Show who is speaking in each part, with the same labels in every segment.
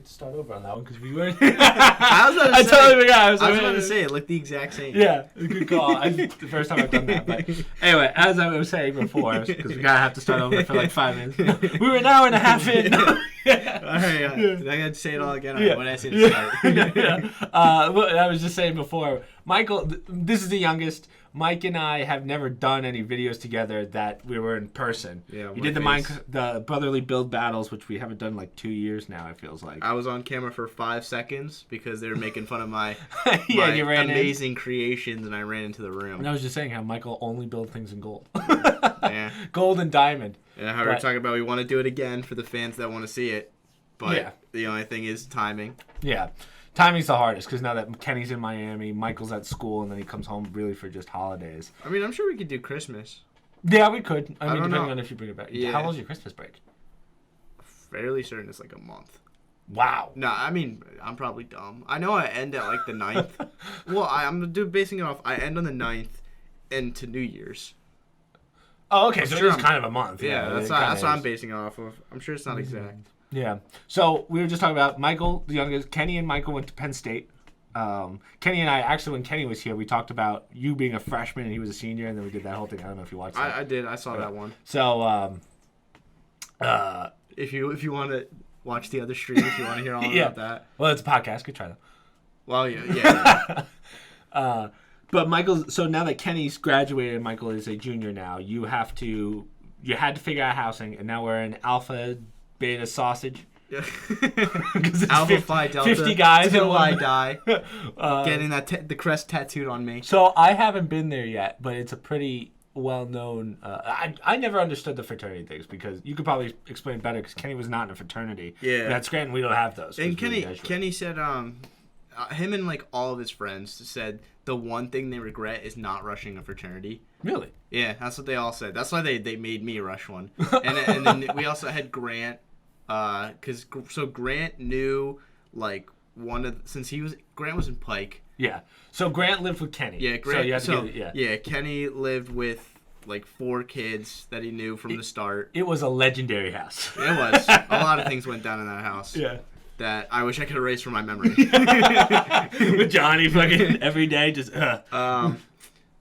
Speaker 1: get to start over on that one because we weren't.
Speaker 2: I
Speaker 1: totally forgot. I was
Speaker 2: about to say it looked the exact same.
Speaker 1: Yeah, good call. The first time I've done that. But anyway, as I was saying before, because we gotta have to start over for like 5 minutes. We were an hour and a half in.
Speaker 2: All right, I gotta say it all again. Right, what did I say to start?
Speaker 1: I was just saying before, Michael. This is the youngest. Mike and I have never done any videos together that we were in person.
Speaker 2: Yeah,
Speaker 1: we did the brotherly build battles, which we haven't done in like 2 years now. It feels like
Speaker 2: I was on camera for 5 seconds because they were making fun of my
Speaker 1: you ran
Speaker 2: amazing creations, and I ran into the room.
Speaker 1: And I was just saying how Michael only built things in gold.
Speaker 2: Yeah,
Speaker 1: gold and diamond.
Speaker 2: Yeah, how we're talking about we want to do it again for the fans that want to see it, but
Speaker 1: yeah.
Speaker 2: The only thing is timing.
Speaker 1: Yeah. Timing's the hardest because now that Kenny's in Miami, Michael's at school, and then he comes home really for just holidays.
Speaker 2: I mean, I'm sure we could do Christmas.
Speaker 1: Yeah, we could. I mean,
Speaker 2: don't
Speaker 1: depending
Speaker 2: know.
Speaker 1: on if you bring it back.
Speaker 2: Yeah.
Speaker 1: How long's your Christmas break?
Speaker 2: Fairly certain it's like a month.
Speaker 1: Wow.
Speaker 2: No, I mean, I'm probably dumb. I know I end at like the 9th. Well, I'm basing it off. I end on the 9th into New Year's.
Speaker 1: Oh, okay. So it's kind of a month.
Speaker 2: Yeah, that's what I'm basing it off of. I'm sure it's not exact.
Speaker 1: Yeah. So we were just talking about Michael, the youngest. Kenny and Michael went to Penn State. Kenny and I, actually, when Kenny was here, we talked about you being a freshman and he was a senior, and then we did that whole thing. I don't know if you watched that.
Speaker 2: I did. I saw that one.
Speaker 1: So,
Speaker 2: if you want to watch the other stream, if you want to hear all about that.
Speaker 1: Well, it's a podcast. Good try that.
Speaker 2: Well, yeah.
Speaker 1: But Michael, so now that Kenny's graduated and Michael is a junior now, you had to figure out housing, and now we're in Alpha Beta Sausage.
Speaker 2: Alpha Phi Delta
Speaker 1: 50 guys
Speaker 2: till I die. Getting the crest tattooed on me.
Speaker 1: So I haven't been there yet, but it's a pretty well-known. I never understood the fraternity things because you could probably explain better because Kenny was not in a fraternity.
Speaker 2: Yeah,
Speaker 1: but at Scranton we don't have those.
Speaker 2: And Kenny said him and like all of his friends said the one thing they regret is not rushing a fraternity.
Speaker 1: Really?
Speaker 2: Yeah, that's what they all said. That's why they made me rush one. and then we also had Grant. So Grant knew like Grant was in Pike.
Speaker 1: Yeah. So Grant lived with Kenny.
Speaker 2: Yeah, Grant.
Speaker 1: Yeah,
Speaker 2: Kenny lived with like 4 kids that he knew from the start.
Speaker 1: It was a legendary house.
Speaker 2: It was. A lot of things went down in that house.
Speaker 1: Yeah.
Speaker 2: That I wish I could erase from my memory.
Speaker 1: With Johnny fucking every day just.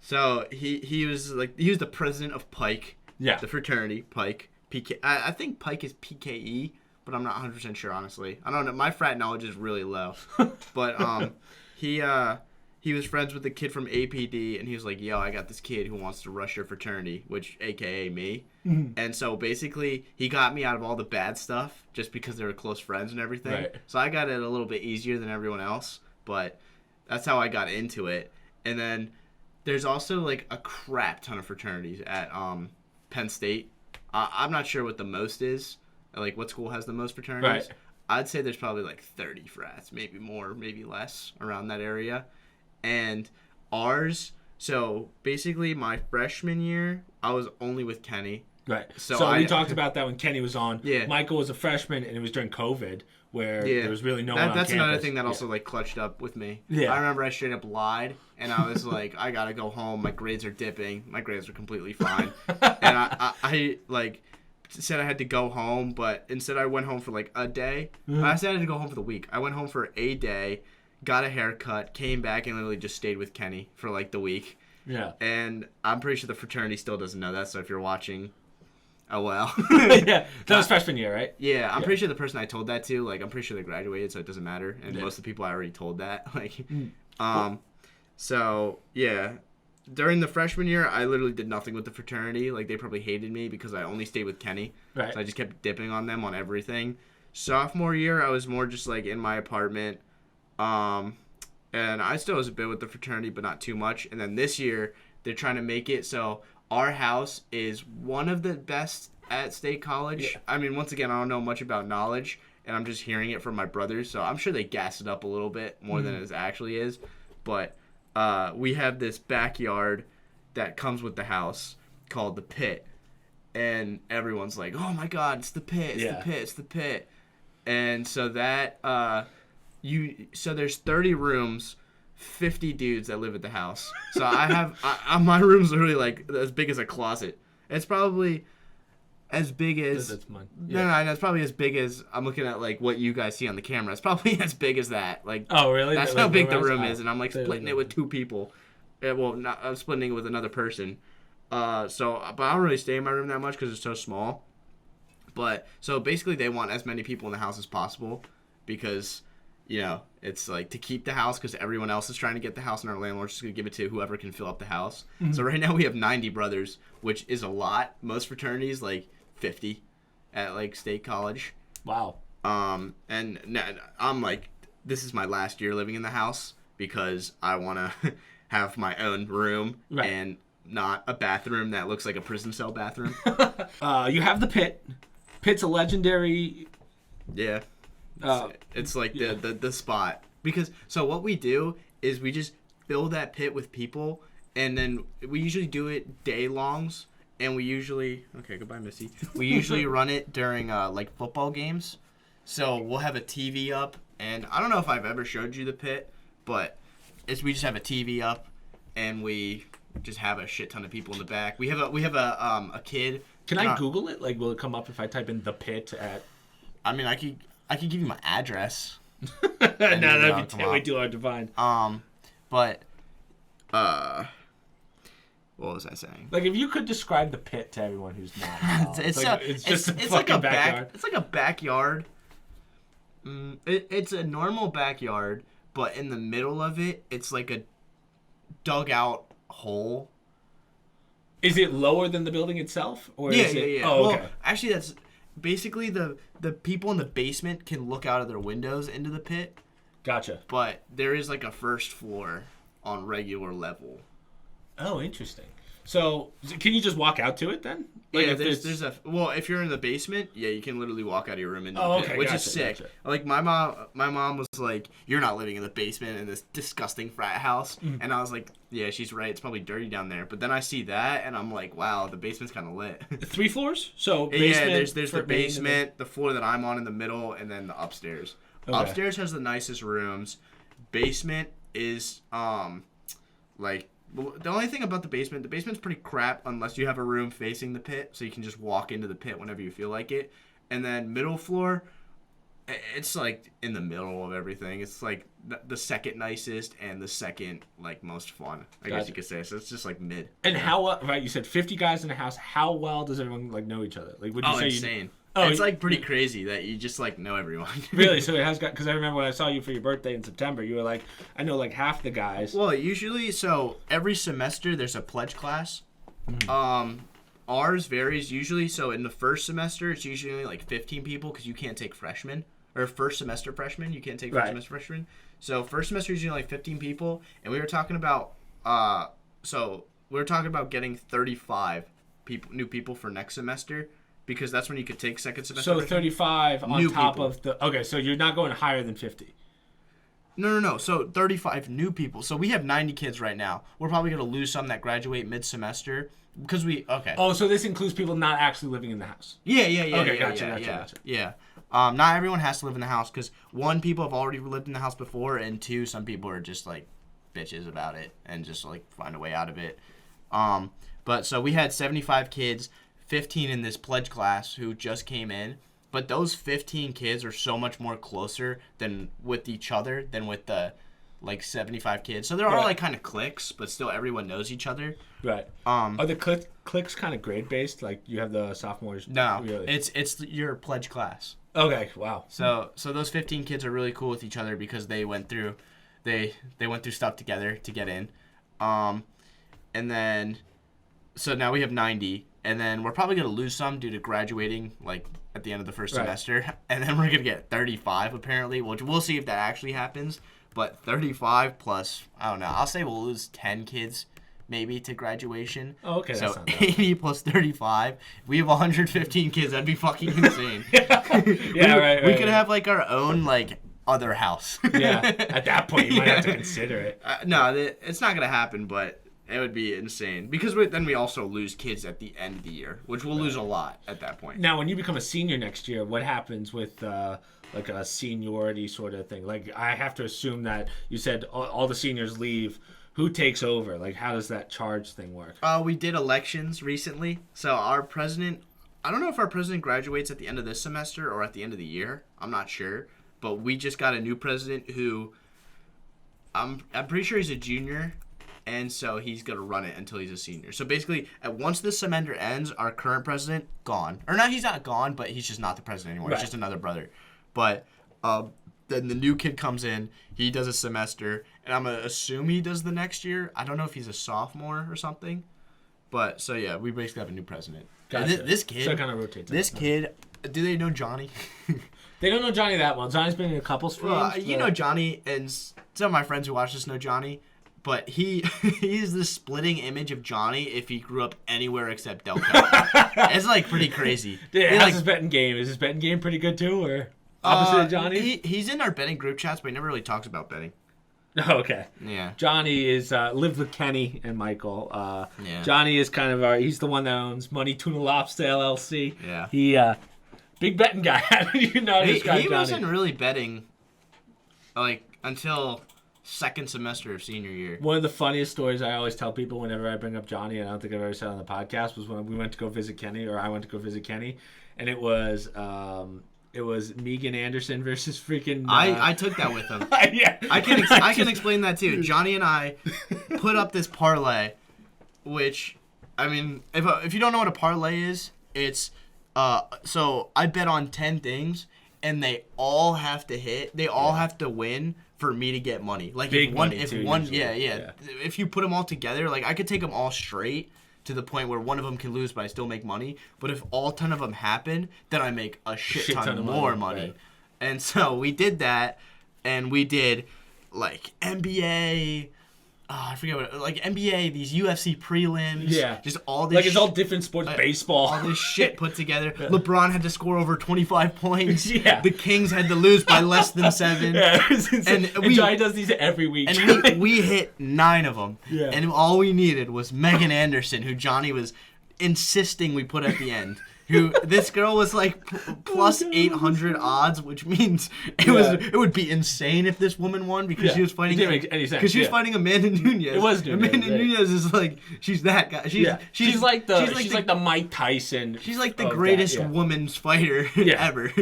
Speaker 2: So he was the president of Pike. Yeah. The fraternity Pike. PK. I think Pike is PKE, but I'm not 100% sure, honestly. I don't know. My frat knowledge is really low. But he was friends with the kid from APD, and he was like, yo, I got this kid who wants to rush your fraternity, which AKA me. Mm-hmm. And so basically he got me out of all the bad stuff just because they were close friends and everything. Right. So I got it a little bit easier than everyone else, but that's how I got into it. And then there's also like a crap ton of fraternities at Penn State. I'm not sure what the most is, like what school has the most fraternities. Right. I'd say there's probably like 30 frats, maybe more, maybe less, around that area. And ours, so basically my freshman year, I was only with Kenny.
Speaker 1: Right. So we talked about that when Kenny was on.
Speaker 2: Yeah.
Speaker 1: Michael was a freshman, and it was during COVID, where there was really no one on campus.
Speaker 2: That's another thing that also like clutched up with me. Yeah. I remember I straight up lied, and I was like, I gotta go home. My grades are dipping. My grades are completely fine. And I like said I had to go home, but instead I went home for like a day. Mm-hmm. I said I had to go home for the week. I went home for a day, got a haircut, came back, and literally just stayed with Kenny for like the week. Yeah. And I'm pretty sure the fraternity still doesn't know that, so if you're watching, oh well.
Speaker 1: Yeah, that was freshman year, right?
Speaker 2: Yeah, I'm pretty sure the person I told that to, like, I'm pretty sure they graduated, so it doesn't matter. And most of the people I already told that, like, so yeah, during the freshman year, I literally did nothing with the fraternity. Like, they probably hated me because I only stayed with Kenny. Right. So I just kept dipping on them on everything. Sophomore year, I was more just like in my apartment, and I still was a bit with the fraternity, but not too much. And then this year, they're trying to make it so our house is one of the best at State College. Yeah. I mean, once again, I don't know much about knowledge, and I'm just hearing it from my brothers, so I'm sure they gas it up a little bit more than it actually is. But we have this backyard that comes with the house called the Pit, and everyone's like, oh my God, it's the Pit, it's the Pit, it's the Pit. And so that, so there's 30 rooms, 50 dudes that live at the house. So I have my room's literally like as big as a closet. It's probably as big as
Speaker 1: that's mine. Yeah.
Speaker 2: No, it's probably as big as I'm looking at like what you guys see on the camera. It's probably as big as that. Like,
Speaker 1: oh really?
Speaker 2: That's how big the room is, and I'm like splitting it with 2 people. I'm splitting it with another person. But I don't really stay in my room that much because it's so small. But so basically, they want as many people in the house as possible because, it's like to keep the house because everyone else is trying to get the house, and our landlord's just gonna give it to whoever can fill up the house. Mm-hmm. So right now we have 90 brothers, which is a lot. Most fraternities like 50 at like State College.
Speaker 1: Wow.
Speaker 2: And I'm like, this is my last year living in the house because I want to have my own room and not a bathroom that looks like a prison cell bathroom.
Speaker 1: You have the pit. Pit's a legendary.
Speaker 2: Yeah. It's like the spot. Because, so what we do is we just fill that pit with people, and then we usually do it day-longs, and we usually... Okay, goodbye, Missy. We usually run it during, like, football games. So we'll have a TV up, and I don't know if I've ever showed you the pit, but we just have a TV up, and we just have a shit ton of people in the back. We have a kid.
Speaker 1: Can I Google it? Like, will it come up if I type in the pit at?
Speaker 2: I mean, I could give you my address.
Speaker 1: No, that'd be way too hard to find.
Speaker 2: But what was I saying?
Speaker 1: Like, if you could describe the pit to everyone who's not, it's just a
Speaker 2: like a
Speaker 1: backyard.
Speaker 2: It's like a backyard. It's a normal backyard, but in the middle of it, it's like a dugout hole.
Speaker 1: Is it lower than the building itself? Or
Speaker 2: yeah,
Speaker 1: is it...
Speaker 2: yeah.
Speaker 1: Oh, okay.
Speaker 2: Well, actually, that's basically the people in the basement can look out of their windows into the pit.
Speaker 1: Gotcha.
Speaker 2: But there is like a first floor on regular level.
Speaker 1: Oh, interesting. So, can you just walk out to it then? Like
Speaker 2: if you're in the basement, yeah, you can literally walk out of your room into the pit, which is sick. Gotcha. Like my mom was like, "You're not living in the basement in this disgusting frat house," and I was like, "Yeah, she's right. It's probably dirty down there." But then I see that, and I'm like, "Wow, the basement's kind of lit."
Speaker 1: 3 floors? So basement.
Speaker 2: Yeah, there's the basement, the floor that I'm on in the middle, and then the upstairs. Okay. Upstairs has the nicest rooms. Basement is like. The only thing about the basement's pretty crap unless you have a room facing the pit, so you can just walk into the pit whenever you feel like it. And then middle floor, it's like in the middle of everything. It's like the second nicest and the second like most fun, I guess you could say. So it's just like mid.
Speaker 1: And how right? You said 50 guys in a house. How well does everyone like know each other? Like, would you say
Speaker 2: insane. It's like pretty crazy that you just like know everyone.
Speaker 1: Really? So it has got, because I remember when I saw you for your birthday in September, you were like, I know like half the guys.
Speaker 2: Well, usually, so every semester there's a pledge class. Ours varies usually. So in the first semester, it's usually only like 15 people because you can't take freshmen or first semester freshmen. You can't take first semester freshmen. So first semester is usually like 15 people, and we were talking about getting 35 new people for next semester. Because that's when you could take second semester.
Speaker 1: So 35 on top of the... Okay, so you're not going higher than 50.
Speaker 2: No. So 35 new people. So we have 90 kids right now. We're probably going to lose some that graduate mid-semester. Because we... Okay.
Speaker 1: Oh, so this includes people not actually living in the house.
Speaker 2: Yeah.
Speaker 1: Okay, gotcha.
Speaker 2: Yeah. Not everyone has to live in the house. Because 1, people have already lived in the house before. And 2, some people are just like bitches about it. And just like find a way out of it. But so we had 75 kids... 15 in this pledge class who just came in, but those 15 kids are so much more closer than with each other than with the like 75 kids. So there are like kind of cliques, but still everyone knows each other.
Speaker 1: Right. Are the cliques kind of grade based? Like you have the sophomores?
Speaker 2: No, really? It's your pledge class.
Speaker 1: Okay. Wow.
Speaker 2: So those 15 kids are really cool with each other because they went through stuff together to get in, and then so now we have 90. And then we're probably going to lose some due to graduating, like, at the end of the first semester. And then we're going to get 35, apparently, which we'll see if that actually happens. But 35 plus, I don't know, I'll say we'll lose 10 kids, maybe, to graduation.
Speaker 1: Oh, okay.
Speaker 2: So 80 plus 35. If we have 115 kids, that'd be fucking insane.
Speaker 1: Right.
Speaker 2: We could have, like, our own, like, other house.
Speaker 1: Yeah. At that point, you might have to consider it.
Speaker 2: No, it's not going to happen, but... It would be insane because then we also lose kids at the end of the year, which we'll lose a lot at that point.
Speaker 1: Now, when you become a senior next year, what happens with like a seniority sort of thing? Like, I have to assume that you said all the seniors leave. Who takes over? Like, how does that charge thing work?
Speaker 2: We did elections recently, so our president I don't know if our president graduates at the end of this semester or at the end of the year. I'm not sure. But we just got a new president who I'm pretty sure he's a junior, and so he's going to run it until he's a senior. So basically, once this semester ends, our current president, gone. Or no, he's not gone, but he's just not the president anymore. Right. He's just another brother. But then the new kid comes in, he does a semester, and I'm going to assume he does the next year. I don't know if he's a sophomore or something. But, so yeah, we basically have a new president.
Speaker 1: Gotcha.
Speaker 2: This kid,
Speaker 1: so it kind of rotates.
Speaker 2: This kid, do they know Johnny?
Speaker 1: They don't know Johnny that well. Johnny's been in a couple streams.
Speaker 2: Well, you know Johnny, and some of my friends who watch this know Johnny. But he's the splitting image of Johnny if he grew up anywhere except Delco. It's like pretty crazy.
Speaker 1: Yeah, how's his betting game? Is his betting game pretty good too, or opposite of Johnny?
Speaker 2: He's in our betting group chats, but he never really talks about betting.
Speaker 1: Oh, okay.
Speaker 2: Yeah.
Speaker 1: Johnny is lived with Kenny and Michael.
Speaker 2: Yeah.
Speaker 1: Johnny is kind of he's the one that owns Money Tuna Lobster LLC.
Speaker 2: Yeah.
Speaker 1: He big betting guy. How did you know this guy?
Speaker 2: He
Speaker 1: Johnny?
Speaker 2: wasn't really betting like until second semester of senior year.
Speaker 1: One of the funniest stories I always tell people whenever I bring up Johnny, and I don't think I've ever said it on the podcast, was when we went to go visit Kenny, or I went to go visit Kenny, and it was Megan Anderson versus freaking.
Speaker 2: I took that with him.
Speaker 1: Yeah,
Speaker 2: I can explain that too. Johnny and I put up this parlay, which, I mean, if you don't know what a parlay is, it's so I bet on 10 things, and they all have to hit. They all have to win for me to get money. Like
Speaker 1: big
Speaker 2: if one,
Speaker 1: money
Speaker 2: if
Speaker 1: too,
Speaker 2: one,
Speaker 1: usually.
Speaker 2: yeah. If you put them all together, like I could take them all straight to the point where one of them can lose, but I still make money. But if all 10 of them happen, then I make a shit ton of more money.
Speaker 1: Right.
Speaker 2: And so we did that, and we did like NBA. I forget what, like NBA, these UFC prelims.
Speaker 1: Yeah.
Speaker 2: Just all this.
Speaker 1: Like it's all different sports, baseball.
Speaker 2: All this shit put together. LeBron had to score over 25 points.
Speaker 1: Yeah.
Speaker 2: The Kings had to lose by less than 7.
Speaker 1: Yeah, and Johnny does these every week.
Speaker 2: And we hit 9 of them.
Speaker 1: Yeah.
Speaker 2: And all we needed was Megan Anderson, who Johnny was insisting we put at the end. Who this girl was like plus 800 odds, which means it would be insane if this woman won because she was fighting.
Speaker 1: It didn't make any sense.
Speaker 2: Because she was fighting Amanda Nunes.
Speaker 1: It was Nunes.
Speaker 2: Amanda Nunes is like she's that guy. She's
Speaker 1: like the Mike Tyson.
Speaker 2: She's like the greatest woman's fighter ever.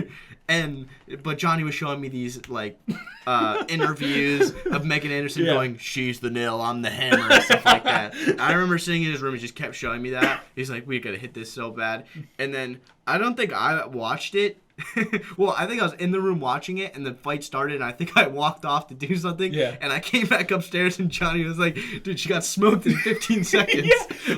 Speaker 2: But Johnny was showing me these like interviews of Megan Anderson going, "She's the nail, I'm the hammer," and stuff like that. I remember sitting in his room, he just kept showing me that. He's like, "We gotta hit this so bad." And then I don't think I watched it. Well, I think I was in the room watching it, and the fight started, and I think I walked off to do something.
Speaker 1: Yeah.
Speaker 2: And I came back upstairs, and Johnny was like, "Dude, she got smoked in 15 seconds."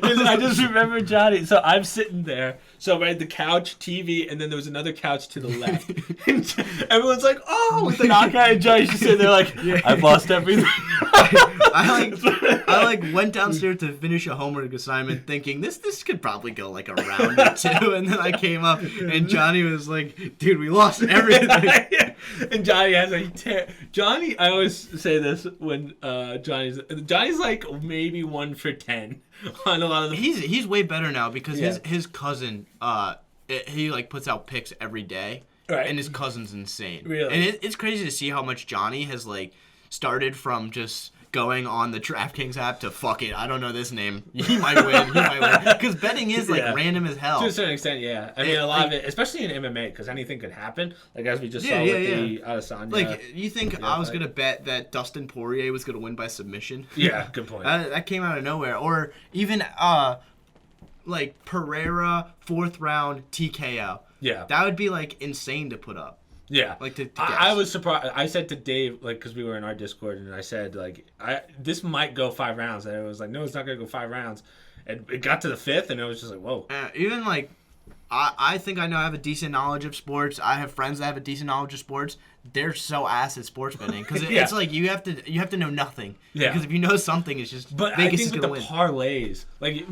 Speaker 1: I just remember Johnny. So I'm sitting there. So right, the couch, TV, and then there was another couch to the left. And everyone's like, "Oh!" with the knockout, and Johnny's just sitting there like, "I've lost everything."
Speaker 2: I went downstairs to finish a homework assignment, thinking this could probably go like a round or two, and then I came up, and Johnny was like, "Dude, we lost everything."
Speaker 1: And Johnny has Johnny. I always say this when Johnny's like maybe 1 for 10 on a lot of the.
Speaker 2: He's way better now because his cousin he like puts out picks every day,
Speaker 1: right?
Speaker 2: And his cousin's insane.
Speaker 1: Really,
Speaker 2: and it's crazy to see how much Johnny has like started from just going on the DraftKings app to fuck it, I don't know this name. He might win. Because betting is like random as hell.
Speaker 1: To a certain extent, yeah. I mean, a lot of it, especially in MMA, because anything could happen. Like as we just saw with the Adesanya.
Speaker 2: Like you think I was gonna bet that Dustin Poirier was gonna win by submission?
Speaker 1: Yeah, good point.
Speaker 2: That came out of nowhere. Or even like Pereira 4th round TKO.
Speaker 1: Yeah,
Speaker 2: that would be like insane to put up.
Speaker 1: Yeah,
Speaker 2: like to
Speaker 1: I was surprised. I said to Dave, like, because we were in our Discord, and I said, like, this might go 5 rounds, and I was like, no, it's not gonna go 5 rounds, and it got to the 5th, and it was just like, whoa.
Speaker 2: Even like, I think I have a decent knowledge of sports. I have friends that have a decent knowledge of sports. They're so ass at sports betting because it's like you have to know nothing. Yeah. Because if you know something, it's just
Speaker 1: Vegas I think with the parlays, like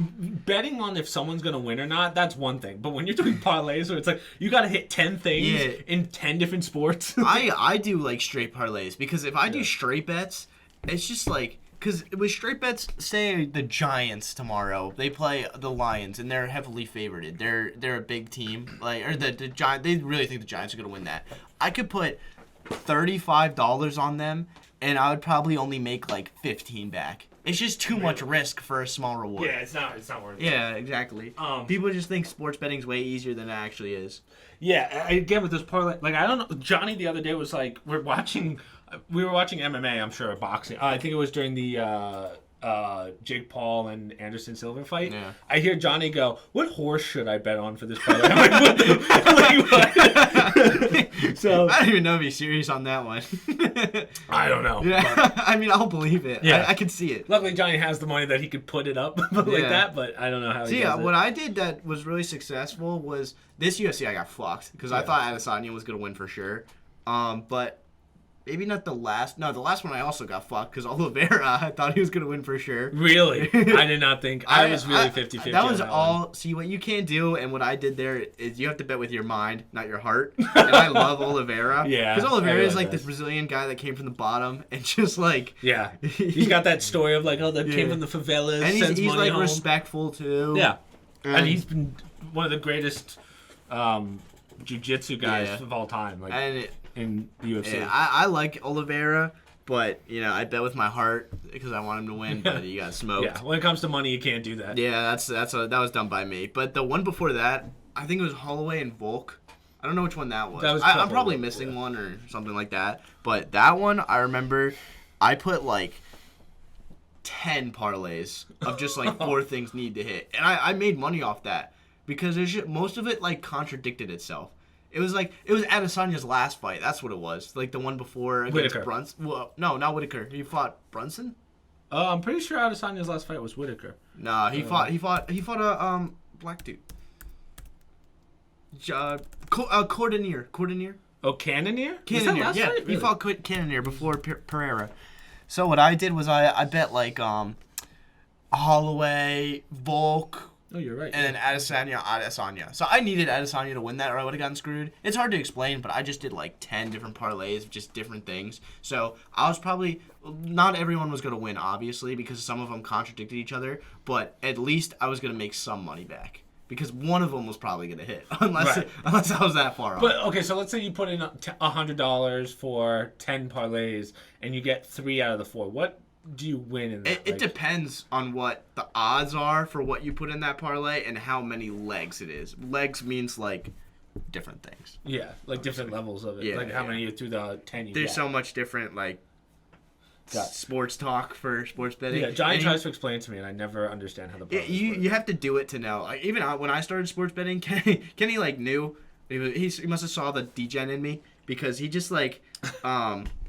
Speaker 1: betting on if someone's gonna win or not, that's one thing. But when you're doing parlays, where it's like you gotta hit 10 things in 10 different sports.
Speaker 2: I do like straight parlays because if I do straight bets, it's just like. Because with straight bets, say the Giants tomorrow, they play the Lions, and they're heavily favored. They're a big team, like or the Giants. They really think the Giants are gonna win that. I could put $35 on them, and I would probably only make like 15 back. It's just too much risk for a small reward.
Speaker 1: Yeah, it's not worth it.
Speaker 2: Yeah, exactly. People just think sports betting's way easier than it actually is.
Speaker 1: Yeah, again with this parlay, like I don't know. Johnny the other day was like, we were watching MMA. I'm sure boxing. I think it was during the Jake Paul and Anderson Silva fight.
Speaker 2: Yeah.
Speaker 1: I hear Johnny go, "What horse should I bet on for this parlay?" I'm like, what the, what? So
Speaker 2: I don't even know if he's serious on that one.
Speaker 1: I don't know.
Speaker 2: Yeah. I mean, I'll believe it.
Speaker 1: Yeah.
Speaker 2: I can see it.
Speaker 1: Luckily, Johnny has the money that he could put it up like that, but I don't know how he does it.
Speaker 2: What I did that was really successful was this UFC I got fucked because I thought Adesanya was going to win for sure. But maybe not the last. No, the last one I also got fucked because Oliveira, I thought he was going to win for sure.
Speaker 1: Really? I did not think. I was really 50-50
Speaker 2: That was
Speaker 1: on that
Speaker 2: all.
Speaker 1: one.
Speaker 2: See, what you can't do and what I did there is you have to bet with your mind, not your heart. And I love Oliveira.
Speaker 1: Yeah.
Speaker 2: Because Oliveira is like this Brazilian guy that came from the bottom and just like.
Speaker 1: Yeah. He's got that story of like, came from the favelas.
Speaker 2: And he's like
Speaker 1: home.
Speaker 2: respectful too.
Speaker 1: Yeah. And he's been one of the greatest jiu-jitsu guys of all time. Like, in the UFC.
Speaker 2: Yeah, I like Oliveira, but I bet with my heart because I want him to win. But you got smoked.
Speaker 1: Yeah, when it comes to money, you can't do that.
Speaker 2: Yeah, that was done by me. But the one before that, I think it was Holloway and Volk. I don't know which one that was. I'm probably missing one or something like that. But that one, I remember, I put like 10 parlays of just like 4 things need to hit, and I made money off that because most of it like contradicted itself. It was Adesanya's last fight. That's what it was. Like the one before against
Speaker 1: Whitaker.
Speaker 2: Brunson. Well, no, not Whitaker. He fought Brunson.
Speaker 1: I'm pretty sure Adesanya's last fight was Whitaker.
Speaker 2: Nah, he fought a black dude. Cordonier.
Speaker 1: Oh, Cannonier?
Speaker 2: Cannonier. Yeah,
Speaker 1: fight? Really?
Speaker 2: He fought Cannonier before Pereira. So what I did was I bet like Holloway, Volk.
Speaker 1: Oh, you're right.
Speaker 2: And then Adesanya. So I needed Adesanya to win that or I would have gotten screwed. It's hard to explain, but I just did like 10 different parlays of just different things. So I was probably, not everyone was going to win, obviously, because some of them contradicted each other. But at least I was going to make some money back. Because one of them was probably going to hit, unless I was that far off.
Speaker 1: But, okay, so let's say you put in $100 for 10 parlays, and you get 3 out of the 4. What do you win in that?
Speaker 2: It depends on what the odds are for what you put in that parlay and how many legs it is. Legs means like different things.
Speaker 1: Yeah, like different levels of it. Yeah, like how many through the 10 you
Speaker 2: There's so much different like sports talk for sports betting.
Speaker 1: Yeah, Johnny tries to explain it to me, and I never understand how the parlays work.
Speaker 2: You have to do it to know. Like, even when I started sports betting, Kenny like knew. He must have saw the degen in me because he just like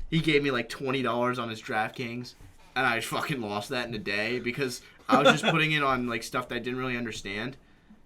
Speaker 2: he gave me like $20 on his DraftKings. And I fucking lost that in a day because I was just putting it on like stuff that I didn't really understand.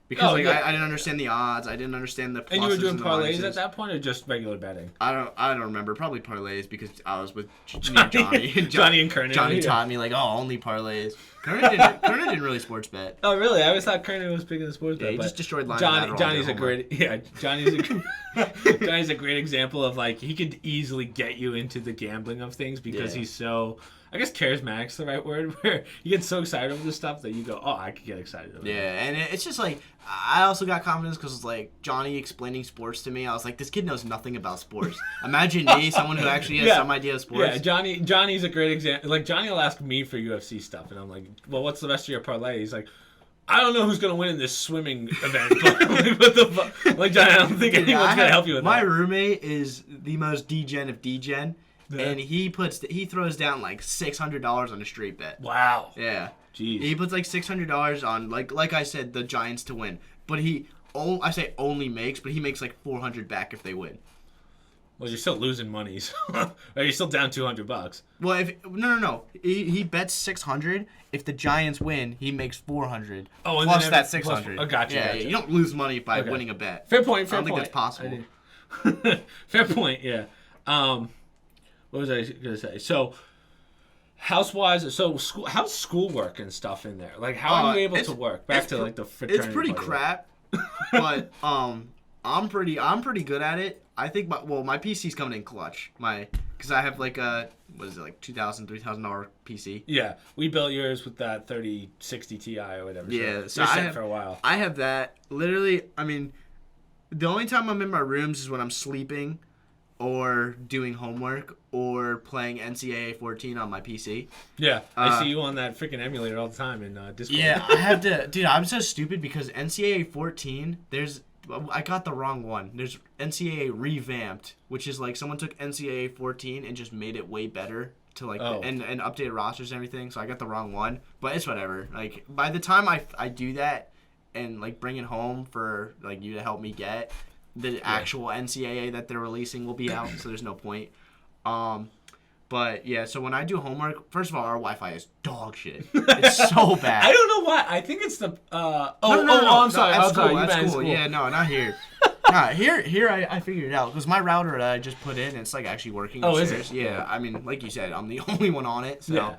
Speaker 2: Because I didn't understand the odds, I didn't understand the pluses.
Speaker 1: And you were doing parlays
Speaker 2: minuses.
Speaker 1: at that point, or just regular betting?
Speaker 2: I don't remember. Probably parlays because I was with Johnny.
Speaker 1: Johnny and Kernan.
Speaker 2: Johnny taught me like, only parlays. Kernan didn't really sports bet.
Speaker 1: Oh really? I always thought Kernan was big in the sports bet.
Speaker 2: He just destroyed line.
Speaker 1: Johnny's a great Johnny's a great example of like he could easily get you into the gambling of things because he's so. I guess charismatic's the right word, where you get so excited over this stuff that you go, I could get excited over it.
Speaker 2: Yeah, and it's just like, I also got confidence because like Johnny explaining sports to me, I was like, this kid knows nothing about sports. Imagine me, someone who actually has some idea of sports.
Speaker 1: Yeah, Johnny's a great example. Like, Johnny will ask me for UFC stuff, and I'm like, well, what's the rest of your parlay? He's like, I don't know who's going to win in this swimming event, but like, what the fuck? Like, Johnny, I don't think anyone's going to help you with that.
Speaker 2: My roommate is the most degen of degen. Yeah. And he throws down like $600 on a straight bet.
Speaker 1: Wow.
Speaker 2: Yeah.
Speaker 1: Jeez.
Speaker 2: He puts like $600 on like I said, the Giants to win. But I say only makes, but he makes like $400 back if they win.
Speaker 1: Well, you're still losing money. So you're still down $200.
Speaker 2: Well, no. He bets $600. If the Giants win, he makes $400.
Speaker 1: Oh, and
Speaker 2: plus that $600.
Speaker 1: Oh, gotcha.
Speaker 2: Yeah, you don't lose money by winning a bet.
Speaker 1: Fair point.
Speaker 2: I don't think that's possible.
Speaker 1: Fair point. Yeah. What was I gonna say? So, how's schoolwork and stuff in there? Like, how are you able to work? Back to like the fraternity.
Speaker 2: It's pretty crap, but I'm pretty good at it. I think my PC's coming in clutch. Because I have like a $2,000, $3,000 PC.
Speaker 1: Yeah, we built yours with that 3060 Ti or whatever.
Speaker 2: Yeah,
Speaker 1: so I have for a while.
Speaker 2: I have that. Literally, I mean, the only time I'm in my rooms is when I'm sleeping. or doing homework, or playing NCAA 14 on my PC.
Speaker 1: Yeah, I see you on that freaking emulator all the time in Discord.
Speaker 2: Yeah, I have to... Dude, I'm so stupid because NCAA 14, I got the wrong one. There's NCAA Revamped, which is like someone took NCAA 14 and just made it way better to like and updated rosters and everything. So I got the wrong one, but it's whatever. Like by the time I do that and like bring it home for like you to help me get, the actual NCAA that they're releasing will be out. So there's no point. But yeah, so when I do homework, first of all, our Wi-Fi is dog shit. It's so bad.
Speaker 1: I don't know why. I think it's the.
Speaker 2: No, I'm sorry.
Speaker 1: That's cool.
Speaker 2: Yeah, no, not here. Here I figured it out because my router that I just put in, it's like actually working.
Speaker 1: Is it?
Speaker 2: Yeah, I mean, like you said, I'm the only one on it. So,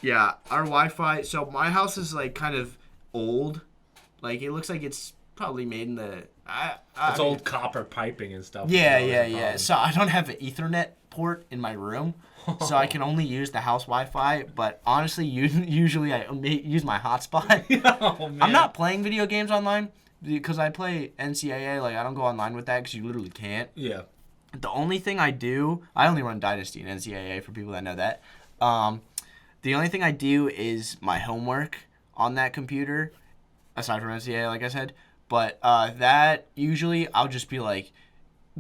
Speaker 2: yeah, our Wi-Fi. So my house is like kind of old. Like it looks like it's probably made in the.
Speaker 1: It's old copper piping and stuff.
Speaker 2: Yeah. So I don't have an Ethernet port in my room, so I can only use the house Wi-Fi. But honestly, usually I use my hotspot.
Speaker 1: Oh, man.
Speaker 2: I'm not playing video games online because I play NCAA. Like I don't go online with that because you literally can't.
Speaker 1: Yeah.
Speaker 2: The only thing I do, I only run Dynasty in NCAA for people that know that. The only thing I do is my homework on that computer, aside from NCAA, like I said. But that usually I'll just be like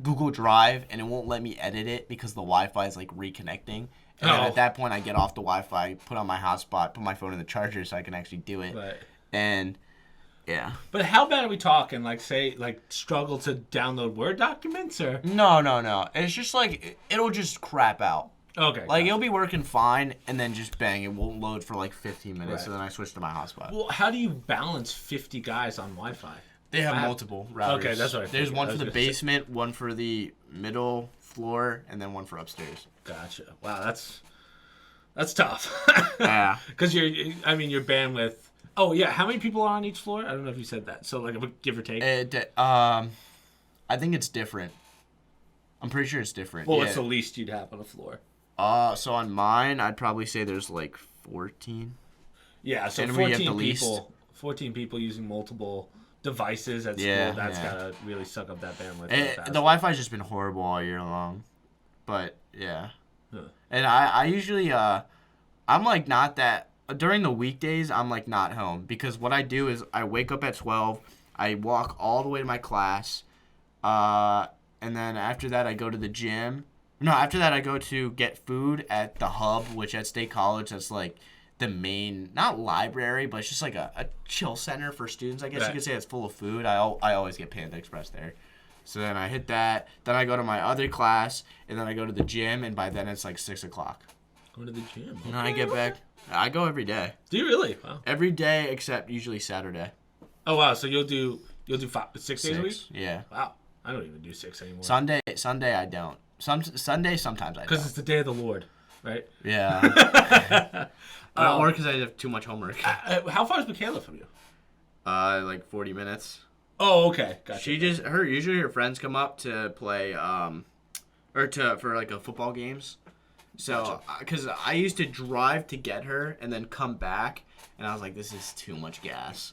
Speaker 2: Google Drive, and it won't let me edit it because the Wi-Fi is like reconnecting. And then at that point, I get off the Wi-Fi, put on my hotspot, put my phone in the charger so I can actually do it.
Speaker 1: Right.
Speaker 2: And yeah.
Speaker 1: But how bad are we talking? Like, say, like struggle to download Word documents, or?
Speaker 2: No. It's just like it'll just crap out.
Speaker 1: Okay.
Speaker 2: Like it'll be working fine, and then just bang, it won't load for like 15 minutes, right. So then I switch to my hotspot.
Speaker 1: Well, how do you balance 50 guys on Wi-Fi?
Speaker 2: They have multiple routers.
Speaker 1: Okay, that's what I
Speaker 2: There's one for the basement, one for the middle floor, and then one for upstairs.
Speaker 1: Gotcha. Wow, that's tough.
Speaker 2: Yeah.
Speaker 1: Because your bandwidth. Oh yeah, how many people are on each floor? I don't know if you said that. So like, give or take.
Speaker 2: I think it's different. I'm pretty sure it's different.
Speaker 1: Well, what's the least you'd have on a floor?
Speaker 2: So on mine, I'd probably say there's like 14.
Speaker 1: Yeah, so 14 people. 14 people using multiple devices at school. That's gotta really suck up that bandwidth.
Speaker 2: The Wi-Fi's just been horrible all year long, but yeah. Huh. And I usually I'm like not that during the weekdays. I'm like not home because what I do is I wake up at 12. I walk all the way to my class, and then after that I go to the gym. No, after that I go to get food at the Hub, which at State College that's like the main, not library, but it's just like a chill center for students. I guess you could say it's full of food. I always get Panda Express there. So then I hit that. Then I go to my other class, and then I go to the gym, and by then it's like 6 o'clock.
Speaker 1: Go to the gym.
Speaker 2: And then I get back. I go every day.
Speaker 1: Do you really? Wow.
Speaker 2: Every day except usually Saturday.
Speaker 1: Oh wow! So you'll do 6 days a week?
Speaker 2: Yeah.
Speaker 1: Wow. I don't even do 6 anymore.
Speaker 2: Sunday I don't. Sunday sometimes I don't.
Speaker 1: Because it's the day of the Lord, right?
Speaker 2: Yeah. Or because I have too much homework.
Speaker 1: How far is Michaela from you?
Speaker 2: Like 40 minutes.
Speaker 1: Oh, okay. Gotcha.
Speaker 2: Usually her friends come up to play, for like a football games. So, because I used to drive to get her and then come back, and I was like, this is too much gas.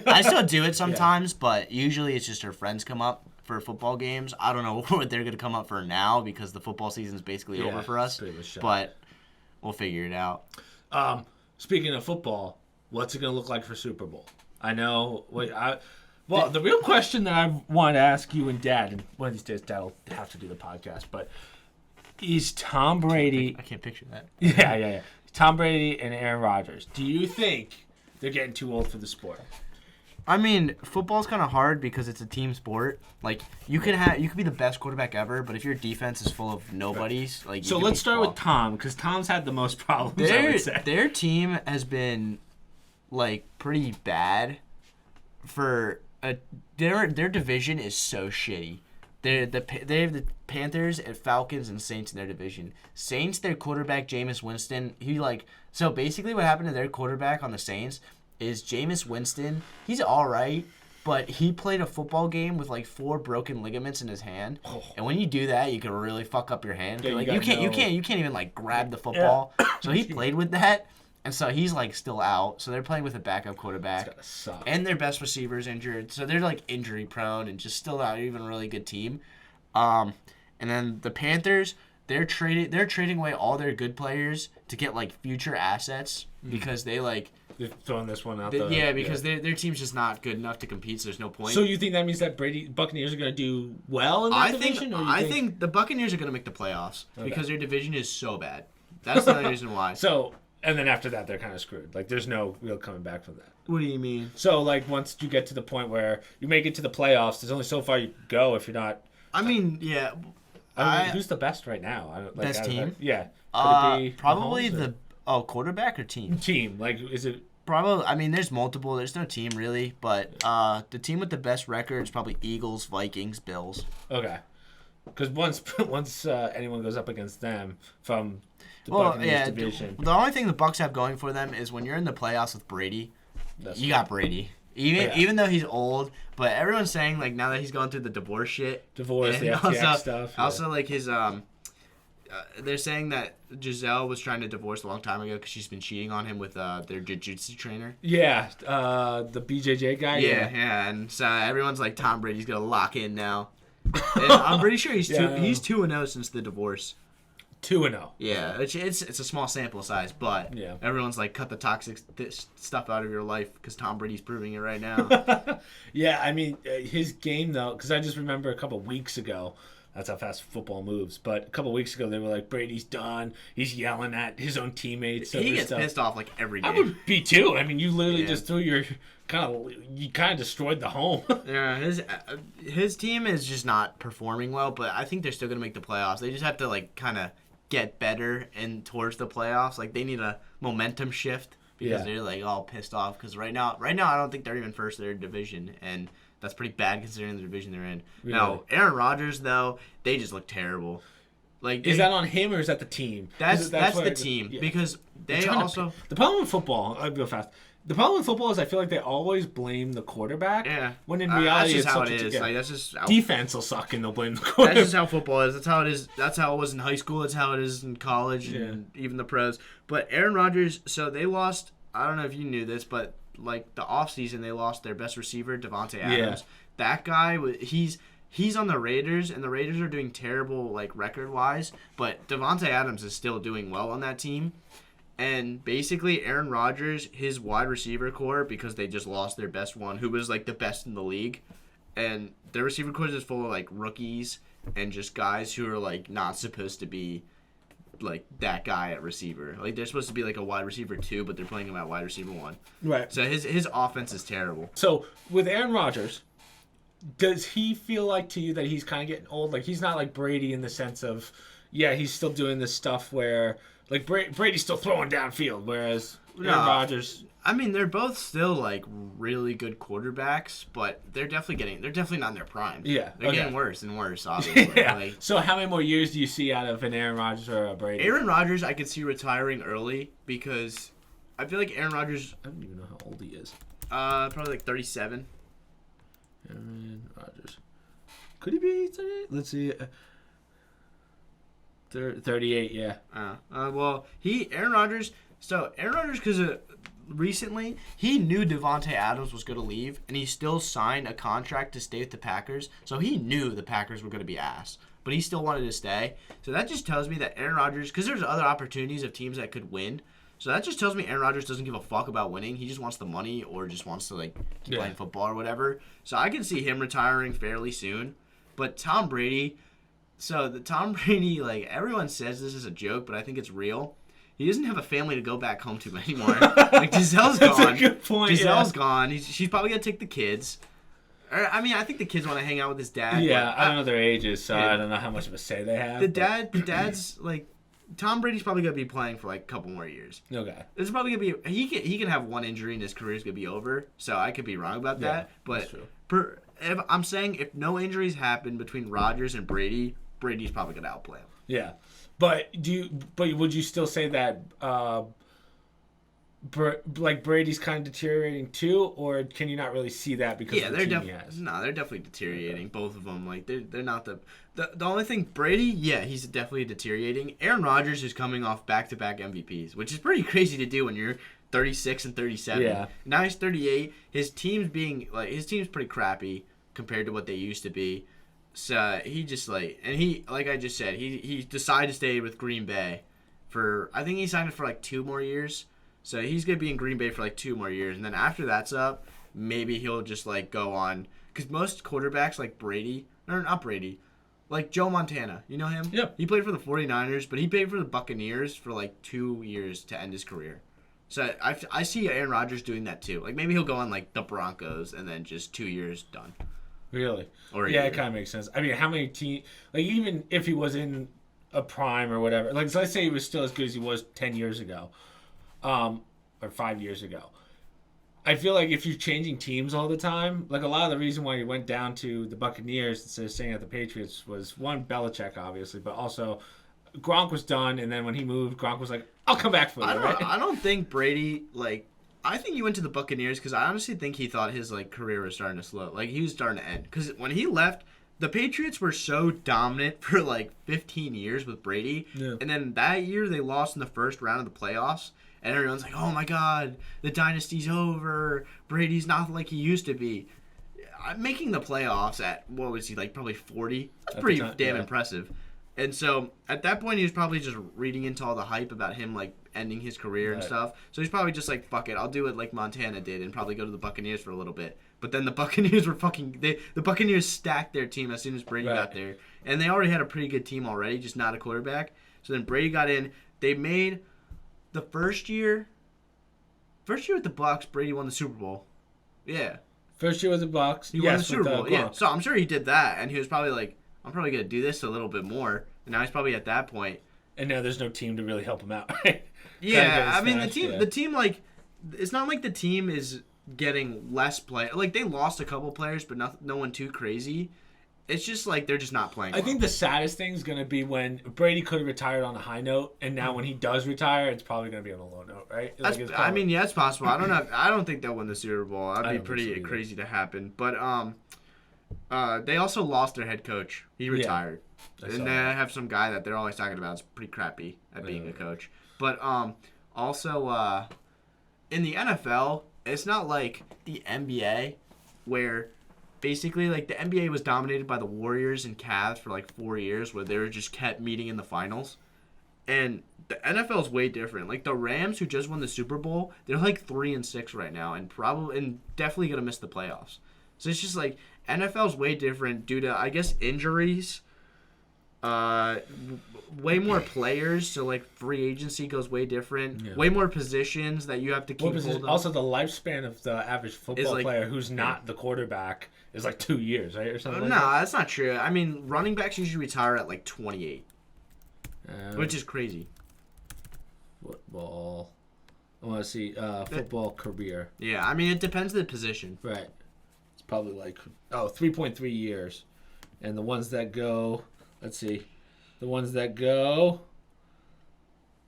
Speaker 2: I still do it sometimes, but usually it's just her friends come up for football games. I don't know what they're going to come up for now because the football season's basically over for us. But we'll figure it out.
Speaker 1: Speaking of football, what's it going to look like for Super Bowl? I know. The real question that I want to ask you and Dad, and one of these days Dad will have to do the podcast, but is Tom Brady...
Speaker 2: I can't picture that.
Speaker 1: Yeah. Tom Brady and Aaron Rodgers. Do you think they're getting too old for the sport?
Speaker 2: I mean, football's kind of hard because it's a team sport. Like you could be the best quarterback ever, but if your defense is full of nobodies, like
Speaker 1: so let's start with Tom because Tom's had the most problems. I would say
Speaker 2: their team has been like pretty bad for their division is so shitty. They have the Panthers and Falcons and Saints in their division. Saints, their quarterback Jameis Winston, so basically what happened to their quarterback on the Saints is Jameis Winston, he's all right, but he played a football game with like 4 broken ligaments in his hand. Oh. And when you do that, you can really fuck up your hand.
Speaker 1: Yeah,
Speaker 2: like you can't even like grab the football. Yeah. So he played with that. And so he's like still out. So they're playing with a backup quarterback.
Speaker 1: It's gotta suck.
Speaker 2: And their best receiver's injured. So they're like injury prone and just still not even a really good team. And then the Panthers, they're trading away all their good players to get like future assets because they like.
Speaker 1: They're throwing this one out.
Speaker 2: Because their team's just not good enough to compete, so there's no point.
Speaker 1: So you think that means that Buccaneers are going to do well in that division?
Speaker 2: I think the Buccaneers are going to make the playoffs because their division is so bad. That's the only reason why.
Speaker 1: So, and then after that, they're kind of screwed. Like, there's no real coming back from that.
Speaker 2: What do you mean?
Speaker 1: So, like, once you get to the point where you make it to the playoffs, there's only so far you can go if you're not.
Speaker 2: I mean, yeah.
Speaker 1: Who's the best right now?
Speaker 2: Best team?
Speaker 1: Yeah. Could it be
Speaker 2: probably quarterback or team?
Speaker 1: Team. Like, is it.
Speaker 2: Probably. I mean, there's multiple. There's no team really, but the team with the best record is probably Eagles, Vikings, Bills.
Speaker 1: Okay. Because once anyone goes up against them from the Buccaneers division,
Speaker 2: the only thing the Bucs have going for them is when you're in the playoffs with Brady, you got Brady. Even though he's old, but everyone's saying like now that he's going through the divorce shit,
Speaker 1: the FTX stuff.
Speaker 2: Yeah. Also, like his they're saying that Giselle was trying to divorce a long time ago because she's been cheating on him with their jiu-jitsu trainer.
Speaker 1: Yeah, the BJJ guy.
Speaker 2: Yeah, and so everyone's like Tom Brady's gonna lock in now. And I'm pretty sure he's 2-0 since the divorce.
Speaker 1: 2-0.
Speaker 2: Yeah, it's a small sample size, but everyone's like cut the toxic stuff out of your life because Tom Brady's proving it right now.
Speaker 1: Yeah, I mean his game though, because I just remember a couple weeks ago. That's how fast football moves. But a couple weeks ago, they were like, Brady's done. He's yelling at his own teammates.
Speaker 2: He gets pissed off like every game.
Speaker 1: I would be too. I mean, you literally just threw you kind of destroyed the home.
Speaker 2: Yeah, his team is just not performing well, but I think they're still going to make the playoffs. They just have to like kind of get better and towards the playoffs. Like they need a momentum shift because they're like all pissed off. Because right now, I don't think they're even first in their division, and that's pretty bad considering the division they're in. Really? Now, Aaron Rodgers, though, they just look terrible. Like,
Speaker 1: is that on him or is that the team?
Speaker 2: That's the team because they also.
Speaker 1: The problem with football, I'll go fast. The problem with football is I feel like they always blame the quarterback.
Speaker 2: Yeah.
Speaker 1: When in reality,
Speaker 2: that's just
Speaker 1: it's
Speaker 2: how it is. Like, that's just
Speaker 1: defense will suck and they'll blame the quarterback.
Speaker 2: That's just how football is. That's how it is. That's how it was in high school. That's how it is in college and even the pros. But Aaron Rodgers, so they lost. I don't know if you knew this, but like the offseason, they lost their best receiver, Davante Adams. Yeah. That guy, he's on the Raiders, and the Raiders are doing terrible like record-wise, but Davante Adams is still doing well on that team. And basically, Aaron Rodgers, his wide receiver core, because they just lost their best one, who was like the best in the league, and their receiver core is just full of like rookies and just guys who are like not supposed to be like that guy at receiver. Like they're supposed to be like a wide receiver 2, but they're playing him at wide receiver 1.
Speaker 1: Right.
Speaker 2: So his offense is terrible.
Speaker 1: So with Aaron Rodgers, does he feel like to you that he's kind of getting old? Like he's not like Brady in the sense of, he's still doing this stuff where like Brady's still throwing downfield, whereas Aaron Rodgers.
Speaker 2: I mean, they're both still like really good quarterbacks, but they're definitely not in their prime.
Speaker 1: Yeah,
Speaker 2: they're getting worse and worse. Obviously.
Speaker 1: Yeah. Like, so how many more years do you see out of an Aaron Rodgers or a Brady?
Speaker 2: Aaron Rodgers, I could see retiring early because I feel like Aaron Rodgers.
Speaker 1: I don't even know how old he is.
Speaker 2: Probably like 37.
Speaker 1: Aaron Rodgers. Could he be 38? Let's see. 38, yeah.
Speaker 2: Aaron Rodgers, because recently, he knew Davante Adams was going to leave, and he still signed a contract to stay with the Packers, so he knew the Packers were going to be ass, but he still wanted to stay. So that just tells me that Aaron Rodgers, because there's other opportunities of teams that could win, so that just tells me Aaron Rodgers doesn't give a fuck about winning. He just wants the money or just wants to keep playing football or whatever. So I can see him retiring fairly soon. But Tom Brady, everyone says this is a joke, but I think it's real. He doesn't have a family to go back home to anymore. Like Giselle's gone.
Speaker 1: That's a good point.
Speaker 2: Giselle's gone. She's probably gonna take the kids. I mean, I think the kids want to hang out with his dad.
Speaker 1: Yeah, I don't know their ages, so I don't know how much of a say they have.
Speaker 2: The dad's like. Tom Brady's probably gonna be playing for like a couple more years.
Speaker 1: Okay.
Speaker 2: It's probably gonna be he can have one injury and his career's gonna be over. So I could be wrong about that. But if I'm saying if no injuries happen between Rodgers and Brady, Brady's probably gonna outplay him.
Speaker 1: Yeah. But would you still say that Brady's kind of deteriorating too, or can you not really see that because of the team he has?
Speaker 2: No, they're definitely deteriorating. Both of them, like they're not the only thing. Brady, he's definitely deteriorating. Aaron Rodgers is coming off back-to-back MVPs, which is pretty crazy to do when you're 36 and 37.
Speaker 1: Yeah.
Speaker 2: Now he's 38. His team's pretty crappy compared to what they used to be. So he just like I just said, he decided to stay with Green Bay for, I think he signed it for like 2 more years. So he's gonna be in Green Bay for like 2 more years, and then after that's up, maybe he'll just like go on, because most quarterbacks like Brady, or not Brady, like Joe Montana, you know him?
Speaker 1: Yeah.
Speaker 2: He played for the 49ers, but he played for the Buccaneers for like 2 years to end his career. So I see Aaron Rodgers doing that too. Like maybe he'll go on like the Broncos and then just 2 years done.
Speaker 1: Really?
Speaker 2: Or
Speaker 1: yeah, it kind of makes sense. I mean, how many teams? Like even if he was in a prime or whatever, like so let's say he was still as good as he was 10 years ago, or 5 years ago. I feel like if you're changing teams all the time, like a lot of the reason why he went down to the Buccaneers instead of staying at the Patriots was one, Belichick obviously, but also Gronk was done, and then when he moved, Gronk was like, "I'll come back for you."
Speaker 2: I don't think Brady like. I think he went to the Buccaneers because I honestly think he thought his like career was starting to slow. Like he was starting to end. Because when he left, the Patriots were so dominant for like 15 years with Brady, and then that year they lost in the first round of the playoffs. And everyone's like, "Oh my God, the dynasty's over. Brady's not like he used to be." Making the playoffs at, what was he, like probably 40? That's pretty damn impressive. And so at that point, he was probably just reading into all the hype about him like ending his career and stuff. So he's probably just like, "Fuck it, I'll do it like Montana did and probably go to the Buccaneers for a little bit." But then the Buccaneers were the Buccaneers stacked their team as soon as Brady got there. And they already had a pretty good team already, just not a quarterback. So then Brady got in. They made... The first year with the Bucs, Brady won the Super Bowl. Yeah.
Speaker 1: First year with the Bucs.
Speaker 2: He won the Super Bowl. Yeah. So I'm sure he did that, and he was probably like, "I'm probably gonna do this a little bit more." And now he's probably at that point.
Speaker 1: And now there's no team to really help him out.
Speaker 2: Yeah, I mean the team like, it's not like the team is getting less play. Like they lost a couple players, but no one too crazy. It's just like they're just not playing well.
Speaker 1: I think the saddest thing is going to be when Brady could have retired on a high note, and now when he does retire, it's probably going to be on a low note, right? Like
Speaker 2: I mean, yeah, it's possible. I don't know. I don't think they'll win the Super Bowl. That'd be pretty crazy to happen. But they also lost their head coach. He retired, and they have some guy that they're always talking about is pretty crappy at being a coach. But also in the NFL, it's not like the NBA where. Basically, like, the NBA was dominated by the Warriors and Cavs for, like, 4 years, where they were just kept meeting in the finals. And the NFL is way different. Like, the Rams, who just won the Super Bowl, they're, like, 3-6 right now, and definitely going to miss the playoffs. So it's just, like, NFL's way different due to, I guess, injuries. Way more players, so, like, free agency goes way different. Yeah. Way more positions that you have to keep hold of.
Speaker 1: Also, the lifespan of the average football player who's not the quarterback is like 2 years, right? Or something like that?
Speaker 2: No, that's not true. I mean, running backs usually retire at like 28, which is crazy.
Speaker 1: Football. I want to see football career.
Speaker 2: Yeah, I mean, it depends on the position.
Speaker 1: Right. It's probably like, 3.3 years. And the ones that go, let's see. The ones that go...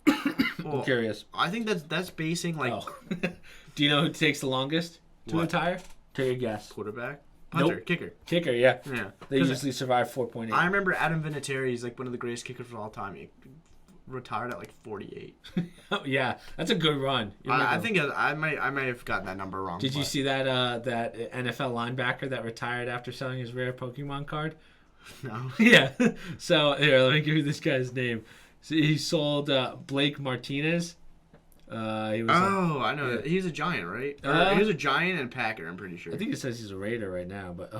Speaker 1: I'm curious.
Speaker 2: I think that's basing like...
Speaker 1: Oh. Do you know who takes the longest to retire? Take a guess.
Speaker 2: Quarterback? Punter,
Speaker 1: nope.
Speaker 2: Kicker,
Speaker 1: yeah.
Speaker 2: Yeah.
Speaker 1: They usually survive 4.8.
Speaker 2: I remember Adam Vinatieri is like one of the greatest kickers of all time. He retired at like 48.
Speaker 1: Oh, yeah, that's a good run.
Speaker 2: I think I might have gotten that number wrong.
Speaker 1: Did you see that that NFL linebacker that retired after selling his rare Pokemon card?
Speaker 2: No.
Speaker 1: Yeah. So here, let me give you this guy's name. So he sold Blake Martinez.
Speaker 2: I know. Yeah. He's a Giant, right? He was a Giant and Packer, I'm pretty sure.
Speaker 1: I think it says he's a Raider right now, but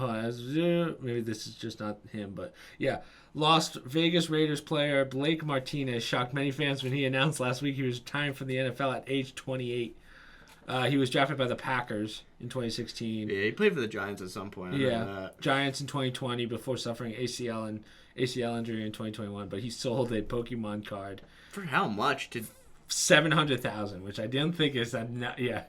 Speaker 1: maybe this is just not him. But yeah, Las Vegas Raiders player Blake Martinez shocked many fans when he announced last week he was retiring from the NFL at age 28. He was drafted by the Packers in 2016.
Speaker 2: Yeah, he played for the Giants at some point.
Speaker 1: Giants in 2020 before suffering ACL injury in 2021. But he sold a Pokemon card.
Speaker 2: For how much?
Speaker 1: $700,000, which I didn't think is yeah.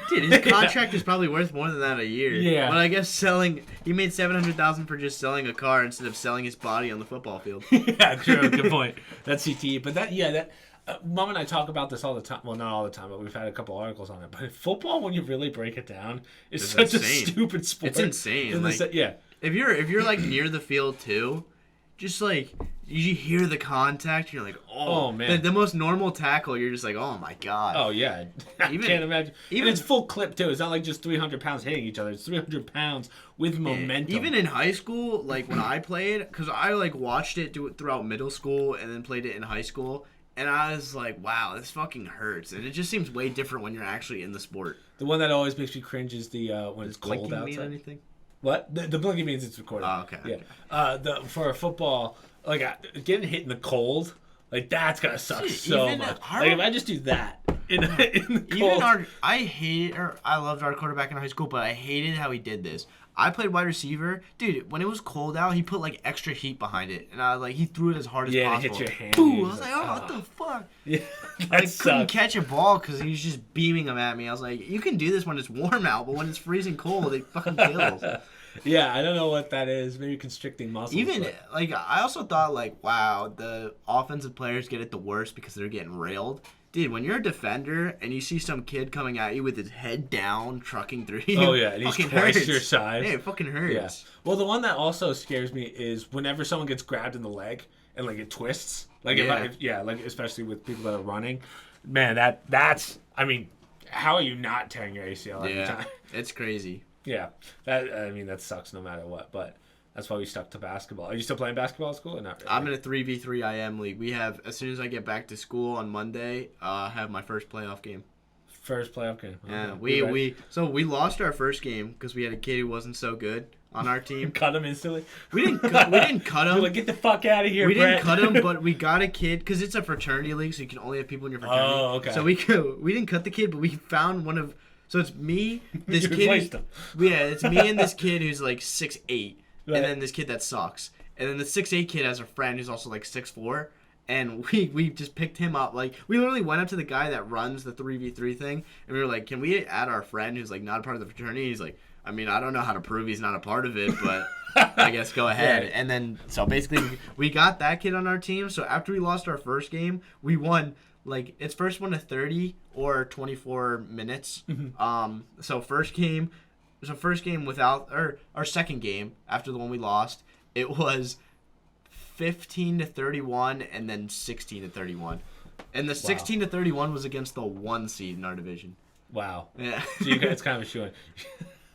Speaker 2: Dude, his contract is probably worth more than that a year.
Speaker 1: Yeah.
Speaker 2: But I guess he made $700,000 for just selling a car instead of selling his body on the football field.
Speaker 1: Yeah, true. Good point. That's CTE. But Mom and I talk about this all the time. Well, not all the time, but we've had a couple articles on it. But football, when you really break it down, is such insane. A stupid sport.
Speaker 2: It's insane. If you're like near the field too, just like you hear the contact, you're like,
Speaker 1: oh man.
Speaker 2: The most normal tackle, you're just like, oh my god.
Speaker 1: Oh yeah, I can't imagine. Even it's full clip too. It's not like just 300 pounds hitting each other. It's 300 pounds with momentum.
Speaker 2: Even in high school, like when I played, because I like watched it do it throughout middle school and then played it in high school, and I was like, wow, this fucking hurts, and it just seems way different when you're actually in the sport.
Speaker 1: The one that always makes me cringe is the when it's cold outside. Mean anything? What? The blinking means it's recorded.
Speaker 2: Oh, okay.
Speaker 1: Yeah.
Speaker 2: Okay.
Speaker 1: For a football, like getting hit in the cold, like that's gonna suck so much. Like if I just do that in the cold.
Speaker 2: I loved our quarterback in high school, but I hated how he did this. I played wide receiver, dude. When it was cold out, he put like extra heat behind it, and I like he threw it as hard as possible.
Speaker 1: Yeah, hit your hand.
Speaker 2: Boom! I was like, what the fuck?
Speaker 1: Yeah,
Speaker 2: I couldn't catch a ball because he was just beaming them at me. I was like, you can do this when it's warm out, but when it's freezing cold, it fucking kills.
Speaker 1: Yeah, I don't know what that is. Maybe constricting muscles.
Speaker 2: Even like I also thought like, wow, the offensive players get it the worst because they're getting railed. Dude, when you're a defender and you see some kid coming at you with his head down, trucking through you,
Speaker 1: oh yeah, and he's twice your size.
Speaker 2: Yeah, it fucking hurts.
Speaker 1: Yeah. Well, the one that also scares me is whenever someone gets grabbed in the leg and like it twists. Like like especially with people that are running, man, that's. I mean, how are you not tearing your ACL every time?
Speaker 2: It's crazy.
Speaker 1: Yeah, that sucks no matter what, but. That's why we stuck to basketball. Are you still playing basketball at school or not really?
Speaker 2: I'm in a 3v3 IM league. We have, as soon as I get back to school on Monday, have my first playoff game.
Speaker 1: First playoff game.
Speaker 2: Yeah, we lost our first game because we had a kid who wasn't so good on our team.
Speaker 1: Cut him instantly.
Speaker 2: We didn't cut him.
Speaker 1: We're like, get the fuck out of here.
Speaker 2: We didn't cut him, but we got a kid because it's a fraternity league, so you can only have people in your fraternity.
Speaker 1: Oh, okay.
Speaker 2: So we didn't cut the kid, but we found one of. So it's me, this kid.
Speaker 1: Replaced him.
Speaker 2: Yeah, it's me and this kid who's like 6'8". Right. And then this kid that sucks. And then the 6'8" kid has a friend who's also like 6'4". And we just picked him up. Like, we literally went up to the guy that runs the 3v3 thing. And we were like, can we add our friend who's like not a part of the fraternity? He's like, I mean, I don't know how to prove he's not a part of it, but I guess go ahead. Yeah. And then, so basically, we got that kid on our team. So after we lost our first game, we won. Like, it's first one to 30 or 24 minutes. Mm-hmm. So first game without, or our second game after the one we lost, it was 15-31 and then 16-31. And the 16-31 was against the 1 seed in our division.
Speaker 1: Wow.
Speaker 2: Yeah.
Speaker 1: So you guys kind of showing.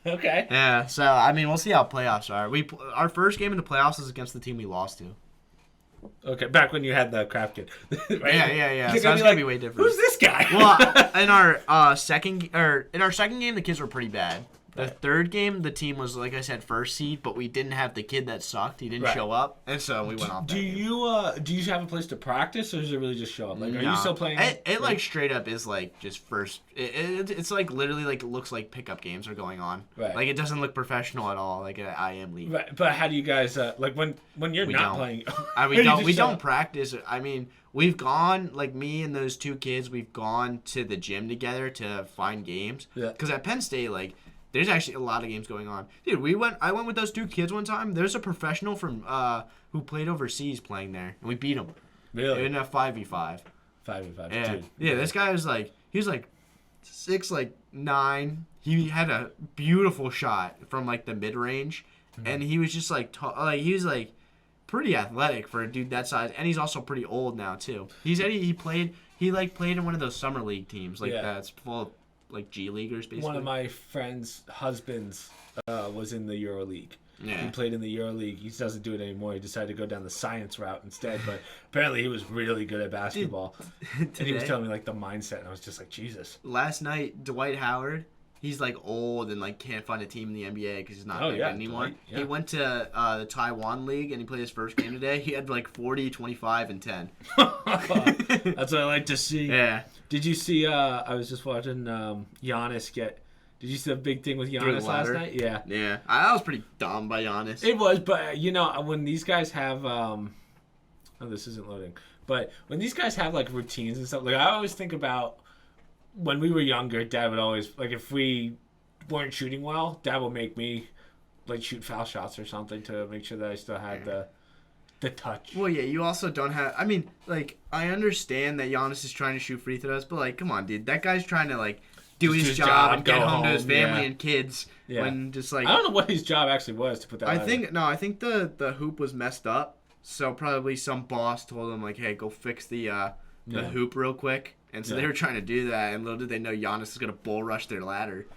Speaker 1: Okay.
Speaker 2: Yeah. So I mean, we'll see how playoffs are. Our first game in the playoffs is against the team we lost to.
Speaker 1: Okay, back when you had the crap kid.
Speaker 2: Right? Yeah. So it's gonna be way different.
Speaker 1: Who's this guy?
Speaker 2: Well, in our second game, the kids were pretty bad. The third game, the team was, like I said, first seed, but we didn't have the kid that sucked. He didn't show up, and so we went off.
Speaker 1: Do you have a place to practice, or does it really just show up? Like, are you still playing?
Speaker 2: It like straight up is like just first. It's like literally like it looks like pickup games are going on.
Speaker 1: Right.
Speaker 2: Like it doesn't look professional at all, like an IM league.
Speaker 1: Right. But how do you guys like when you're not playing?
Speaker 2: We don't practice. I mean, we've gone, like me and those two kids, we've gone to the gym together to find games. Yeah. Because at Penn State, like. There's actually a lot of games going on. Dude, I went with those two kids one time. There's a professional from who played overseas playing there, and we beat him.
Speaker 1: Really?
Speaker 2: In a 5v5.
Speaker 1: 5v5.
Speaker 2: Yeah.
Speaker 1: Dude.
Speaker 2: Yeah, this guy was like, he was like 6'9". He had a beautiful shot from like the mid-range, and he was just like, he was like pretty athletic for a dude that size, and he's also pretty old now too. He said he played in one of those summer league teams that's full of like G leaguers basically.
Speaker 1: One of my friend's husbands was in the EuroLeague. Yeah. He played in the EuroLeague. He doesn't do it anymore. He decided to go down the science route instead. But apparently he was really good at basketball. And he was telling me like the mindset, and I was just like, Jesus.
Speaker 2: Last night, Dwight Howard, he's like old and like can't find a team in the NBA because he's not good anymore. Yeah. He went to the Taiwan League and he played his first game today. He had like 40, 25, and 10.
Speaker 1: That's what I like to see.
Speaker 2: Yeah.
Speaker 1: Did you see? I was just watching Giannis get. Did you see the big thing with Giannis last night? Yeah.
Speaker 2: Yeah. I was pretty dumb by Giannis.
Speaker 1: It was, but when these guys have, oh, this isn't loading. But when these guys have like routines and stuff, like I always think about when we were younger. Dad would always like if we weren't shooting well, Dad would make me like shoot foul shots or something to make sure that I still had the touch.
Speaker 2: Well, yeah, you also don't have... I mean, like, I understand that Giannis is trying to shoot free throws, but, like, come on, dude. That guy's trying to, like, do his job and get home to his family and kids. Yeah. When just, like...
Speaker 1: I don't know what his job actually was to put that
Speaker 2: I think the hoop was messed up, So probably some boss told him like, "Hey, go fix the hoop real quick." And so they were trying to do that, and little did they know Giannis is gonna bull rush their ladder.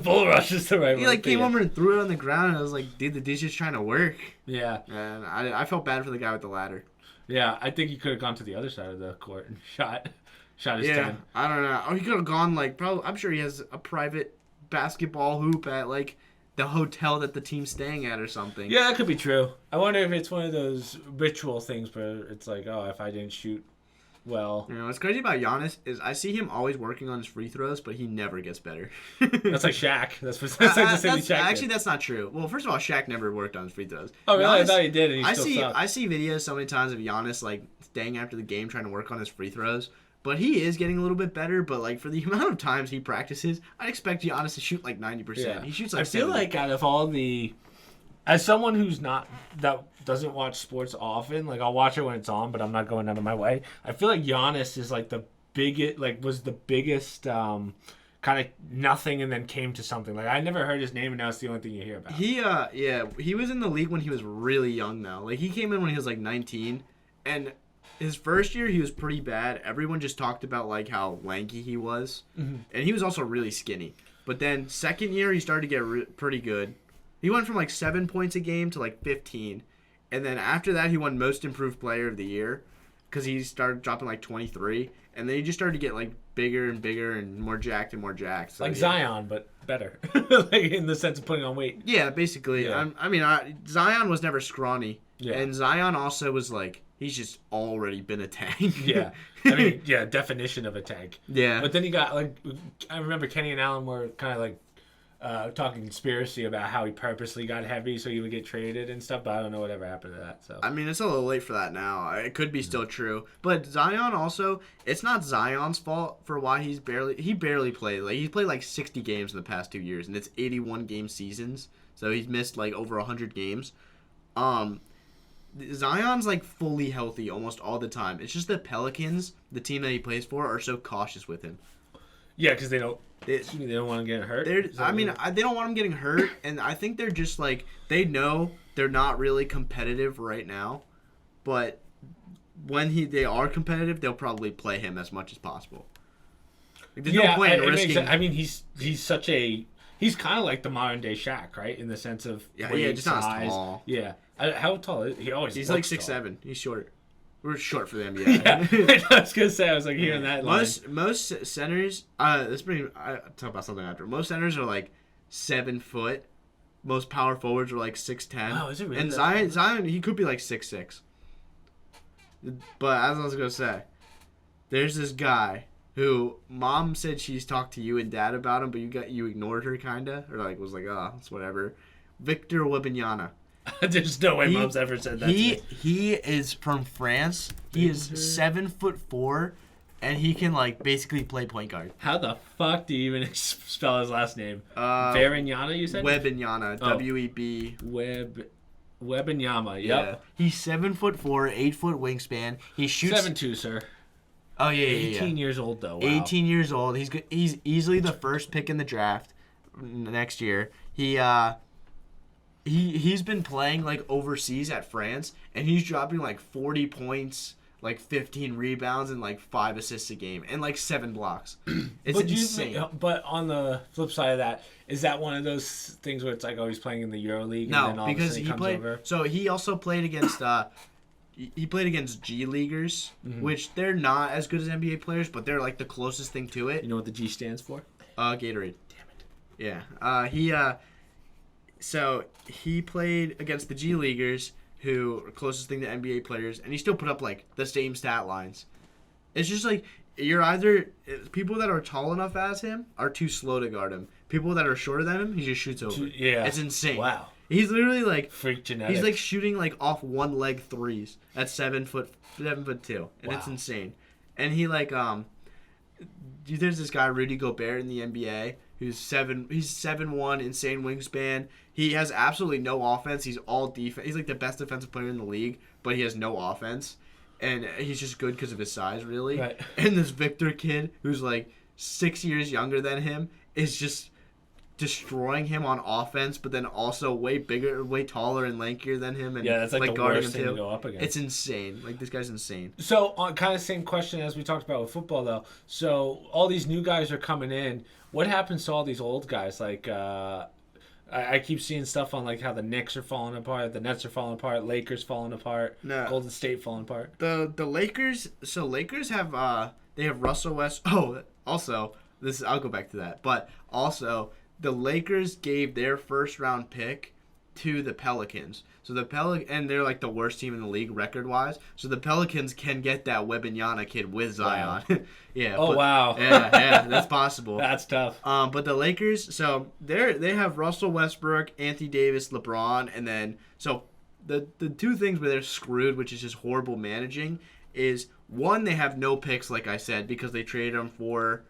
Speaker 1: Bull rush is the right word.
Speaker 2: He like came over and threw it on the ground, and I was like, "Dude, the dude's just trying to work."
Speaker 1: Yeah.
Speaker 2: And I felt bad for the guy with the ladder.
Speaker 1: Yeah, I think he could have gone to the other side of the court and shot his 10.
Speaker 2: I don't know. Or he could have gone like probably. I'm sure he has a private basketball hoop at like the hotel that the team's staying at or something.
Speaker 1: Yeah, that could be true. I wonder if it's one of those ritual things where it's like, oh, if I didn't shoot well.
Speaker 2: You know, what's crazy about Giannis is I see him always working on his free throws, but he never gets better.
Speaker 1: That's like Shaq. That's like the same Shaq
Speaker 2: actually, that's not true. Well, first of all, Shaq never worked on his free throws.
Speaker 1: Oh, really?
Speaker 2: Giannis,
Speaker 1: I thought he did, and he still sucked.
Speaker 2: I see videos so many times of Giannis, like, staying after the game trying to work on his free throws. But he is getting a little bit better. But, like, for the amount of times he practices, I'd expect Giannis to shoot, like, 90%.
Speaker 1: Yeah.
Speaker 2: He shoots, like,
Speaker 1: I feel
Speaker 2: 70.
Speaker 1: like out of all the... As someone that doesn't watch sports often, like, I'll watch it when it's on, but I'm not going out of my way. I feel like Giannis is, like, was the biggest kind of nothing and then came to something. Like, I never heard his name, and now it's the only thing you hear about.
Speaker 2: He was in the league when he was really young, though. Like, he came in when he was, like, 19, and... His first year, he was pretty bad. Everyone just talked about, like, how lanky he was. Mm-hmm. And he was also really skinny. But then second year, he started to get pretty good. He went from, like, 7 points a game to, like, 15. And then after that, he won Most Improved Player of the Year because he started dropping, like, 23. And then he just started to get, like, bigger and bigger and more jacked and more jacked. So,
Speaker 1: like Zion, but better. Like, in the sense of putting on weight.
Speaker 2: Yeah, basically. Yeah. Zion was never scrawny. Yeah. And Zion also was, like... He's just already been a tank.
Speaker 1: Yeah. I mean, yeah, definition of a tank.
Speaker 2: Yeah.
Speaker 1: But then you got, like, I remember Kenny and Alan were kind of, like, talking conspiracy about how he purposely got heavy so he would get traded and stuff, but I don't know whatever happened to that. So
Speaker 2: I mean, it's a little late for that now. It could be still true. But Zion also, it's not Zion's fault for why he barely played. Like, he's played, like, 60 games in the past 2 years, and it's 81-game seasons. So he's missed, like, over 100 games. Zion's, like, fully healthy almost all the time. It's just the Pelicans, the team that he plays for, are so cautious with him.
Speaker 1: Yeah, because they don't want him getting hurt?
Speaker 2: They don't want him getting hurt, and I think they're just, like, they know they're not really competitive right now, but when they are competitive, they'll probably play him as much as possible. Like, there's no point in risking...
Speaker 1: I mean, he's such a... He's kind of like the modern-day Shaq, right? In the sense of
Speaker 2: weight, just not as tall.
Speaker 1: Yeah. How tall is he?
Speaker 2: He's like 6'7". He's short. We're short for the NBA.
Speaker 1: Yeah, I was gonna say. I was like hearing that.
Speaker 2: Most centers. I'll talk about something after. Most centers are like 7 foot. Most power forwards are like 6'10".
Speaker 1: Wow, is it really?
Speaker 2: And Zion, he could be like 6'6". But as I was gonna say, there's this guy who mom said she's talked to you and dad about him, but you ignored her kinda, or like was like, oh, it's whatever. Victor Wembanyama.
Speaker 1: There's no way mom's ever said that.
Speaker 2: He is from France. He is 7'4", and he can like basically play point guard.
Speaker 1: How the fuck do you even spell his last name? Wembanyama, you said?
Speaker 2: Wembanyama. W-E-B.
Speaker 1: Wembanyama. Yep. Yeah.
Speaker 2: He's 7'4", 8-foot wingspan. He shoots
Speaker 1: 7'2", sir.
Speaker 2: Oh yeah,
Speaker 1: 18 years old though. Wow.
Speaker 2: 18 years old. He's easily the first pick in the draft next year. He's been playing like overseas at France, and he's dropping like 40 points, like 15 rebounds, and like 5 assists a game, and like 7 blocks. It's insane.
Speaker 1: But on the flip side of that, is that one of those things where it's like, oh, he's playing in the EuroLeague?
Speaker 2: No,
Speaker 1: and then all
Speaker 2: because
Speaker 1: of a sudden
Speaker 2: he played.
Speaker 1: Over?
Speaker 2: So he also played against. He played against G Leaguers, which they're not as good as NBA players, but they're like the closest thing to it.
Speaker 1: You know what the G stands for?
Speaker 2: Gatorade. Damn it. Yeah. So he played against the G Leaguers, who are closest thing to NBA players, and he still put up like the same stat lines. It's just like you're either people that are tall enough as him are too slow to guard him. People that are shorter than him, he just shoots over.
Speaker 1: Yeah,
Speaker 2: it's insane.
Speaker 1: Wow,
Speaker 2: he's literally like
Speaker 1: freak genetics.
Speaker 2: He's like shooting like off one leg threes at 7'2", and
Speaker 1: wow.
Speaker 2: It's insane. And he like there's this guy Rudy Gobert in the NBA who's 7'1", insane wingspan. He has absolutely no offense. He's all defense. He's like the best defensive player in the league, but he has no offense. And he's just good because of his size, really.
Speaker 1: Right.
Speaker 2: And this Victor kid, who's like 6 years younger than him, is just destroying him on offense, but then also way bigger, way taller and lankier than him, and
Speaker 1: that's like the
Speaker 2: guarding
Speaker 1: worst thing to go up against.
Speaker 2: It's insane. Like, this guy's insane.
Speaker 1: So, kind of same question as we talked about with football, though. So, all these new guys are coming in. What happens to all these old guys? Like, I keep seeing stuff on like how the Knicks are falling apart, the Nets are falling apart, Lakers falling apart, Golden State falling apart.
Speaker 2: The Lakers. So Lakers have they have Russell West. Oh, also I'll go back to that, but also. The Lakers gave their first round pick to the Pelicans. So and they're like the worst team in the league record wise. So the Pelicans can get that Wembanyama kid with Zion.
Speaker 1: Wow.
Speaker 2: Yeah.
Speaker 1: Oh, wow.
Speaker 2: Yeah, that's possible.
Speaker 1: That's tough.
Speaker 2: But the Lakers, so they have Russell Westbrook, Anthony Davis, LeBron, and then so the two things where they're screwed, which is just horrible managing, is one, they have no picks, like I said, because they traded them for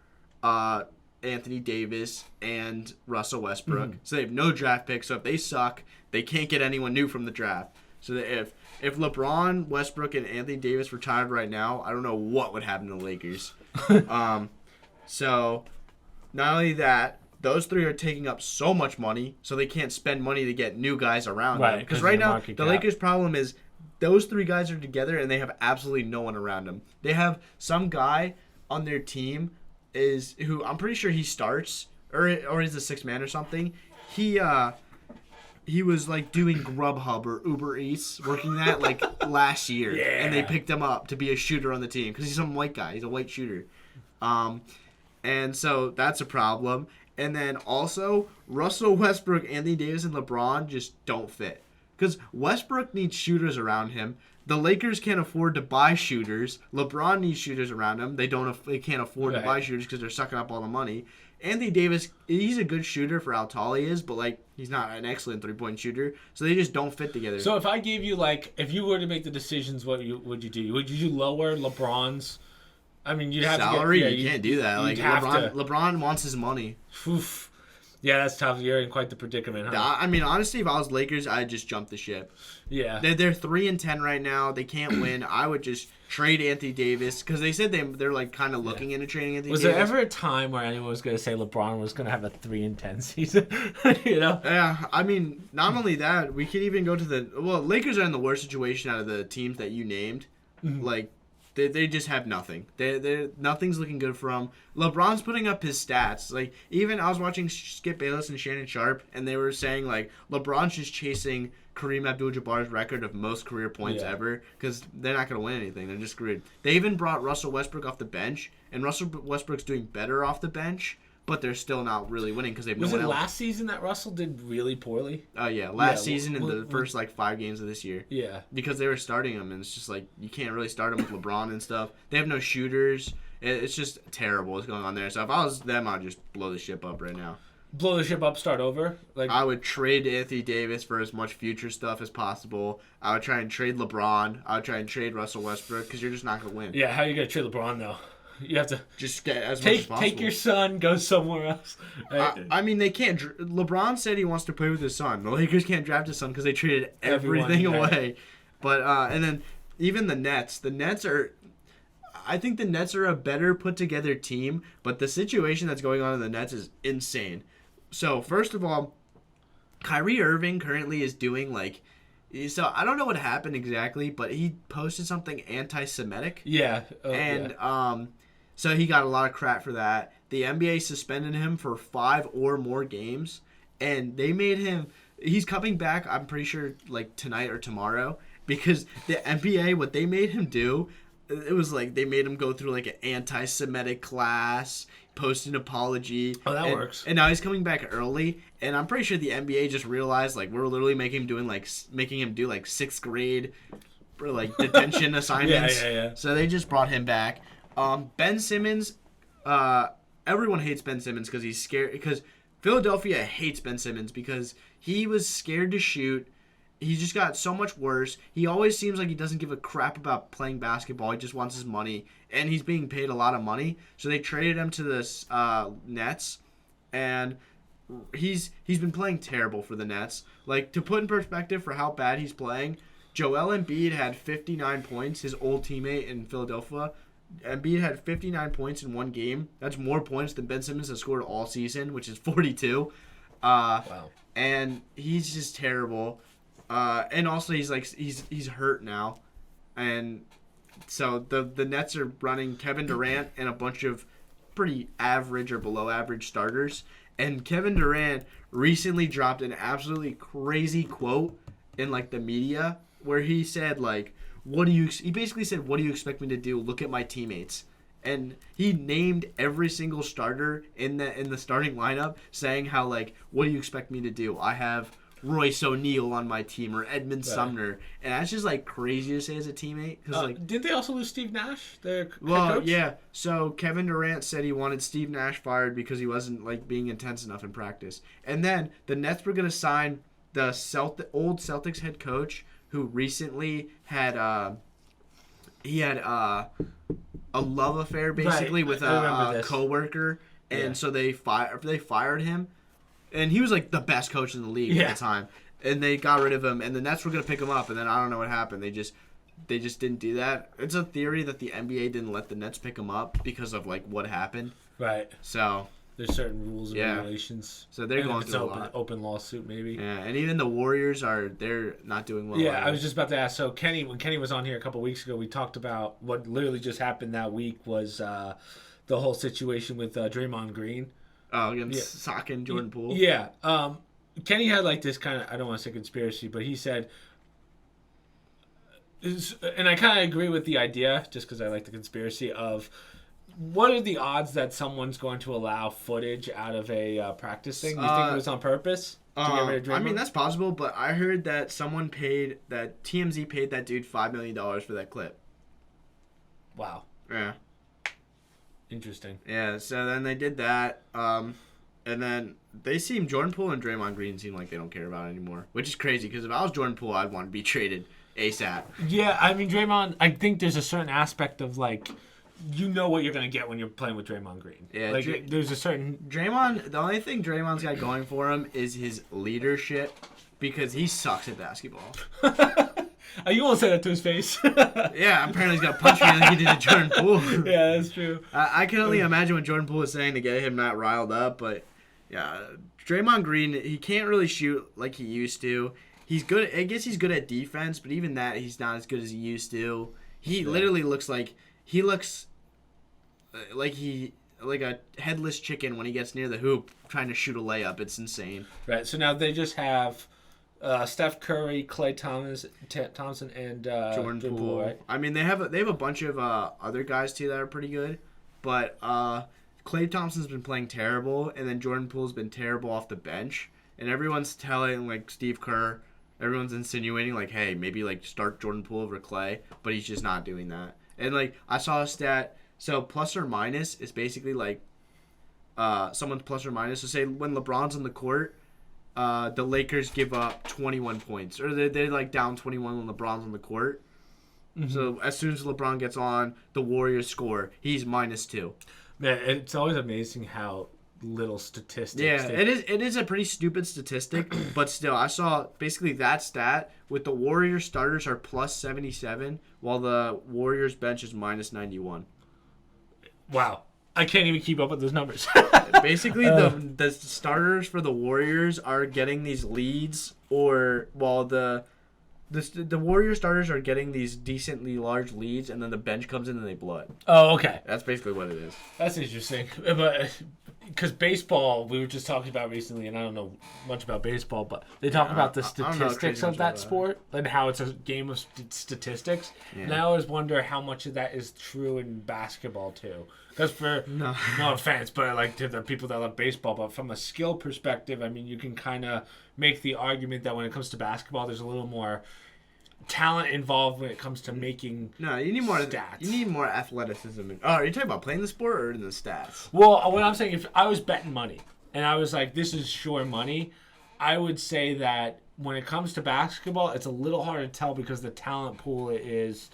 Speaker 2: Anthony Davis and Russell Westbrook. Mm-hmm. So they have no draft picks. So if they suck, they can't get anyone new from the draft. So that if LeBron, Westbrook, and Anthony Davis retired right now, I don't know what would happen to the Lakers. So not only that, those three are taking up so much money, so they can't spend money to get new guys around them. Because right now, the Lakers' problem is those three guys are together and they have absolutely no one around them. They have some guy on their team who I'm pretty sure he starts or he's a sixth man or something. He was like doing Grubhub or Uber Eats, working that like last year, and they picked him up to be a shooter on the team because he's some white guy. He's a white shooter, and so that's a problem. And then also Russell Westbrook, Anthony Davis, and LeBron just don't fit because Westbrook needs shooters around him. The Lakers can't afford to buy shooters. LeBron needs shooters around him. They can't afford to buy shooters because they're sucking up all the money. Anthony Davis, he's a good shooter for how tall he is, but like he's not an excellent 3-point shooter. So they just don't fit together.
Speaker 1: So if I gave you if you were to make the decisions, what would you do? Would you lower LeBron's? I mean, you'd have
Speaker 2: salary.
Speaker 1: To
Speaker 2: you can't do that. Like LeBron wants his money.
Speaker 1: Oof. Yeah, that's tough. You're in quite the predicament, huh?
Speaker 2: I mean, honestly, if I was Lakers, I'd just jump the ship.
Speaker 1: Yeah.
Speaker 2: They're 3-10 right now. They can't win. I would just trade Anthony Davis because they said they're like kind of looking into trading Anthony Davis.
Speaker 1: Was there ever a time where anyone was going to say LeBron was going to have a 3-10 season? You know?
Speaker 2: Yeah. I mean, not only that, we could even go to Lakers are in the worst situation out of the teams that you named. Mm-hmm. Like. They just have nothing. Nothing's looking good for them. LeBron's putting up his stats. Like, even I was watching Skip Bayless and Shannon Sharp, and they were saying, like, LeBron's just chasing Kareem Abdul-Jabbar's record of most career points ever because they're not going to win anything. They're just screwed. They even brought Russell Westbrook off the bench, and Russell Westbrook's doing better off the bench, but they're still not really winning because they have no one else.
Speaker 1: Was it last season that Russell did really poorly?
Speaker 2: Oh, yeah. Last season in the first, 5 games of this year.
Speaker 1: Yeah.
Speaker 2: Because they were starting him, and it's just, you can't really start him with LeBron and stuff. They have no shooters. It's just terrible what's going on there. So if I was them, I'd just blow the ship up right now.
Speaker 1: Blow the ship up, start over?
Speaker 2: I would trade Anthony Davis for as much future stuff as possible. I would try and trade LeBron. I would try and trade Russell Westbrook because you're just not going to win.
Speaker 1: Yeah, how are you going to trade LeBron, though? You have to
Speaker 2: just get as much as possible.
Speaker 1: Take your son, go somewhere else.
Speaker 2: I mean, they can't. LeBron said he wants to play with his son. The Lakers can't draft his son because they traded everything away. But and then even the Nets. I think the Nets are a better put together team. But the situation that's going on in the Nets is insane. So first of all, Kyrie Irving currently is doing So I don't know what happened exactly, but he posted something anti-Semitic.
Speaker 1: Yeah.
Speaker 2: So he got a lot of crap for that. The NBA suspended him for 5 or more games, and they made him. He's coming back. I'm pretty sure tonight or tomorrow because the NBA what they made him do. It was they made him go through an anti-Semitic class, post an apology.
Speaker 1: Oh, that works.
Speaker 2: And now he's coming back early, and I'm pretty sure the NBA just realized we're literally making him do 6th grade, detention assignments.
Speaker 1: Yeah.
Speaker 2: So they just brought him back. Ben Simmons, everyone hates Ben Simmons because he's scared. Because Philadelphia hates Ben Simmons because he was scared to shoot. He just got so much worse. He always seems like he doesn't give a crap about playing basketball. He just wants his money, and he's being paid a lot of money. So they traded him to the Nets, and he's been playing terrible for the Nets. To put in perspective for how bad he's playing, Joel Embiid had 59 points. His old teammate in Philadelphia, Embiid had 59 points in one game. That's more points than Ben Simmons has scored all season, which is 42.
Speaker 1: Wow.
Speaker 2: And he's just terrible. And also he's hurt now, and so the Nets are running Kevin Durant and a bunch of pretty average or below average starters. And Kevin Durant recently dropped an absolutely crazy quote in like the media where he said like, he basically said, "What do you expect me to do? Look at my teammates." And he named every single starter in the starting lineup, saying how like, "What do you expect me to do? I have Royce O'Neal on my team or Edmund Sumner," and that's just like crazy to say as a teammate.
Speaker 1: Didn't they also lose Steve Nash, their head
Speaker 2: well,
Speaker 1: coach?
Speaker 2: yeah. So Kevin Durant said he wanted Steve Nash fired because he wasn't like being intense enough in practice. And then the Nets were gonna sign the old Celtics head coach who recently had a love affair basically with a coworker, and so they fired him. And he was like the best coach in the league at the time. And they got rid of him, and the Nets were going to pick him up, and then I don't know what happened. They just didn't do that. It's a theory that the NBA didn't let the Nets pick him up because of like what happened.
Speaker 1: Right.
Speaker 2: So
Speaker 1: there's certain rules and regulations.
Speaker 2: So they're going through a lot.
Speaker 1: Open lawsuit maybe.
Speaker 2: Yeah, and even the Warriors they're not doing well.
Speaker 1: Yeah, I was just about to ask. So when Kenny was on here a couple weeks ago, we talked about what literally just happened that week was the whole situation with Draymond Green.
Speaker 2: Oh, against socking Jordan Poole.
Speaker 1: Yeah. Kenny had like this kind of, I don't want to say conspiracy, but he said, and I kind of agree with the idea, just because I like the conspiracy of, what are the odds that someone's going to allow footage out of a practice thing? You think it was on purpose to get rid of Draymond?
Speaker 2: I mean, that's possible, but I heard that TMZ paid that dude $5 million for that clip.
Speaker 1: Wow.
Speaker 2: Yeah.
Speaker 1: Interesting.
Speaker 2: Yeah, so then they did that, and then Jordan Poole and Draymond Green seem like they don't care about it anymore, which is crazy, because if I was Jordan Poole, I'd want to be traded ASAP.
Speaker 1: Yeah, I mean, Draymond, I think there's a certain aspect of, like, you know what you're going to get when you're playing with Draymond Green. Yeah, like, there's a certain...
Speaker 2: Draymond, the only thing Draymond's got going for him is his leadership, because he sucks at basketball.
Speaker 1: You won't say that to his face.
Speaker 2: Yeah, apparently he's got to punch me like he did to Jordan Poole.
Speaker 1: Yeah, that's true.
Speaker 2: I can only imagine what Jordan Poole is saying to get him not riled up, but yeah, Draymond Green, he can't really shoot like he used to. He's good. I guess he's good at defense, but even that, he's not as good as he used to. He literally looks like a headless chicken when he gets near the hoop trying to shoot a layup. It's insane.
Speaker 1: Right. So now they just have Steph Curry, Klay Thompson, and
Speaker 2: Jordan Poole. Right? I mean, they have a bunch of other guys too that are pretty good, but Klay Thompson's been playing terrible, and then Jordan Poole's been terrible off the bench, and everyone's telling like Steve Kerr, everyone's insinuating like, hey, maybe like start Jordan Poole over Klay, but he's just not doing that. And like I saw a stat, so plus or minus is basically like someone's plus or minus. So say when LeBron's on the court. The Lakers give up 21 points, or they're like down 21 when LeBron's on the court. Mm-hmm. So as soon as LeBron gets on, the Warriors score. He's -2.
Speaker 1: Man, it's always amazing how little statistics.
Speaker 2: Yeah, it is a pretty stupid statistic, but still, I saw basically that stat with the Warriors starters are +77, while the Warriors bench is -91.
Speaker 1: Wow. I can't even keep up with those numbers.
Speaker 2: Basically, the starters for the Warriors are getting these leads, while the Warriors starters are getting these decently large leads, and then the bench comes in and they blow it.
Speaker 1: Oh, okay.
Speaker 2: That's basically what it is.
Speaker 1: That's interesting. But because baseball, we were just talking about recently, and I don't know much about baseball, but they talk about the statistics of that sport and how it's a game of statistics. Yeah. And I always wonder how much of that is true in basketball too. Because no offense, but like to the people that love baseball, but from a skill perspective, I mean, you can kind of make the argument that when it comes to basketball, there's a little more talent involved when it comes to making
Speaker 2: you need more
Speaker 1: stats.
Speaker 2: You need more athleticism. Are you talking about playing the sport or in the stats?
Speaker 1: Well, what I'm saying, if I was betting money and I was like, this is sure money, I would say that when it comes to basketball, it's a little hard to tell because the talent pool is,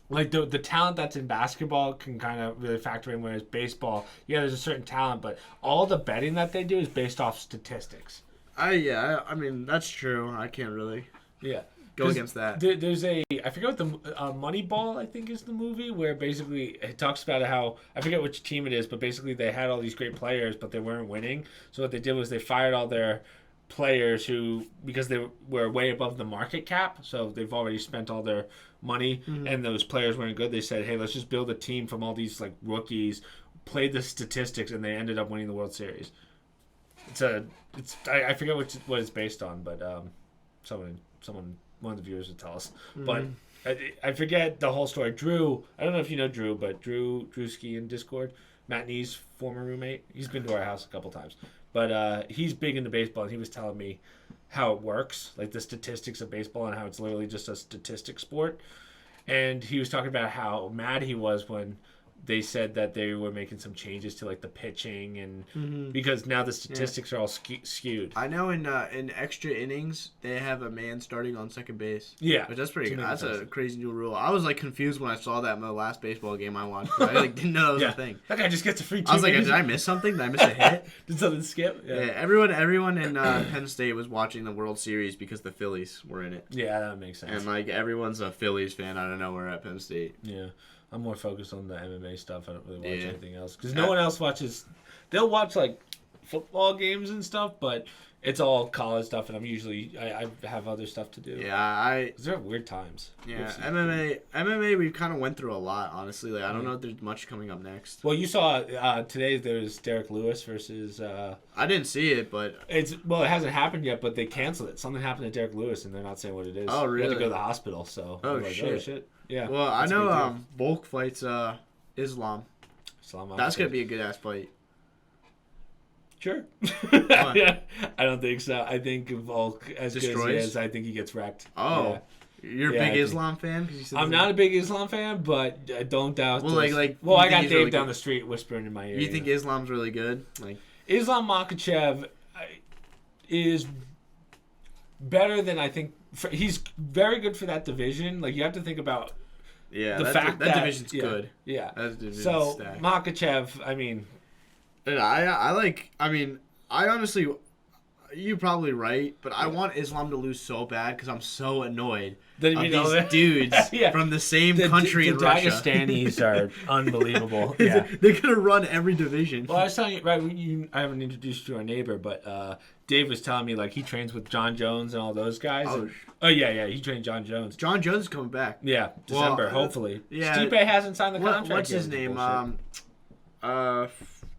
Speaker 1: like the talent that's in basketball can kind of really factor in, whereas baseball, yeah, there's a certain talent, but all the betting that they do is based off statistics.
Speaker 2: I mean, that's true. I can't really.
Speaker 1: Yeah.
Speaker 2: go against that.
Speaker 1: There's I forget what the Moneyball, I think, is the movie, where basically it talks about how, I forget which team it is, but basically they had all these great players, but they weren't winning. So what they did was they fired all their players because they were way above the market cap, so they've already spent all their money, and those players weren't good. They said, hey, let's just build a team from all these like rookies, play the statistics, and they ended up winning the World Series. I forget what it's based on, but someone, one of the viewers would tell us. But I forget the whole story. Drew, I don't know if you know Drew, but Drewski in Discord, Matt Nee's former roommate, he's been to our house a couple times. But he's big into baseball, and he was telling me how it works, like the statistics of baseball and how it's literally just a statistic sport. And he was talking about how mad he was when they said that they were making some changes to like the pitching, and because now the statistics are all skewed.
Speaker 2: I know in extra innings they have a man starting on second base.
Speaker 1: Yeah,
Speaker 2: but that's pretty good. That's a crazy new rule. I was like confused when I saw that in the last baseball game I watched. I like didn't know that was a thing.
Speaker 1: That guy just gets a free.
Speaker 2: I was like, did I miss something? Did I miss a hit?
Speaker 1: Did something skip?
Speaker 2: Yeah. Everyone in Penn State was watching the World Series because the Phillies were in it.
Speaker 1: Yeah, that makes sense.
Speaker 2: And like everyone's a Phillies fan out of nowhere at Penn State.
Speaker 1: Yeah. I'm more focused on the MMA stuff. I don't really watch anything else. Because no one else watches... They'll watch, like, football games and stuff, but it's all college stuff, and I'm usually... I have other stuff to do.
Speaker 2: Yeah,
Speaker 1: Because there are weird times.
Speaker 2: Yeah, MMA, we've kind of went through a lot, honestly. Like, I don't know if there's much coming up next.
Speaker 1: Well, you saw today there's Derek Lewis versus...
Speaker 2: I didn't see it, but...
Speaker 1: It hasn't happened yet, but they canceled it. Something happened to Derek Lewis, and they're not saying what it is.
Speaker 2: Oh, really?
Speaker 1: He had to go to the hospital, so...
Speaker 2: Oh,
Speaker 1: shit. Yeah.
Speaker 2: Well, I know Volk fights Islam. That's going to be a good-ass fight.
Speaker 1: Sure. Yeah, I don't think so. I think Volk, as good as he is, I think he gets wrecked.
Speaker 2: Oh. Yeah. You're a big Islam fan?
Speaker 1: I'm not a big Islam fan, but I don't doubt
Speaker 2: Well, I
Speaker 1: got Dave really down the street whispering in my ear.
Speaker 2: You think Islam's really good?
Speaker 1: Islam Makhachev is better than I think... He's very good for that division. Like, you have to think about the fact that
Speaker 2: division's good.
Speaker 1: Yeah.
Speaker 2: That division's
Speaker 1: so,
Speaker 2: stacked.
Speaker 1: Makhachev, I mean...
Speaker 2: I honestly... You're probably right, but I want Islam to lose so bad because I'm so annoyed of these dudes from the same country in Russia.
Speaker 1: The Dagestanis are unbelievable.
Speaker 2: Yeah. They're going to run every division.
Speaker 1: Well, I was telling you, I haven't introduced you to our neighbor, but Dave was telling me, like, he trains with John Jones and all those guys. He trained John Jones.
Speaker 2: John Jones is coming back.
Speaker 1: Yeah, December, hopefully.
Speaker 2: Yeah.
Speaker 1: Stipe hasn't signed the contract
Speaker 2: What's his name?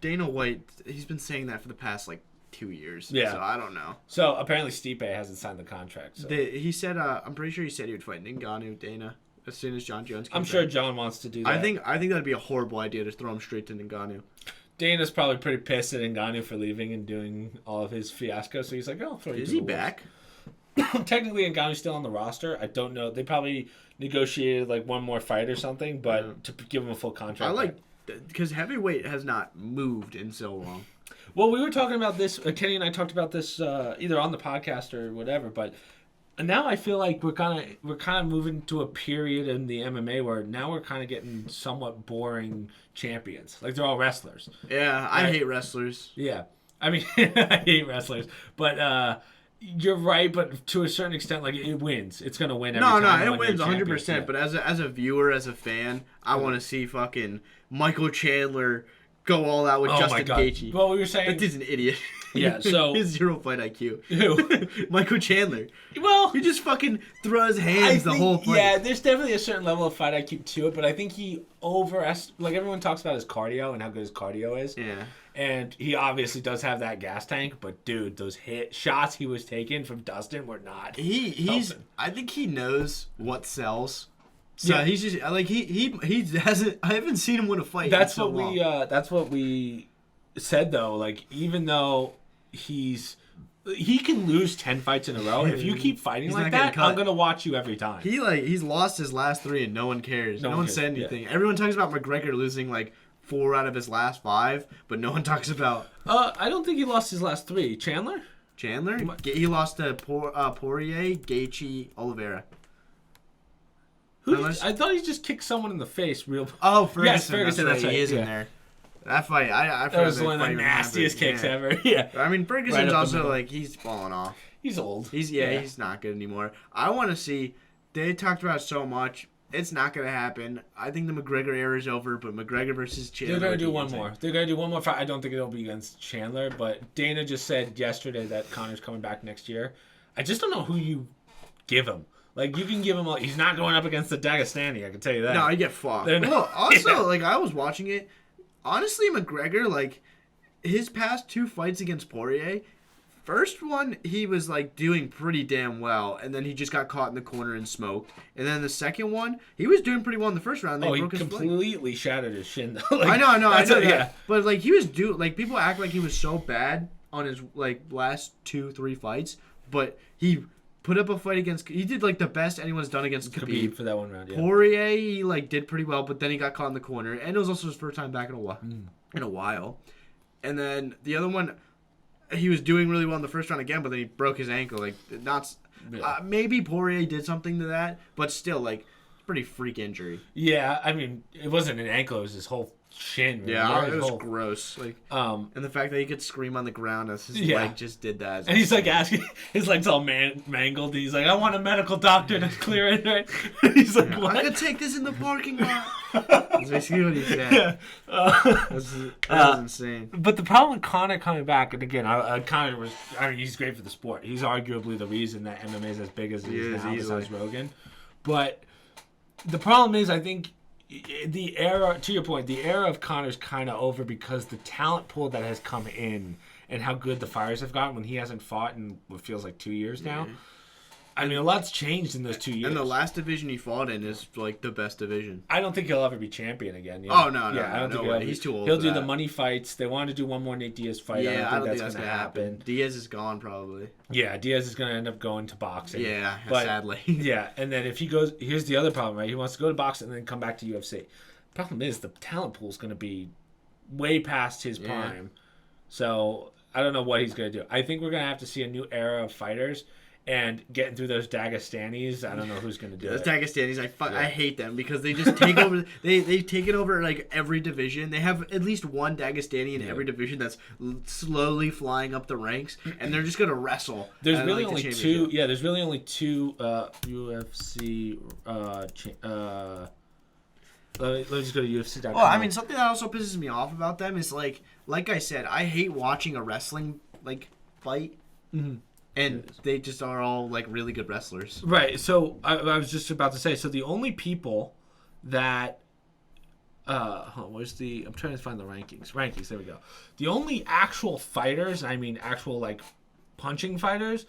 Speaker 2: Dana White. He's been saying that for the past, 2 years. Yeah. So I don't know.
Speaker 1: So apparently Stipe hasn't signed the contract. So.
Speaker 2: He said, I'm pretty sure he said he would fight Ngannou, Dana, as soon as John Jones comes
Speaker 1: I'm sure John wants to do that.
Speaker 2: I think that'd be a horrible idea to throw him straight to Ngannou.
Speaker 1: Dana's probably pretty pissed at Ngannou for leaving and doing all of his fiasco, so he's like, I'll throw you
Speaker 2: Is he back?
Speaker 1: Technically, Ngannou's still on the roster. I don't know. They probably negotiated one more fight or something, but to give him a full contract.
Speaker 2: Because heavyweight has not moved in so long.
Speaker 1: Well, we were talking about this. Kenny and I talked about this either on the podcast or whatever. But now I feel like we're kind of moving to a period in the MMA where now we're kind of getting somewhat boring champions. Like, they're all wrestlers.
Speaker 2: Yeah, I hate wrestlers.
Speaker 1: Yeah, I mean, I hate wrestlers. But you're right. But to a certain extent, it wins. It's gonna win every time.
Speaker 2: No, it wins 100%. Yeah. But as a viewer, as a fan, I want to see fucking Michael Chandler go all out with Justin Gaethje.
Speaker 1: Well, we were saying
Speaker 2: that dude's an idiot.
Speaker 1: Yeah, so
Speaker 2: he has 0 fight IQ.
Speaker 1: Who?
Speaker 2: Michael Chandler.
Speaker 1: Well,
Speaker 2: he just fucking throws hands the whole fight.
Speaker 1: Yeah, there's definitely a certain level of fight IQ to it, but I think he everyone talks about his cardio and how good his cardio is.
Speaker 2: Yeah.
Speaker 1: And he obviously does have that gas tank, but dude, those shots he was taking from Dustin were not.
Speaker 2: I think he knows what sells. So yeah. He's just he hasn't. I haven't seen him win a fight.
Speaker 1: That's what we said though. Even though he can lose 10 fights in a row, if you keep fighting like that, I'm gonna watch you every time.
Speaker 2: He's lost his last 3 and no one cares. No one said anything. Yeah. Everyone talks about McGregor losing 4 out of his last 5, but no one talks about.
Speaker 1: I don't think he lost his last 3. Chandler?
Speaker 2: He lost to Poirier, Gaethje, Oliveira.
Speaker 1: I thought he just kicked someone in the face real.
Speaker 2: Oh, Ferguson.
Speaker 1: Yes, Ferguson. That's right.
Speaker 2: He is in there. That fight, I
Speaker 1: that was one of the nastiest kicks ever. Yeah.
Speaker 2: I mean, Ferguson's also he's falling off.
Speaker 1: He's old.
Speaker 2: He's not good anymore. I want to see. They talked about it so much. It's not going to happen. I think the McGregor era is over, but McGregor versus Chandler.
Speaker 1: They're going to do one more. They're going to do one more fight. I don't think it'll be against Chandler, but Dana just said yesterday that Conor's coming back next year. I just don't know who you give him. Like, you can give him... He's not going up against the Dagestani, I can tell you that.
Speaker 2: No, I get fucked. Well, also, like, I was watching it. Honestly, McGregor, like, his past 2 fights against Poirier... First one, he was, like, doing pretty damn well, and then he just got caught in the corner and smoked. And then the second one, he was doing pretty well in the first round.
Speaker 1: He completely shattered his shin, though.
Speaker 2: Like, I know that. Yeah. But, like, he was people act like he was so bad on his, like, last 2-3 fights, but he put up a fight against... He did, like, the best anyone's done against Khabib.
Speaker 1: For that one round, yeah.
Speaker 2: Poirier, he, like, did pretty well, but then he got caught in the corner, and it was also his first time back in a while. And then the other one... He was doing really well in the first round again, but then he broke his ankle. Like, maybe Poirier did something to that, but still, like, pretty freak injury.
Speaker 1: Yeah, I mean, it wasn't an ankle; it was his whole shin. Really.
Speaker 2: Yeah, it was gross. Like, and the fact that he could scream on the ground as his leg just did that.
Speaker 1: And he's like asking, his leg's all mangled. He's like, "I want a medical doctor to clear it." Right? He's like, "What?
Speaker 2: I could take this in the parking lot." That's basically what he said. Yeah. That was insane.
Speaker 1: But the problem with Conor coming back, and again, Conor was, I mean, he's great for the sport. He's arguably the reason that MMA is as big as it is now, besides Rogan. But the problem is, I think, the era, to your point, the era of Conor's kind of over because the talent pool that has come in and how good the fighters have gotten when he hasn't fought in what feels like 2 years now. Yeah. I mean, a lot's changed in those 2 years.
Speaker 2: And the last division he fought in is, like, the best division.
Speaker 1: I don't think he'll ever be champion again.
Speaker 2: You know? Oh, no. I don't think he's too old.
Speaker 1: He'll do the money fights. They want to do one more Nate Diaz fight.
Speaker 2: Yeah, I don't think that's going to happen. Diaz is gone, probably.
Speaker 1: Yeah, Diaz is going to end up going to boxing.
Speaker 2: Yeah, sadly.
Speaker 1: Yeah, and then if he goes... Here's the other problem, right? He wants to go to boxing and then come back to UFC. Problem is, the talent pool is going to be way past his prime. So, I don't know what he's going to do. I think we're going to have to see a new era of fighters. And getting through those Dagestanis, I don't know who's going to do it.
Speaker 2: Those Dagestanis, I hate them because they just take over. They've taken over like every division. They have at least one Dagestani in every division that's slowly flying up the ranks, and they're just going to wrestle.
Speaker 1: There's really only two. Yeah, there's really only two UFC. Let's just go to UFC.com.
Speaker 2: Well, I mean, something that also pisses me off about them is like I said, I hate watching a wrestling fight. Mm-hmm. And they just are all, like, really good wrestlers.
Speaker 1: Right. So, I was just about to say, so the only people that... where's the... I'm trying to find the rankings. Rankings, there we go. The only actual fighters, I mean actual, like, punching fighters,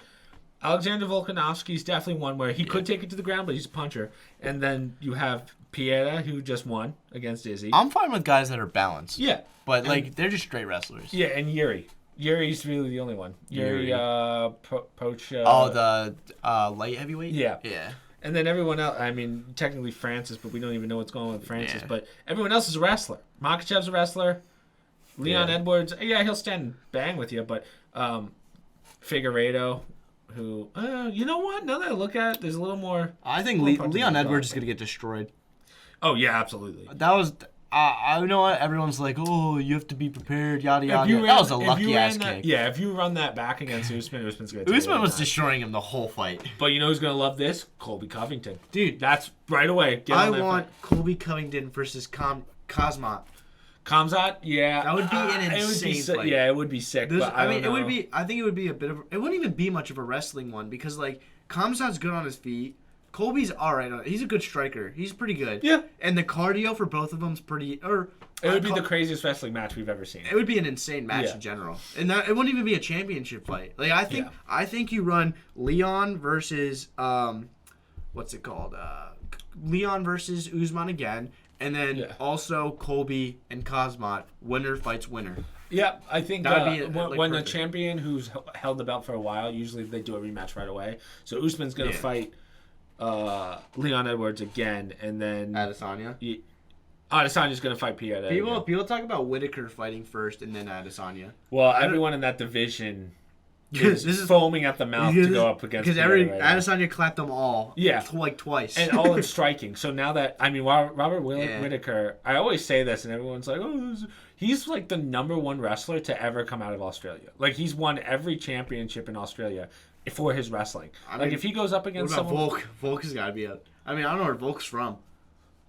Speaker 1: Alexander Volkanovski's definitely one where he could take it to the ground, but he's a puncher. And then you have Piera, who just won against Izzy.
Speaker 2: I'm fine with guys that are balanced.
Speaker 1: Yeah.
Speaker 2: But, like, they're just straight wrestlers.
Speaker 1: Yeah, and Yuri. Yuri's really the only one. Yuri, Poach...
Speaker 2: the light heavyweight?
Speaker 1: Yeah.
Speaker 2: Yeah.
Speaker 1: And then everyone else, I mean, technically Francis, but we don't even know what's going on with Francis. Yeah. But everyone else is a wrestler. Makhachev's a wrestler. Leon Edwards, he'll stand and bang with you. But Figueiredo, who, you know what? Now that I look at it, there's a little more...
Speaker 2: I think Leon Edwards is going to get destroyed.
Speaker 1: Oh, yeah, absolutely.
Speaker 2: That was... I know what everyone's like, oh, you have to be prepared, yada yada. That was a lucky ass kick.
Speaker 1: Yeah, if you run that back against Usman, Usman's gonna.
Speaker 2: Usman was destroying him the whole fight.
Speaker 1: But you know who's gonna love this? Colby Covington, dude. That's right away.
Speaker 2: I want Colby Covington versus Khamzat.
Speaker 1: Khamzat, yeah,
Speaker 2: that would be an insane fight.
Speaker 1: Yeah, it would be sick. But I mean,
Speaker 2: it would be. I think it would be a bit of. It wouldn't even be much of a wrestling one because like Khamzat's good on his feet. Colby's all right. He's a good striker. He's pretty good.
Speaker 1: Yeah.
Speaker 2: And the cardio for both of them's pretty... It
Speaker 1: would be the craziest wrestling match we've ever seen.
Speaker 2: It would be an insane match in general. And it wouldn't even be a championship fight. Like I think you run Leon versus... what's it called? Leon versus Usman again. And then also Colby and Khamzat. Winner fights winner.
Speaker 1: Yeah, I think when the champion who's held the belt for a while, usually they do a rematch right away. So Usman's going to fight... Leon Edwards again, and then
Speaker 2: Adesanya.
Speaker 1: Adesanya's gonna fight Piera.
Speaker 2: People talk about Whitaker fighting first, and then Adesanya.
Speaker 1: Well, everyone in that division is foaming at the mouth to go up against.
Speaker 2: Because Adesanya clapped them all.
Speaker 1: Yeah,
Speaker 2: like twice,
Speaker 1: and all in striking. So now that Robert Whitaker, I always say this, and everyone's like, "Oh, he's like the #1 wrestler to ever come out of Australia. Like he's won every championship in Australia." for his wrestling. Like if he goes up against
Speaker 2: what about
Speaker 1: someone,
Speaker 2: Volk? Volk has got to be a. I mean, I don't know where Volk's from.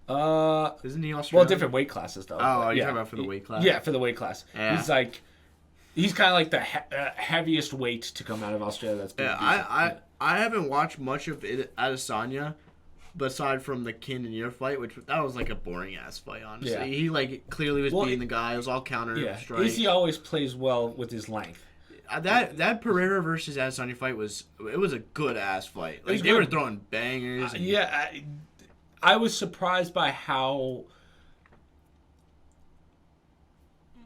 Speaker 2: Isn't he Australian?
Speaker 1: Well, different weight classes though.
Speaker 2: Oh, you're talking about for the weight class?
Speaker 1: Yeah, for the weight class.
Speaker 2: Yeah.
Speaker 1: He's kind of like the heaviest weight to come out of Australia. That's been
Speaker 2: I haven't watched much of it Adesanya, aside from the Cannonier fight, which that was like a boring ass fight. Honestly,
Speaker 1: Yeah.
Speaker 2: he like clearly was beating the guy. It was all counter strike.
Speaker 1: Izzy always plays well with his length.
Speaker 2: That Pereira versus Adesanya fight was a good ass fight. Like they were throwing bangers.
Speaker 1: I was surprised by how.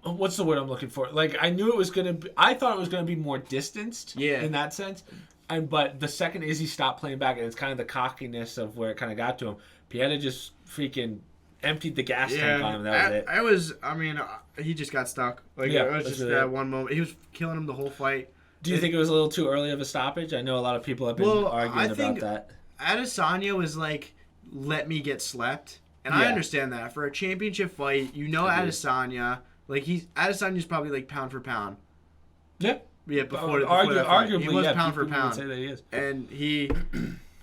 Speaker 1: What's the word I'm looking for? Like I knew it was gonna be. I thought it was gonna be more distanced.
Speaker 2: Yeah.
Speaker 1: In that sense, but the second Izzy stopped playing back, and it's kind of the cockiness of where it kind of got to him. Pieta just freaking emptied the gas tank on him. That was it.
Speaker 2: He just got stuck. Like it was just that one moment. He was killing him the whole fight.
Speaker 1: Do you think it was a little too early of a stoppage? I know a lot of people have been arguing about that.
Speaker 2: Adesanya was like, let me get slept. And I understand that. For a championship fight, Adesanya, like Adesanya's probably like pound for pound.
Speaker 1: Yeah.
Speaker 2: Yeah, before that fight.
Speaker 1: Arguably,
Speaker 2: he was pound for
Speaker 1: would
Speaker 2: pound.
Speaker 1: say that he is.
Speaker 2: And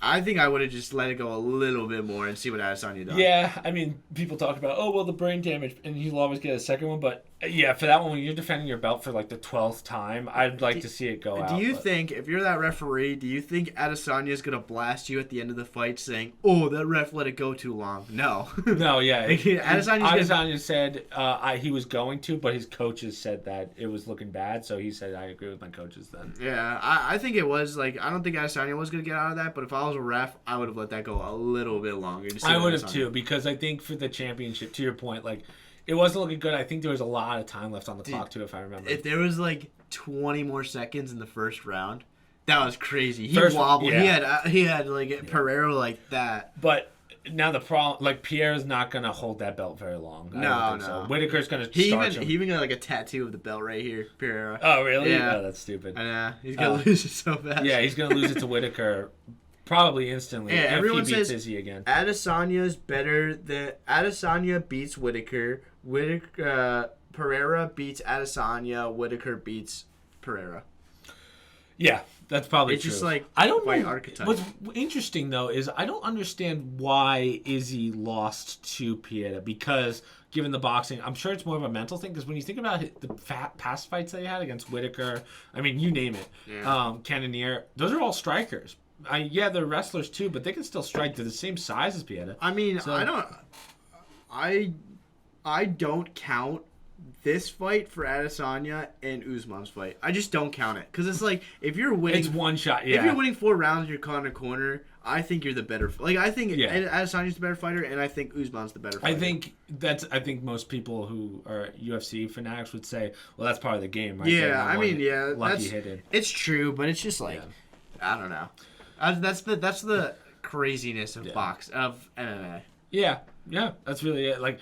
Speaker 2: I think I would have just let it go a little bit more and see what Adesanya does.
Speaker 1: Yeah, I mean, people talk about, the brain damage, and he'll always get a second one. But, yeah, for that one, when you're defending your belt for, like, the 12th time, I'd like to see it go out.
Speaker 2: Do you think, if you're that referee, do you think Adesanya's going to blast you at the end of the fight saying, oh, that ref let it go too long? No.
Speaker 1: No, yeah.
Speaker 2: Adesanya
Speaker 1: said he was going to, but his coaches said that it was looking bad, so he said, I agree with my coaches then.
Speaker 2: Yeah, I think it was, like, I don't think Adesanya was going to get out of that, but if I was a ref, I would have let that go a little bit longer.
Speaker 1: I would have too, because I think for the championship, to your point, like, it wasn't looking good. I think there was a lot of time left on the clock too, if I remember.
Speaker 2: If there was like 20 more seconds in the first round, that was crazy. He wobbled. Yeah. He had like Pereira like that.
Speaker 1: But now the problem, like Pierre's not gonna hold that belt very long. No. So. Whitaker's gonna. He
Speaker 2: even got like a tattoo of the belt right here, Pereira.
Speaker 1: Oh really?
Speaker 2: Yeah,
Speaker 1: that's stupid.
Speaker 2: He's gonna lose it so fast.
Speaker 1: Yeah, he's gonna lose it to Whitaker. Probably instantly.
Speaker 2: Yeah, everyone
Speaker 1: beats
Speaker 2: says
Speaker 1: Izzy again.
Speaker 2: Adesanya's better than Adesanya beats Whitaker. Pereira beats Adesanya. Whitaker beats Pereira.
Speaker 1: Yeah, that's probably
Speaker 2: it's
Speaker 1: true.
Speaker 2: It's just like
Speaker 1: I don't know.
Speaker 2: Archetype.
Speaker 1: What's interesting though is I don't understand why Izzy lost to Pieta, because given the boxing, I'm sure it's more of a mental thing. Because when you think about the past fights that he had against Whitaker, I mean, you name it, Cannonier, those are all strikers. They're wrestlers too, but they can still strike. They're the same size as Pieta.
Speaker 2: I mean, I don't count this fight for Adesanya and Usman's fight. I just don't count it, because it's like if you're winning,
Speaker 1: it's one shot. Yeah.
Speaker 2: If you're winning 4 rounds, you're caught in a corner. I think you're the better. Like I think Adesanya's the better fighter, and I think Usman's the better fighter.
Speaker 1: I think most people who are UFC fanatics would say, well, that's part of the game, right?
Speaker 2: Yeah,
Speaker 1: lucky hidden.
Speaker 2: It's true, but it's just like I don't know. That's the craziness of MMA.
Speaker 1: Yeah, that's really it. Like,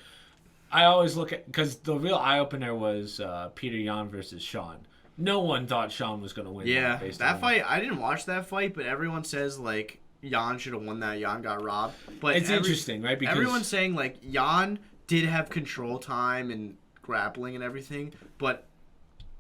Speaker 1: I always look at, because the real eye opener was Peter Yan versus Sean. No one thought Sean was going to win.
Speaker 2: Yeah, that fight. I didn't watch that fight, but everyone says like Yan should have won that. Yan got robbed. But
Speaker 1: it's interesting, right? Because
Speaker 2: everyone's saying like Yan did have control time and grappling and everything, but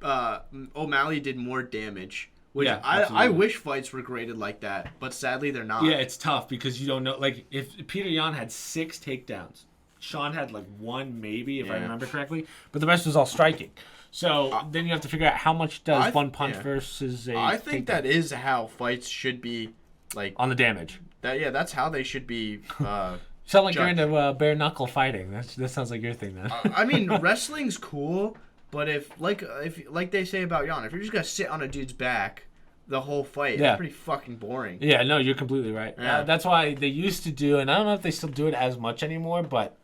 Speaker 2: O'Malley did more damage. Which I wish fights were graded like that, but sadly they're not.
Speaker 1: Yeah, it's tough because you don't know. Like, if Peter Yan had 6 takedowns, Sean had like 1 maybe, if I remember correctly, but the rest was all striking. So then you have to figure out how much does one punch versus a
Speaker 2: I think that is how fights should be, like...
Speaker 1: on the damage.
Speaker 2: That's how they should be
Speaker 1: sound like you're into bare knuckle fighting. That sounds like your thing then.
Speaker 2: I mean, wrestling's cool, but if like they say about Yan, if you're just gonna sit on a dude's back the whole fight, it's pretty fucking boring.
Speaker 1: Yeah, no, you're completely right.
Speaker 2: Yeah.
Speaker 1: That's why they used to do, and I don't know if they still do it as much anymore, but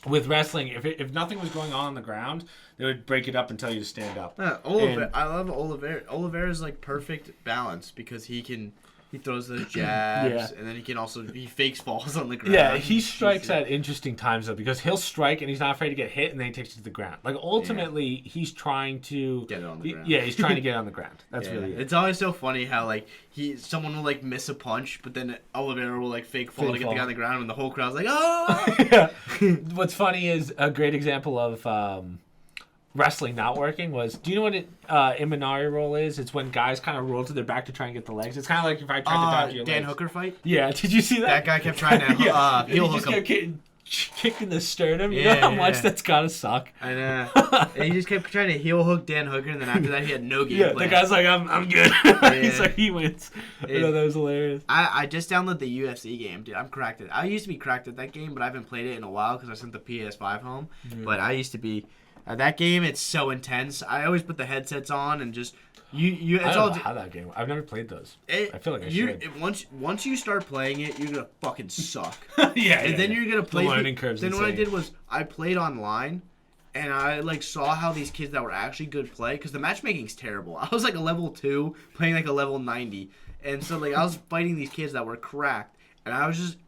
Speaker 1: with wrestling, if nothing was going on the ground, they would break it up and tell you to stand up.
Speaker 2: I love Oliveira. Oliveira's like perfect balance because he throws those jabs, and then he fakes falls on the ground.
Speaker 1: Yeah, he strikes at interesting times though, because he'll strike and he's not afraid to get hit, and then he takes it to the ground. Like ultimately, he's trying to
Speaker 2: get it on the ground.
Speaker 1: Yeah, he's trying to get it on the ground. That's really it.
Speaker 2: It's always so funny how like someone will like miss a punch, but then Oliveira will like fake fall to get the guy on the ground, and the whole crowd's like, oh.
Speaker 1: What's funny is a great example of wrestling not working was, do you know what Imanari roll is? It's when guys kind of roll to their back to try and get the legs. It's kind of like if I tried to dodge your
Speaker 2: Dan
Speaker 1: legs.
Speaker 2: Hooker fight?
Speaker 1: Yeah, did you see that?
Speaker 2: That guy kept trying to heel hook him.
Speaker 1: Kept kicking the sternum. You know how much that's gotta suck?
Speaker 2: I know. And he just kept trying to heel hook Dan Hooker, and then after that he had no game plan.
Speaker 1: The guy's like, I'm good. He's like, he wins. I know, that was hilarious.
Speaker 2: I just downloaded the UFC game, dude. I'm cracked at it. I used to be cracked at that game, but I haven't played it in a while because I sent the PS5 home. But I used to be... that game, it's so intense. I always put the headsets on and just... It's
Speaker 1: I don't know how that game... I've never played those. I feel like I should.
Speaker 2: Once you start playing it, you're going to fucking suck.
Speaker 1: Then
Speaker 2: you're going to play...
Speaker 1: The learning curve's
Speaker 2: Then
Speaker 1: insane.
Speaker 2: what I did was I played online, and I saw how these kids that were actually good play, because the matchmaking's terrible. I was like a level 2 playing like a level 90. And so I was fighting these kids that were cracked. And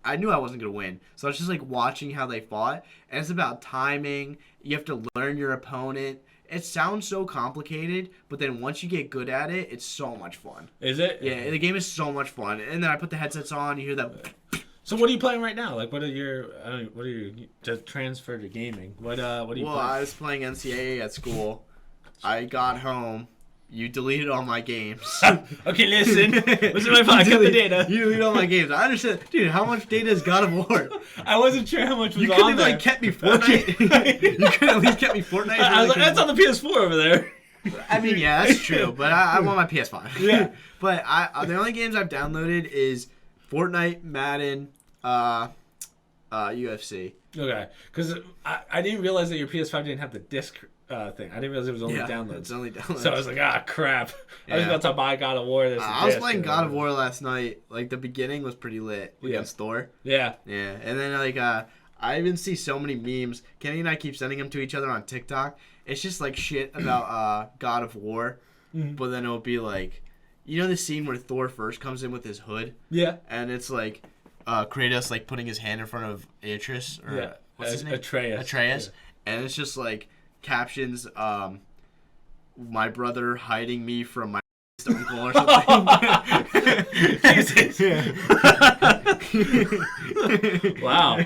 Speaker 2: I knew I wasn't going to win. So I was just watching how they fought. And it's about timing. You have to learn your opponent. It sounds so complicated, but then once you get good at it, it's so much fun.
Speaker 1: Is it?
Speaker 2: Yeah, the game is so much fun. And then I put the headsets on, you hear that.
Speaker 1: So what are you playing right now? What are your to transfer to gaming? What are you playing?
Speaker 2: Well, I was playing NCAA at school. I got home. You deleted all my games.
Speaker 1: Okay, listen. Listen to my podcast, the data.
Speaker 2: You deleted all my games. I understand. Dude, how much data is God of War?
Speaker 1: I wasn't sure how much was
Speaker 2: you
Speaker 1: on there.
Speaker 2: You could have kept me Fortnite. You could at least kept me Fortnite.
Speaker 1: I was like, that's on the PS4 over there.
Speaker 2: I mean, yeah, that's true. But I want my PS5.
Speaker 1: Yeah.
Speaker 2: But the only games I've downloaded is Fortnite, Madden, UFC.
Speaker 1: Okay. Because I didn't realize that your PS5 didn't have the disc thing. I didn't realize it was only downloads.
Speaker 2: It's only downloads.
Speaker 1: So I was like, crap. I was about to buy God of War.
Speaker 2: I was playing God of War last night. The beginning was pretty lit against Thor.
Speaker 1: Yeah.
Speaker 2: Yeah. And then I even see so many memes. Kenny and I keep sending them to each other on TikTok. It's just shit about God of War. Mm-hmm. But then it'll be you know the scene where Thor first comes in with his hood?
Speaker 1: Yeah.
Speaker 2: And it's Kratos putting his hand in front of Atreus or what's his name?
Speaker 1: Atreus.
Speaker 2: Yeah. And it's just captions, my brother hiding me from my uncle or something.
Speaker 1: Jesus. Wow.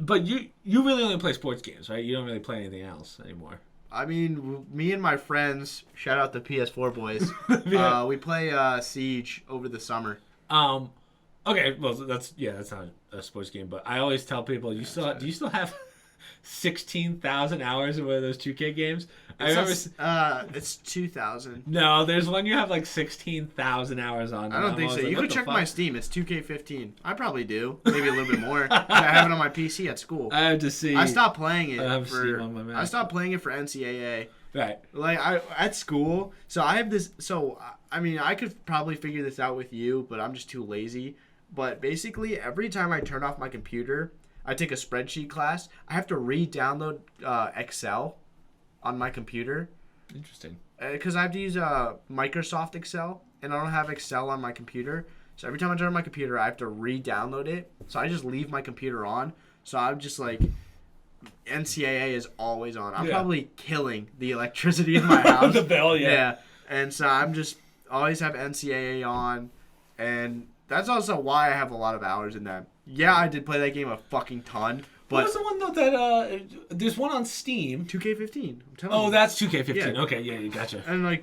Speaker 1: But you really only play sports games, right? You don't really play anything else anymore.
Speaker 2: I mean, me and my friends, shout out the PS4 boys, we play Siege over the summer.
Speaker 1: Okay, well that's not a sports game, but I always tell people do you still have 16,000 hours of one of those 2K games?
Speaker 2: It's 2,000.
Speaker 1: No, there's one you have 16,000 hours on.
Speaker 2: I don't think so. You can check my Steam. It's 2K15. I probably do. Maybe a little bit more. I have it on my PC at school.
Speaker 1: I have to see.
Speaker 2: I stopped playing it.
Speaker 1: I
Speaker 2: stopped playing it for NCAA.
Speaker 1: Right.
Speaker 2: At school. So I have this. So I mean, I could probably figure this out with you, but I'm just too lazy. But basically, every time I turn off my computer, I take a spreadsheet class. I have to re-download Excel on my computer.
Speaker 1: Interesting.
Speaker 2: Because I have to use Microsoft Excel, and I don't have Excel on my computer. So every time I turn on my computer, I have to re-download it. So I just leave my computer on. So I'm just NCAA is always on. I'm probably killing the electricity in my house.
Speaker 1: The bill, yeah.
Speaker 2: And so I'm just always have NCAA on, and that's also why I have a lot of hours in that. Yeah, I did play that game a fucking ton. But
Speaker 1: what was the one though that there's one on Steam?
Speaker 2: 2K15. I'm telling you.
Speaker 1: Oh, that's 2K15.
Speaker 2: Yeah.
Speaker 1: Okay, yeah, you gotcha.
Speaker 2: And I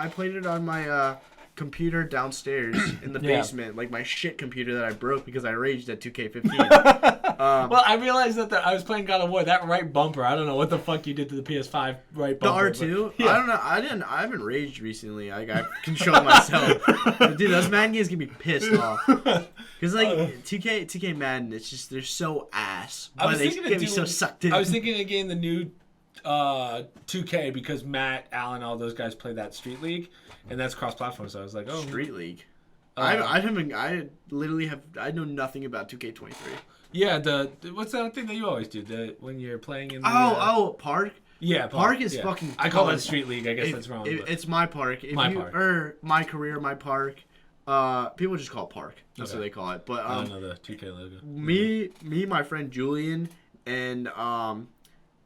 Speaker 2: played it on my computer downstairs in the basement, my shit computer that I broke because I raged at 2K15.
Speaker 1: Well, I realized that I was playing God of War. That right bumper, I don't know what the fuck you did to the PS5 right bumper.
Speaker 2: The R2? But, I don't know. I haven't raged recently. I control myself. Dude, those Madden games get me pissed off. Because 2K Madden, it's just they're so ass. But they get me so sucked in.
Speaker 1: I was thinking of getting the new 2K because Matt, Allen, all those guys play that Street League, and that's cross-platform. So I was like, oh,
Speaker 2: Street League. I know nothing about 2K23.
Speaker 1: Yeah, what's that thing that you always do? When you're playing in the
Speaker 2: Park.
Speaker 1: Yeah,
Speaker 2: Park is fucking fun.
Speaker 1: I call that Street League. I guess that's wrong.
Speaker 2: It's my park.
Speaker 1: Park.
Speaker 2: Or my career, my park. People just call it Park. That's what they call it. But
Speaker 1: I don't know the 2K logo.
Speaker 2: Me, my friend Julian, and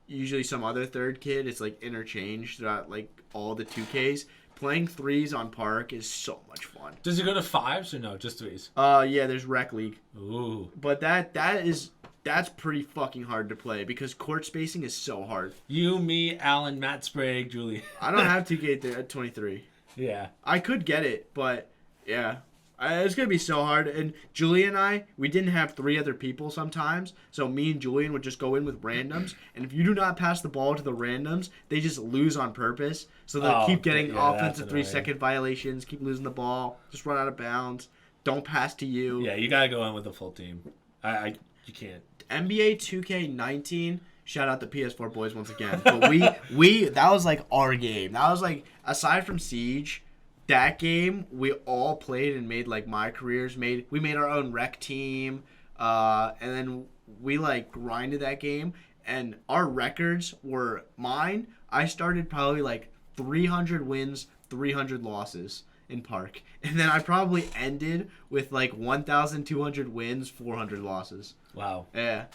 Speaker 2: usually some other third kid. It's interchanged throughout all the 2Ks. Playing threes on Park is so much fun.
Speaker 1: Does it go to fives or no? Just threes?
Speaker 2: Yeah, there's Rec League.
Speaker 1: Ooh.
Speaker 2: But that is That's pretty fucking hard to play because court spacing is so hard.
Speaker 1: You, me, Alan, Matt Sprague, Julie.
Speaker 2: I don't have 2K there at 23.
Speaker 1: Yeah.
Speaker 2: I could get it, but yeah. It's going to be so hard. And Julie and I, we didn't have 3 other people sometimes. So me and Julian would just go in with randoms. And if you do not pass the ball to the randoms, they just lose on purpose. So they'll keep getting offensive 3-second violations, keep losing the ball, just run out of bounds, don't pass to you.
Speaker 1: Yeah, you got to go in with a full team. You can't.
Speaker 2: NBA 2K19, shout out the PS4 boys once again. But we that was like our game. That was like, aside from Siege, that game we all played and made like my careers. We made our own rec team, and then we like grinded that game. And our records were mine. I started probably like 300 wins, 300 losses in Park, and then I probably ended with like 1,200 wins, 400 losses.
Speaker 1: Wow.
Speaker 2: Yeah.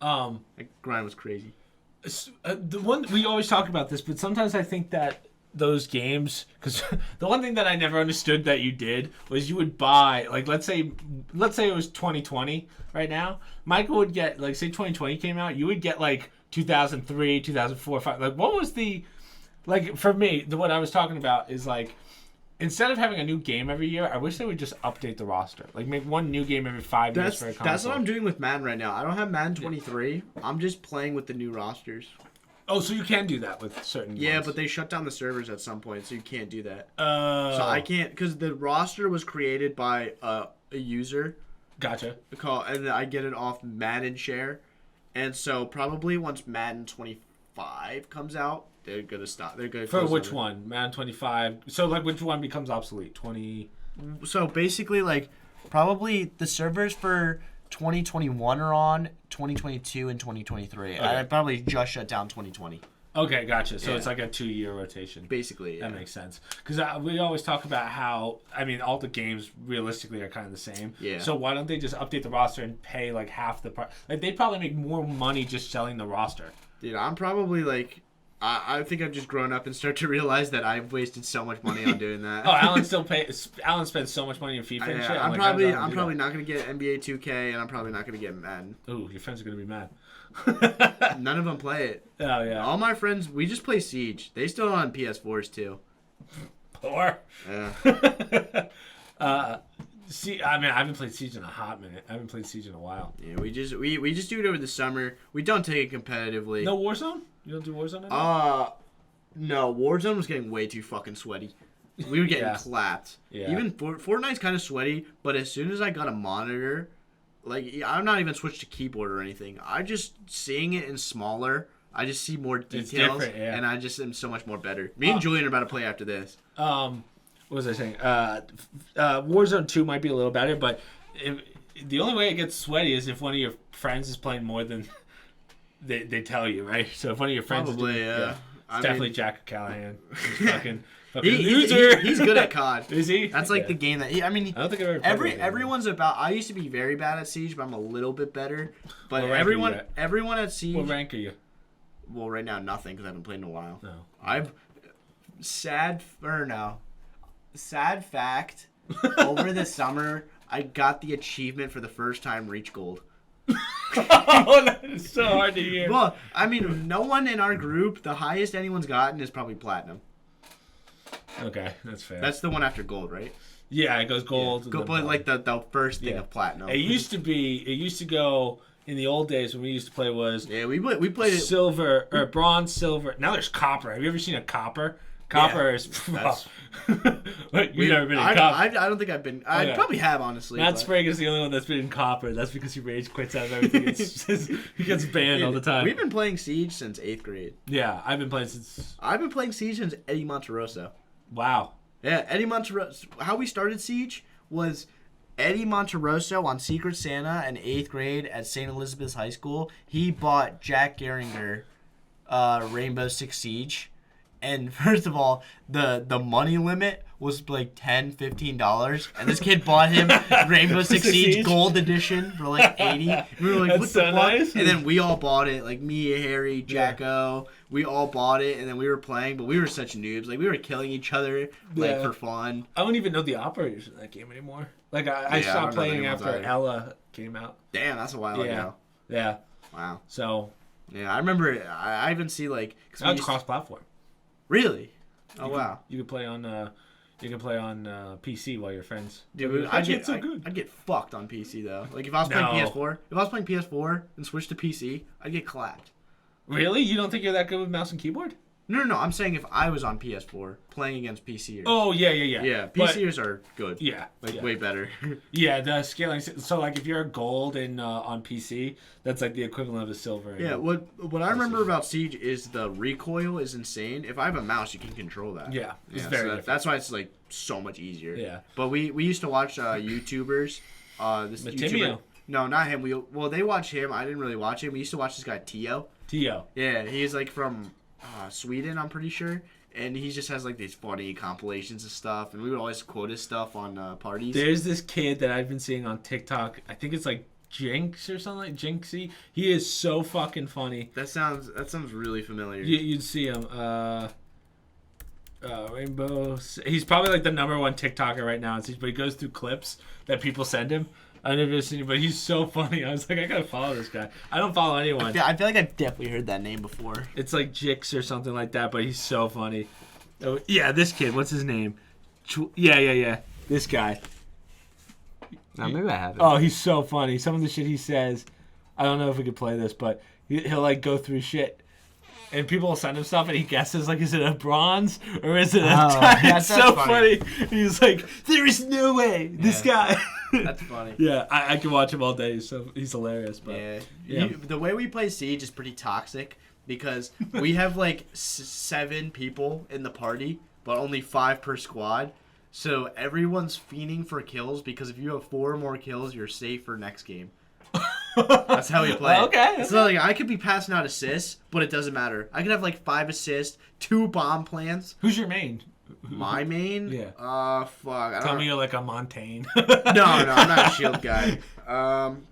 Speaker 2: That grind was crazy.
Speaker 1: The one we always talk about this, but sometimes I think that those games, because the one thing that I never understood that you did was you would buy, like, let's say it was 2020 right now. Michael would get, like, say 2020 came out, you would get like 2003, 2004, 5. Like, what was the, like, for me, what I was talking about is like, instead of having a new game every year, I wish they would just update the roster. Like, make one new game every 5 years for a console.
Speaker 2: That's what I'm doing with Madden right now. I don't have Madden 23. I'm just playing with the new rosters.
Speaker 1: Oh, so you can do that with certain ones.
Speaker 2: But they shut down the servers at some point, so you can't do that. So I can't, because the roster was created by a user.
Speaker 1: Gotcha.
Speaker 2: And I get it off Madden Share. And so probably once Madden 25 comes out, they're going to stop. They're going to
Speaker 1: For which one? Madden 25. So, like, which one becomes obsolete? 20?
Speaker 2: So, basically, like, probably the servers for 2021 are on, 2022 and 2023. Okay. I probably just shut down 2020.
Speaker 1: Okay, gotcha. So it's like a 2-year rotation.
Speaker 2: Basically, yeah.
Speaker 1: That makes sense. Because we always talk about how, I mean, all the games realistically are kind of the same.
Speaker 2: Yeah.
Speaker 1: So why don't they just update the roster and pay like half the price? Like, they'd probably make more money just selling the roster.
Speaker 2: Dude, I'm probably like... I think I've just grown up and start to realize that I've wasted so much money on doing that.
Speaker 1: Alan spends so much money on FIFA and shit.
Speaker 2: I'm probably not going to get NBA 2K, and I'm probably not going to get Madden.
Speaker 1: Ooh, your friends are going to be mad.
Speaker 2: None of them play it.
Speaker 1: Oh, yeah.
Speaker 2: All my friends, we just play Siege. They still on PS4s, too.
Speaker 1: Poor.
Speaker 2: Yeah.
Speaker 1: See, I mean, I haven't played Siege in a hot minute. I haven't played Siege in a while.
Speaker 2: Yeah, we just do it over the summer. We don't take it competitively.
Speaker 1: No Warzone? You don't do Warzone anymore?
Speaker 2: No. Warzone was getting way too fucking sweaty. We were getting clapped.
Speaker 1: Yeah.
Speaker 2: Even Fortnite's kind of sweaty, but as soon as I got a monitor, like, I'm not even switched to keyboard or anything. I just seeing it in smaller. I just see more details, and I just am so much more better. Me and Julian are about to play after this.
Speaker 1: What was I saying? Warzone 2 might be a little better, but the only way it gets sweaty is if one of your friends is playing more than they tell you, right? So if one of your friends
Speaker 2: probably,
Speaker 1: it's definitely Jack Callahan. He's fucking
Speaker 2: loser. He's good at COD.
Speaker 1: Is he?
Speaker 2: That's like the game that I don't think I've ever everyone's about. I used to be very bad at Siege, but I'm a little bit better. But everyone at Siege.
Speaker 1: What rank are you?
Speaker 2: Well, right now nothing because I haven't played in a while.
Speaker 1: No.
Speaker 2: Sad fact. Over the summer, I got the achievement for the first time, reach gold.
Speaker 1: Oh, that is so hard to hear.
Speaker 2: Well, I mean, no one in our group, the highest anyone's gotten is probably platinum.
Speaker 1: Okay, that's fair.
Speaker 2: That's the one after gold, right?
Speaker 1: Yeah, it goes gold.
Speaker 2: Yeah. But like the first thing of platinum.
Speaker 1: It used to go in the old days when we used to play was
Speaker 2: we played it
Speaker 1: silver or bronze, silver. Now there's copper. Have you ever seen a copper? Copper is. You've never been in copper.
Speaker 2: I don't think I've been. I probably have, honestly.
Speaker 1: Matt Sprague is the only one that's been in copper. That's because he rage quits out of everything. He gets banned all the time.
Speaker 2: We've been playing Siege since 8th grade.
Speaker 1: Yeah, I've been playing
Speaker 2: Siege since Eddie Monteroso.
Speaker 1: Wow.
Speaker 2: Yeah, Eddie Monteroso. How we started Siege was Eddie Monteroso on Secret Santa in 8th grade at St. Elizabeth's High School. He bought Jack Gehringer Rainbow Six Siege. And first of all, the money limit was like $10, $15. And this kid bought him Rainbow Six Siege Gold Edition for like $80. We were like, what the fuck? Nice. And then we all bought it. Like me, Harry, Jacko. We all bought it. And then we were playing. But we were such noobs. Like we were killing each other like for fun.
Speaker 1: I don't even know the operators in that game anymore. Like I stopped playing after Ella came out.
Speaker 2: Damn, that's a while ago.
Speaker 1: Yeah.
Speaker 2: Wow.
Speaker 1: So.
Speaker 2: Yeah, I remember. I even see like.
Speaker 1: Now it's cross-platform.
Speaker 2: Really? Oh wow.
Speaker 1: You could play on. You can play on PC while you're friends.
Speaker 2: Dude, I'd get fucked on PC though. Like if I was playing PS4 and switched to PC, I'd get clapped.
Speaker 1: Really? You don't think you're that good with mouse and keyboard?
Speaker 2: No. I'm saying if I was on PS4 playing against PCers.
Speaker 1: Oh yeah.
Speaker 2: Yeah, PCers are good.
Speaker 1: Yeah,
Speaker 2: way better.
Speaker 1: Yeah, the scaling. So like if you're a gold in on PC, that's like the equivalent of a silver.
Speaker 2: Yeah. What I remember about Siege is the recoil is insane. If I have a mouse, you can control that.
Speaker 1: Yeah, it's very.
Speaker 2: That's why it's like so much easier.
Speaker 1: Yeah.
Speaker 2: But we used to watch YouTubers. This YouTuber. No, not him. They watch him. I didn't really watch him. We used to watch this guy Tio. Yeah, he's like from Sweden, I'm pretty sure, and he just has like these funny compilations of stuff, and we would always quote his stuff on parties.
Speaker 1: There's this kid that I've been seeing on TikTok. I think it's like Jinx or something like Jinxie. He is so fucking funny.
Speaker 2: That sounds really familiar.
Speaker 1: You'd see him. Rainbow. He's probably like the #1 TikToker right now. But he goes through clips that people send him. I've never seen him, but he's so funny. I was like, I gotta follow this guy. I don't follow anyone.
Speaker 2: I feel like I've definitely heard that name before.
Speaker 1: It's like Jix or something like that, but he's so funny. Oh, yeah, this kid. What's his name? Yeah. This guy.
Speaker 2: Maybe I haven't.
Speaker 1: Oh, he's so funny. Some of the shit he says, I don't know if we could play this, but he'll like go through shit. And people will send him stuff, and he guesses, like, is it a bronze or is it a tie? It's so funny. He's like, there is no way. This guy.
Speaker 2: That's funny.
Speaker 1: Yeah, I can watch him all day. He's hilarious. But
Speaker 2: the way we play Siege is pretty toxic because we have like 7 people in the party, but only 5 per squad. So everyone's fiending for kills because if you have 4 more kills, you're safe for next game. That's how we play.
Speaker 1: Okay.
Speaker 2: So like I could be passing out assists, but it doesn't matter. I could have like 5 assists, 2 bomb plants.
Speaker 1: Who's your main?
Speaker 2: My main?
Speaker 1: Yeah.
Speaker 2: Fuck.
Speaker 1: Tell me you're like a Montaigne.
Speaker 2: No, I'm not a shield guy.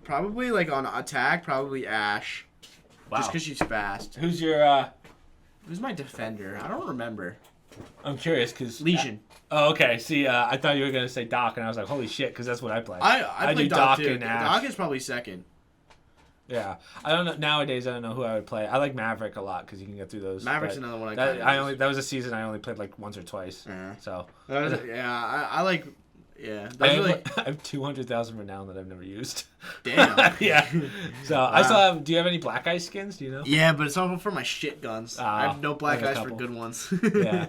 Speaker 2: Probably like on attack, probably Ashe. Wow. Just because she's fast.
Speaker 1: Who's your?
Speaker 2: Who's my defender? I don't remember.
Speaker 1: I'm curious because
Speaker 2: Legion.
Speaker 1: Oh, okay. See, I thought you were gonna say Doc, and I was like, holy shit, because that's what I play.
Speaker 2: I play Doc too.
Speaker 1: And Ashe.
Speaker 2: Doc is probably second.
Speaker 1: Yeah, I don't know. Nowadays, I don't know who I would play. I like Maverick a lot because you can get through those.
Speaker 2: Maverick's another one.
Speaker 1: That was a season I only played like once or twice.
Speaker 2: Yeah.
Speaker 1: So.
Speaker 2: I like. Yeah.
Speaker 1: I have 200,000 renown that I've never used.
Speaker 2: Damn.
Speaker 1: Yeah. So wow. I still have. Do you have any Black Ice skins? Do you know?
Speaker 2: Yeah, but it's all for my shit guns. I have no Black Ice for good ones.
Speaker 1: Yeah.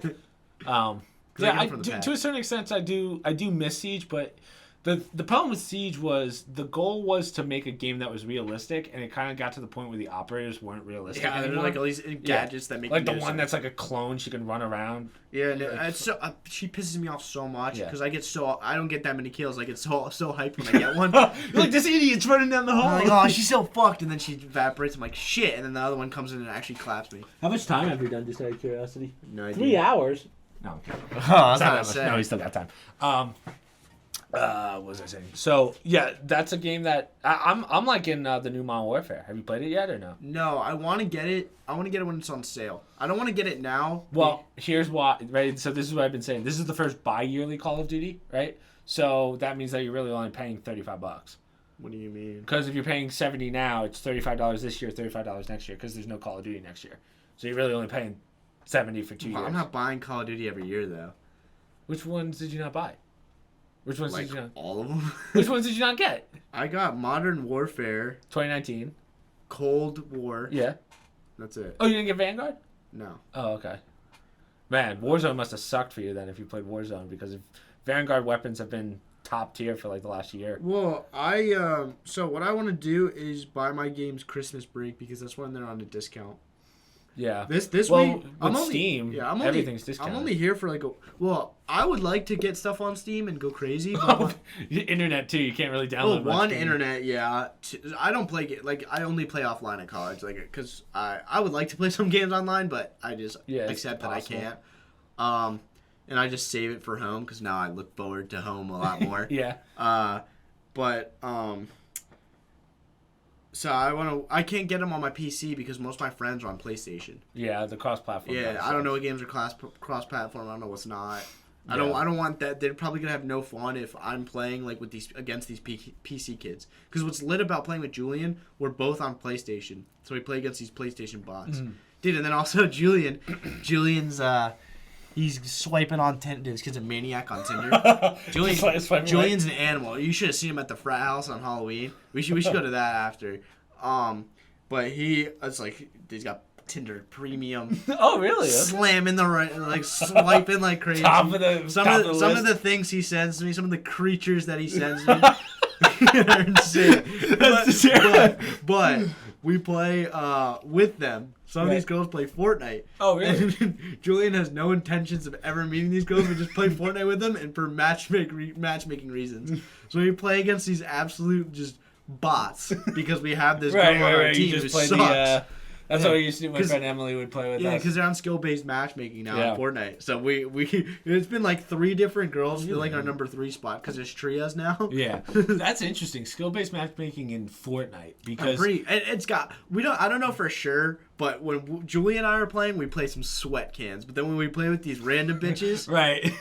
Speaker 1: To a certain extent, I do miss Siege, but. The problem with Siege was the goal was to make a game that was realistic, and it kind of got to the point where the operators weren't realistic anymore.
Speaker 2: There's like all these gadgets that make
Speaker 1: like the one that's like a clone, she can run around.
Speaker 2: Yeah, it's so she pisses me off so much because I don't get that many kills. I get so hyped when I get one.
Speaker 1: You're like, this idiot's running down the hall.
Speaker 2: I'm like, oh, she's so fucked, and then she evaporates. I'm like, shit, and then the other one comes in and actually claps me.
Speaker 1: How much time have you done? Just out of curiosity.
Speaker 2: No idea.
Speaker 1: 3 hours. No, I'm kidding. No, he's still got time. What was I saying? So yeah, that's a game that I'm like in the new Modern Warfare. Have you played it yet or no?
Speaker 2: No, I want to get it. I want to get it when it's on sale. I don't want to get it now.
Speaker 1: Well, here's why. Right. So this is what I've been saying. This is the first bi-yearly Call of Duty, right? So that means that you're really only paying $35.
Speaker 2: What do you mean?
Speaker 1: Because if you're paying $70 now, it's $35 this year, $35 next year. Because there's no Call of Duty next year. So you're really only paying $70 for 2 years.
Speaker 2: I'm not buying Call of Duty every year though.
Speaker 1: Which ones did you not buy? Which ones
Speaker 2: did
Speaker 1: you not?
Speaker 2: All of them.
Speaker 1: Which ones did you not get?
Speaker 2: I got Modern Warfare.
Speaker 1: 2019.
Speaker 2: Cold War.
Speaker 1: Yeah.
Speaker 2: That's it.
Speaker 1: Oh, you didn't get Vanguard?
Speaker 2: No.
Speaker 1: Oh, okay. Man, Warzone must have sucked for you then if you played Warzone because Vanguard weapons have been top tier for like the last year.
Speaker 2: Well, so what I want to do is buy my games Christmas break because that's when they're on a discount.
Speaker 1: Yeah.
Speaker 2: This week
Speaker 1: I'm on Steam. Yeah, everything's discounted.
Speaker 2: I'm only here for like I would like to get stuff on Steam and go crazy. But
Speaker 1: internet too. You can't really download.
Speaker 2: Well, one internet, yeah. I don't play I only play offline at college, like because I would like to play some games online, but I just accept that I can't. And I just save it for home because now I look forward to home a lot more.
Speaker 1: Yeah.
Speaker 2: So I can't get them on my PC because most of my friends are on PlayStation.
Speaker 1: Yeah, the cross-platform.
Speaker 2: Yeah, I don't know what games are cross-platform. I don't know what's not. I don't want that. They're probably gonna have no fun if I'm playing like with these against these PC kids. Because what's lit about playing with Julian, we're both on PlayStation, so we play against these PlayStation bots, dude. And then also Julian's he's swiping on Tinder. This kid's a maniac on Tinder. Julian's an animal. You should have seen him at the frat house on Halloween. We should go to that after. But it's like he's got Tinder Premium.
Speaker 1: Oh, really?
Speaker 2: Slamming the right, like swiping like crazy.
Speaker 1: Some of
Speaker 2: the things he sends me, some of the creatures that he sends me, are insane. But we play with them. Some of these girls play Fortnite.
Speaker 1: Oh, really?
Speaker 2: And Julian has no intentions of ever meeting these girls. We just play Fortnite with them, and for matchmaking reasons. So we play against these absolute just bots because we have this girl on our team who sucks.
Speaker 1: That's what we used to do. My friend Emily would play with us.
Speaker 2: Yeah, because they're on skill-based matchmaking now in Fortnite. So we it's been like 3 different girls filling our number 3 spot because there's trios now.
Speaker 1: Yeah, that's interesting. Skill-based matchmaking in Fortnite because
Speaker 2: I don't know for sure, but when Julie and I are playing, we play some sweat cans. But then when we play with these random bitches,
Speaker 1: right.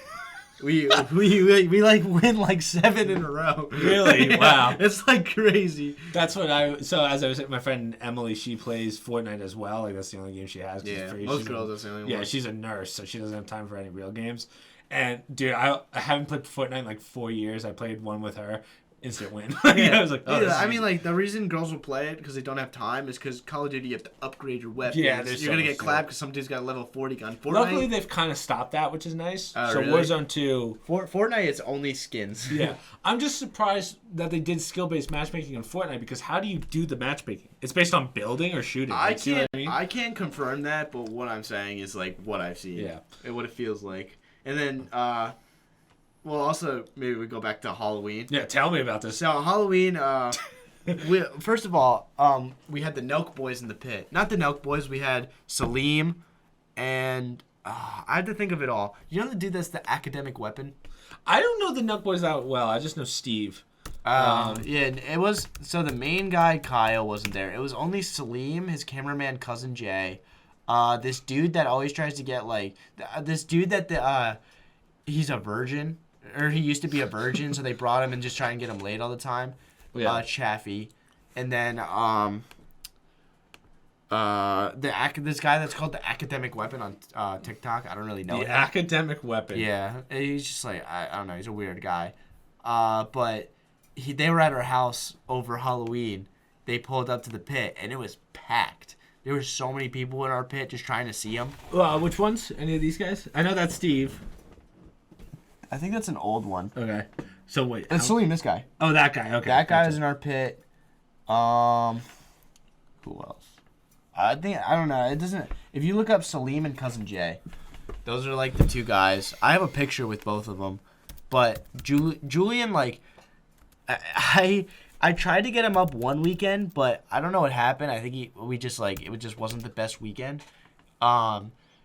Speaker 2: We like win like 7 in a row.
Speaker 1: Really? Wow.
Speaker 2: It's like crazy.
Speaker 1: That's what so as I was saying, my friend Emily, she plays Fortnite as well. Like that's the only game she has.
Speaker 2: Yeah, most girls that's the only one.
Speaker 1: Yeah, she's a nurse, so she doesn't have time for any real games. And dude, I haven't played Fortnite in like 4 years. I played one with her. Instant win. I was like,
Speaker 2: I mean, like the reason girls will play it because they don't have time is because Call of Duty you have to upgrade your weapons. Yeah, you're gonna get clapped because some dude's got a level 40 gun. Fortnite,
Speaker 1: luckily, they've kind of stopped that, which is nice. So really? Warzone 2,
Speaker 2: Fortnite is only skins.
Speaker 1: Yeah, I'm just surprised that they did skill-based matchmaking in Fortnite because how do you do the matchmaking? It's based on building or shooting.
Speaker 2: I can't confirm that, but what I'm saying is like what I've seen.
Speaker 1: Yeah,
Speaker 2: and what it feels like, and then. Well, also, maybe we go back to Halloween.
Speaker 1: Yeah, tell me about this.
Speaker 2: So, Halloween, first of all, we had the Nelk Boys in the pit. Not the Nelk Boys, we had Salim, and I had to think of it all. You know the dude that's the academic weapon?
Speaker 1: I don't know the Nelk Boys that well. I just know Steve.
Speaker 2: Yeah, it was, so the main guy, Kyle, wasn't there. It was only Salim, his cameraman, Cousin Jay, this dude that always tries to get, like, this dude that, he's a virgin. Or he used to be a virgin, so they brought him and just try and get him laid all the time. Yeah. Chaffee. And then this guy that's called the Academic Weapon on TikTok. I don't really know.
Speaker 1: The Academic Weapon.
Speaker 2: Yeah. He's just like, I don't know. He's a weird guy. But they were at our house over Halloween. They pulled up to the pit, and it was packed. There were so many people in our pit just trying to see him.
Speaker 1: Which ones? Any of these guys? I know that's Steve.
Speaker 2: I think that's an old one.
Speaker 1: Okay. So wait.
Speaker 2: It's Salim, this guy.
Speaker 1: Oh, that guy. Okay.
Speaker 2: That guy was in our pit. Who else? I don't know. It doesn't. If you look up Salim and Cousin Jay, those are like the 2 guys. I have a picture with both of them, but Julian, like, I tried to get him up one weekend, but I don't know what happened. I think it just wasn't the best weekend.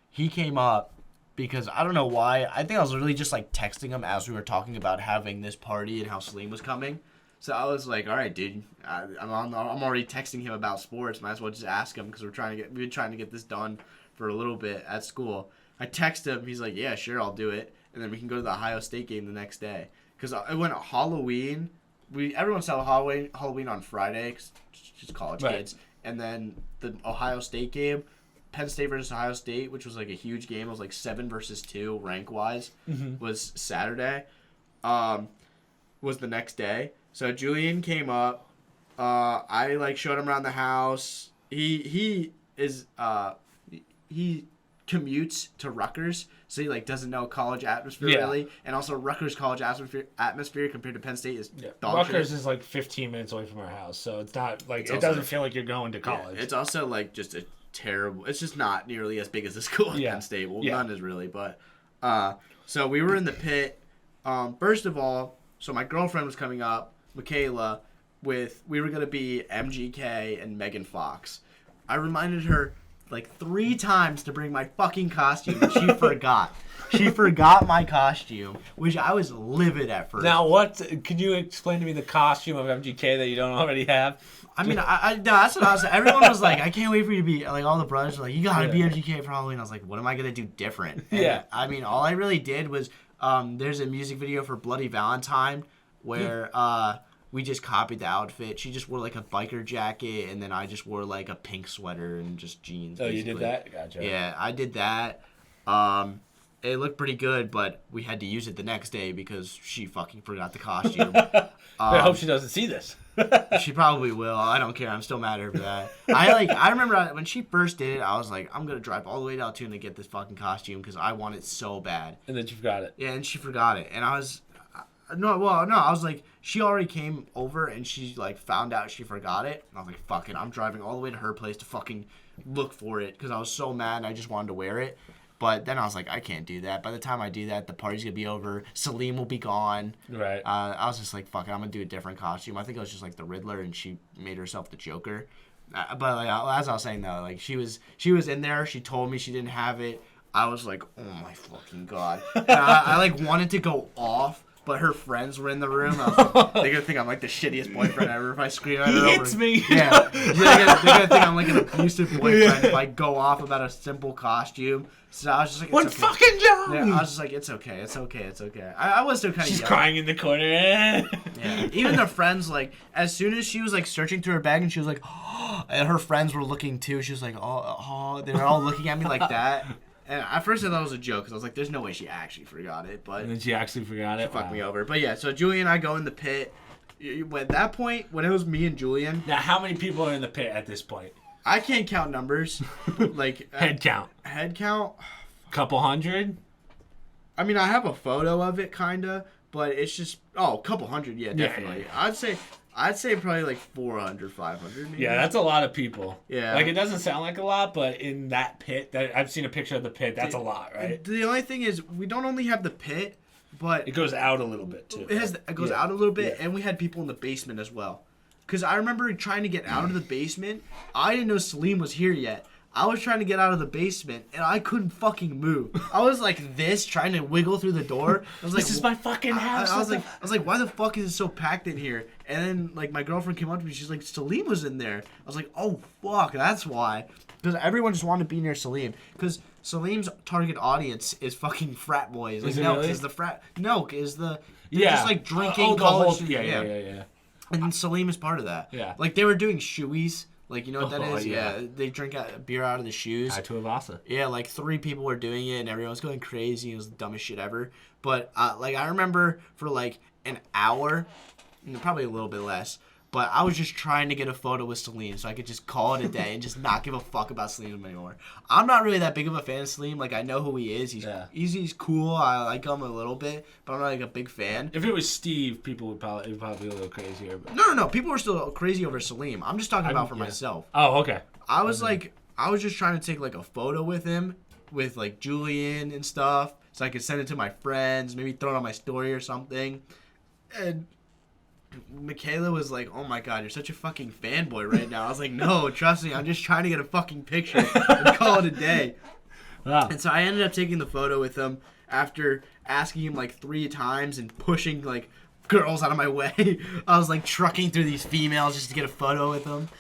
Speaker 2: He came up. Because I don't know why. I think I was literally just like texting him as we were talking about having this party and how Salim was coming. So I was like, all right, dude, I'm already texting him about sports. Might as well just ask him because we've been trying to get this done for a little bit at school. I text him. He's like, yeah, sure, I'll do it. And then we can go to the Ohio State game the next day. Because I went Halloween. Everyone saw Halloween on Friday. Cause it's just college kids. And then the Ohio State game. Penn State versus Ohio State, which was like a huge game. It was like 7-2 rank-wise, was Saturday. Was the next day. So Julian came up. I like showed him around the house. He commutes to Rutgers, so he like doesn't know college atmosphere really. And also Rutgers college atmosphere compared to Penn State is
Speaker 1: Rutgers is like 15 minutes away from our house, so it's not like it doesn't feel like you're going to college.
Speaker 2: Yeah, it's also like just a terrible. It's just not nearly as big as the school at Penn State. Well, none is really, but so we were in the pit. First of all, so my girlfriend was coming up, Michaela, we were gonna be MGK and Megan Fox. I reminded her like 3 times to bring my fucking costume, and she forgot. She forgot my costume, which I was livid at first.
Speaker 1: Now, can you explain to me the costume of MGK that you don't already have?
Speaker 2: I mean, that's what I was. Everyone was like, "I can't wait for you to be like." All the brothers were like, "You gotta be MGK for Halloween." I was like, "What am I gonna do different?" And, I mean, all I really did was There's a music video for Bloody Valentine where we just copied the outfit. She just wore like a biker jacket, and then I just wore like a pink sweater and just jeans.
Speaker 1: Oh, basically. You did that? Gotcha.
Speaker 2: Yeah, I did that. It looked pretty good, but we had to use it the next day because she fucking forgot the costume.
Speaker 1: I hope she doesn't see this.
Speaker 2: She probably will. I don't care. I'm still mad at her for that. I remember when she first did it, I was like, I'm gonna drive all the way to Altoona to get this fucking costume because I want it so bad.
Speaker 1: And then she forgot it.
Speaker 2: Yeah, and she forgot it, and I was I was like, she already came over and she like found out she forgot it, and I was like, fuck it, I'm driving all the way to her place to fucking look for it because I was so mad and I just wanted to wear it. But then I was like, I can't do that. By the time I do that, the party's going to be over. Celine will be gone.
Speaker 1: Right.
Speaker 2: I was just like, fuck it, I'm going to do a different costume. I think it was just like the Riddler, and she made herself the Joker. But like, as I was saying, though, like she was in there. She told me she didn't have it. I was like, oh, my fucking God. And I like wanted to go off. But her friends were in the room. I was like, they're gonna think I'm like the shittiest boyfriend ever if I scream at her.
Speaker 1: He hits me.
Speaker 2: Yeah, they're gonna think I'm like an abusive boyfriend if I go off about a simple costume. So I was just like,
Speaker 1: one
Speaker 2: okay.
Speaker 1: fucking job.
Speaker 2: Yeah, I was just like, it's okay. I was still kind of.
Speaker 1: She's crying in the corner.
Speaker 2: Yeah. Even the friends, like, as soon as she was like searching through her bag and she was like, oh, and her friends were looking too. She was like, oh, they were all looking at me like that. And at first I thought it was a joke because I was like, there's no way she actually forgot it. But
Speaker 1: and then she actually forgot it.
Speaker 2: She fucked me over. But yeah, so Julian and I go in the pit. At that point, when it was me and Julian.
Speaker 1: Now, how many people are in the pit at this point?
Speaker 2: I can't count numbers. Like
Speaker 1: Head count.
Speaker 2: Couple
Speaker 1: hundred?
Speaker 2: I mean, I have a photo of it, kinda. But it's just, a couple hundred, yeah, definitely. Yeah. I'd say probably like 400, 500 maybe.
Speaker 1: Yeah, that's a lot of people.
Speaker 2: Yeah.
Speaker 1: Like, it doesn't sound like a lot, but in that pit, I've seen a picture of the pit, that's a lot, right?
Speaker 2: The only thing is, we don't only have the pit, but...
Speaker 1: It goes out a little bit, too.
Speaker 2: It goes out a little bit, and we had people in the basement as well. Because I remember trying to get out of the basement. I didn't know Salim was here yet. I was trying to get out of the basement, and I couldn't fucking move. I was like this, trying to wiggle through the door. I was like,
Speaker 1: this is my fucking house.
Speaker 2: I was like, why the fuck is it so packed in here? And then, like, my girlfriend came up to me. She's like, Salim was in there. I was like, oh, fuck, that's why. Because everyone just wanted to be near Salim. Because Salim's target audience is fucking frat boys. Like,
Speaker 1: Nelk
Speaker 2: is the frat... Nelk is the...
Speaker 1: Yeah.
Speaker 2: Just, like, drinking college...
Speaker 1: Yeah.
Speaker 2: And Salim is part of that.
Speaker 1: Yeah.
Speaker 2: Like, they were doing shoeies. Like, you know what that is?
Speaker 1: Yeah.
Speaker 2: They drink beer out of the shoes.
Speaker 1: To a Vasa.
Speaker 2: Yeah, like 3 people were doing it, and everyone was going crazy. It was the dumbest shit ever. But, like, I remember for, like, an hour, probably a little bit less, but I was just trying to get a photo with Salim so I could just call it a day and just not give a fuck about Salim anymore. I'm not really that big of a fan of Salim. Like, I know who he is. He's cool. I like him a little bit, but I'm not, like, a big fan.
Speaker 1: If it was Steve, people would probably be a little crazier. But...
Speaker 2: No. People were still crazy over Salim. I'm just talking about for myself.
Speaker 1: Oh, okay.
Speaker 2: I was just trying to take, like, a photo with him, with, like, Julian and stuff, so I could send it to my friends, maybe throw it on my story or something. And Michaela was like, oh my God, you're such a fucking fanboy right now. I was like, no, trust me, I'm just trying to get a fucking picture and call it a day.
Speaker 1: Wow.
Speaker 2: And so I ended up taking the photo with him after asking him like 3 times and pushing like girls out of my way. I was like trucking through these females just to get a photo with him.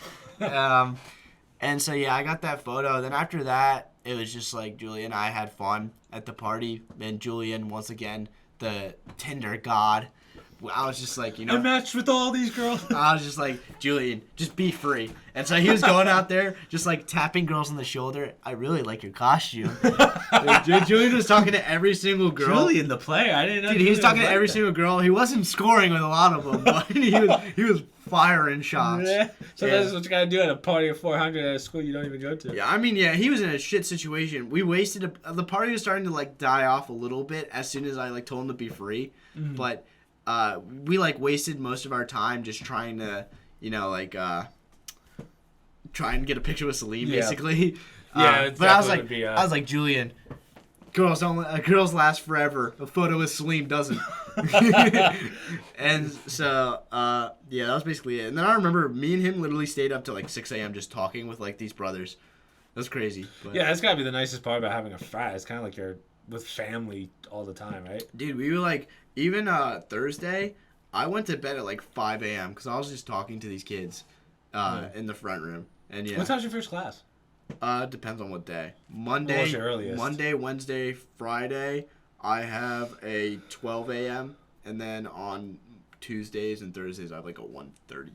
Speaker 2: And so yeah, I got that photo. Then after that, it was just like Julian and I had fun at the party. And Julian, once again, the Tinder god. I was just like,
Speaker 1: I matched with all these girls.
Speaker 2: I was just like, Julian, just be free. And so he was going out there, just like tapping girls on the shoulder. I really like your costume. Julian was talking to every single girl.
Speaker 1: Julian, the player. I didn't know.
Speaker 2: Dude, he was talking to every single girl. He wasn't scoring with a lot of them, but he was firing shots.
Speaker 1: Yeah. So that's what you gotta do at a party of 400 at a school you don't even go to.
Speaker 2: Yeah, I mean, yeah, he was in a shit situation. We wasted the party was starting to like die off a little bit as soon as I like told him to be free, but. We like wasted most of our time just trying to, try and get a picture with Salim, basically.
Speaker 1: Yeah,
Speaker 2: but I was like, Julian, girls last forever. A photo with Salim doesn't. And so, that was basically it. And then I remember me and him literally stayed up till like 6 a.m. just talking with like these brothers. That's crazy. But.
Speaker 1: Yeah, that's gotta be the nicest part about having a frat. It's kind of like you're with family all the time, right?
Speaker 2: Dude, we were like. Even Thursday, I went to bed at like 5 a.m. because I was just talking to these kids in the front room. And yeah.
Speaker 1: What time's your first class?
Speaker 2: Depends on what day. Monday,
Speaker 1: What's your earliest?
Speaker 2: Monday, Wednesday, Friday. I have a 12 a.m. and then on Tuesdays and Thursdays I have like a 1:30.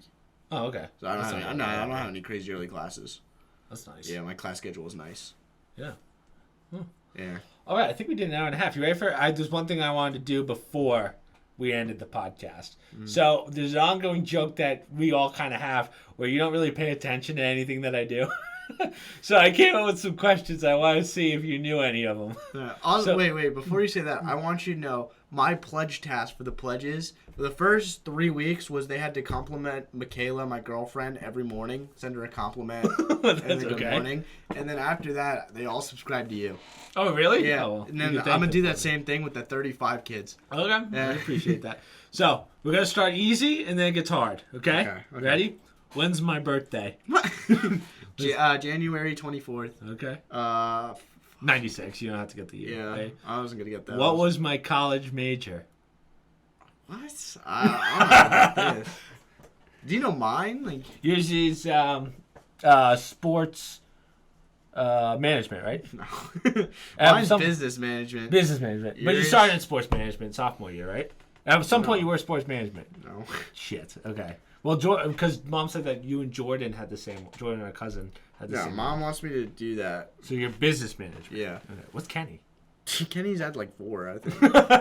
Speaker 1: Oh, okay.
Speaker 2: So I don't have any crazy early classes.
Speaker 1: That's nice.
Speaker 2: Yeah, my class schedule is nice.
Speaker 1: Yeah.
Speaker 2: Yeah.
Speaker 1: All right, I think we did an hour and a half. You ready for it? There's one thing I wanted to do before we ended the podcast. So there's an ongoing joke that we all kind of have where you don't really pay attention to anything that I do. So I came up with some questions. I want to see if you knew any of them.
Speaker 2: Wait. Before you say that, I want you to know my pledge task for the pledges for the first 3 weeks was they had to compliment Michaela, my girlfriend, every morning. Send her a compliment.
Speaker 1: That's
Speaker 2: good morning. And then after that, they all subscribe to you.
Speaker 1: Oh, really?
Speaker 2: Yeah.
Speaker 1: Oh, well,
Speaker 2: and then I'm going to do that same thing with the 35 kids.
Speaker 1: Okay. Yeah. I appreciate that. So we're going to start easy and then it gets hard. Okay? Ready? When's my birthday?
Speaker 2: January 24th.
Speaker 1: Okay. 96. You don't have to get the year.
Speaker 2: Yeah,
Speaker 1: right?
Speaker 2: I wasn't gonna get that.
Speaker 1: What was my college major?
Speaker 2: What? I don't know about this. Do you know mine? Like
Speaker 1: yours is sports management, right?
Speaker 2: No. Mine's business management.
Speaker 1: Business management. But you started in sports management sophomore year, right? At some point you were sports management.
Speaker 2: No.
Speaker 1: Shit. Okay. Well, because Mom said that you and Jordan had the same. Jordan, our cousin, had the same.
Speaker 2: Mom wants me to do that.
Speaker 1: So you're business management.
Speaker 2: Yeah.
Speaker 1: Okay. What's Kenny?
Speaker 2: Kenny's at like 4, I think.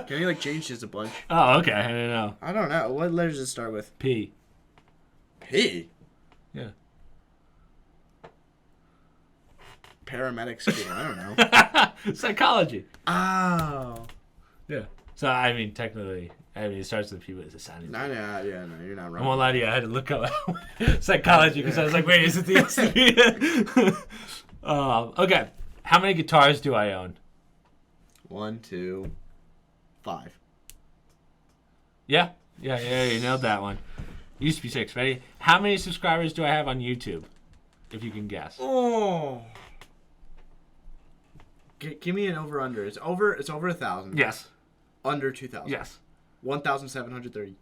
Speaker 2: Kenny changed his a bunch.
Speaker 1: Oh, okay. I don't know.
Speaker 2: I don't know. What letters does it start with?
Speaker 1: P.
Speaker 2: P?
Speaker 1: Yeah.
Speaker 2: Paramedic school. I don't know.
Speaker 1: Psychology.
Speaker 2: Oh.
Speaker 1: Yeah. So, I mean, technically, it starts with P, but it's a sounding.
Speaker 2: No, you're not wrong.
Speaker 1: I won't lie to you. I had to look up psychology because I was like, wait, is it the E.S.T? Okay. How many guitars do I own?
Speaker 2: 1, 2, 5.
Speaker 1: Yeah, you nailed that one. Used to be 6. Ready? How many subscribers do I have on YouTube? If you can guess.
Speaker 2: Oh. Give me an over/under. It's over 1,000.
Speaker 1: Yes.
Speaker 2: Under 2,000.
Speaker 1: Yes.
Speaker 2: 1,730.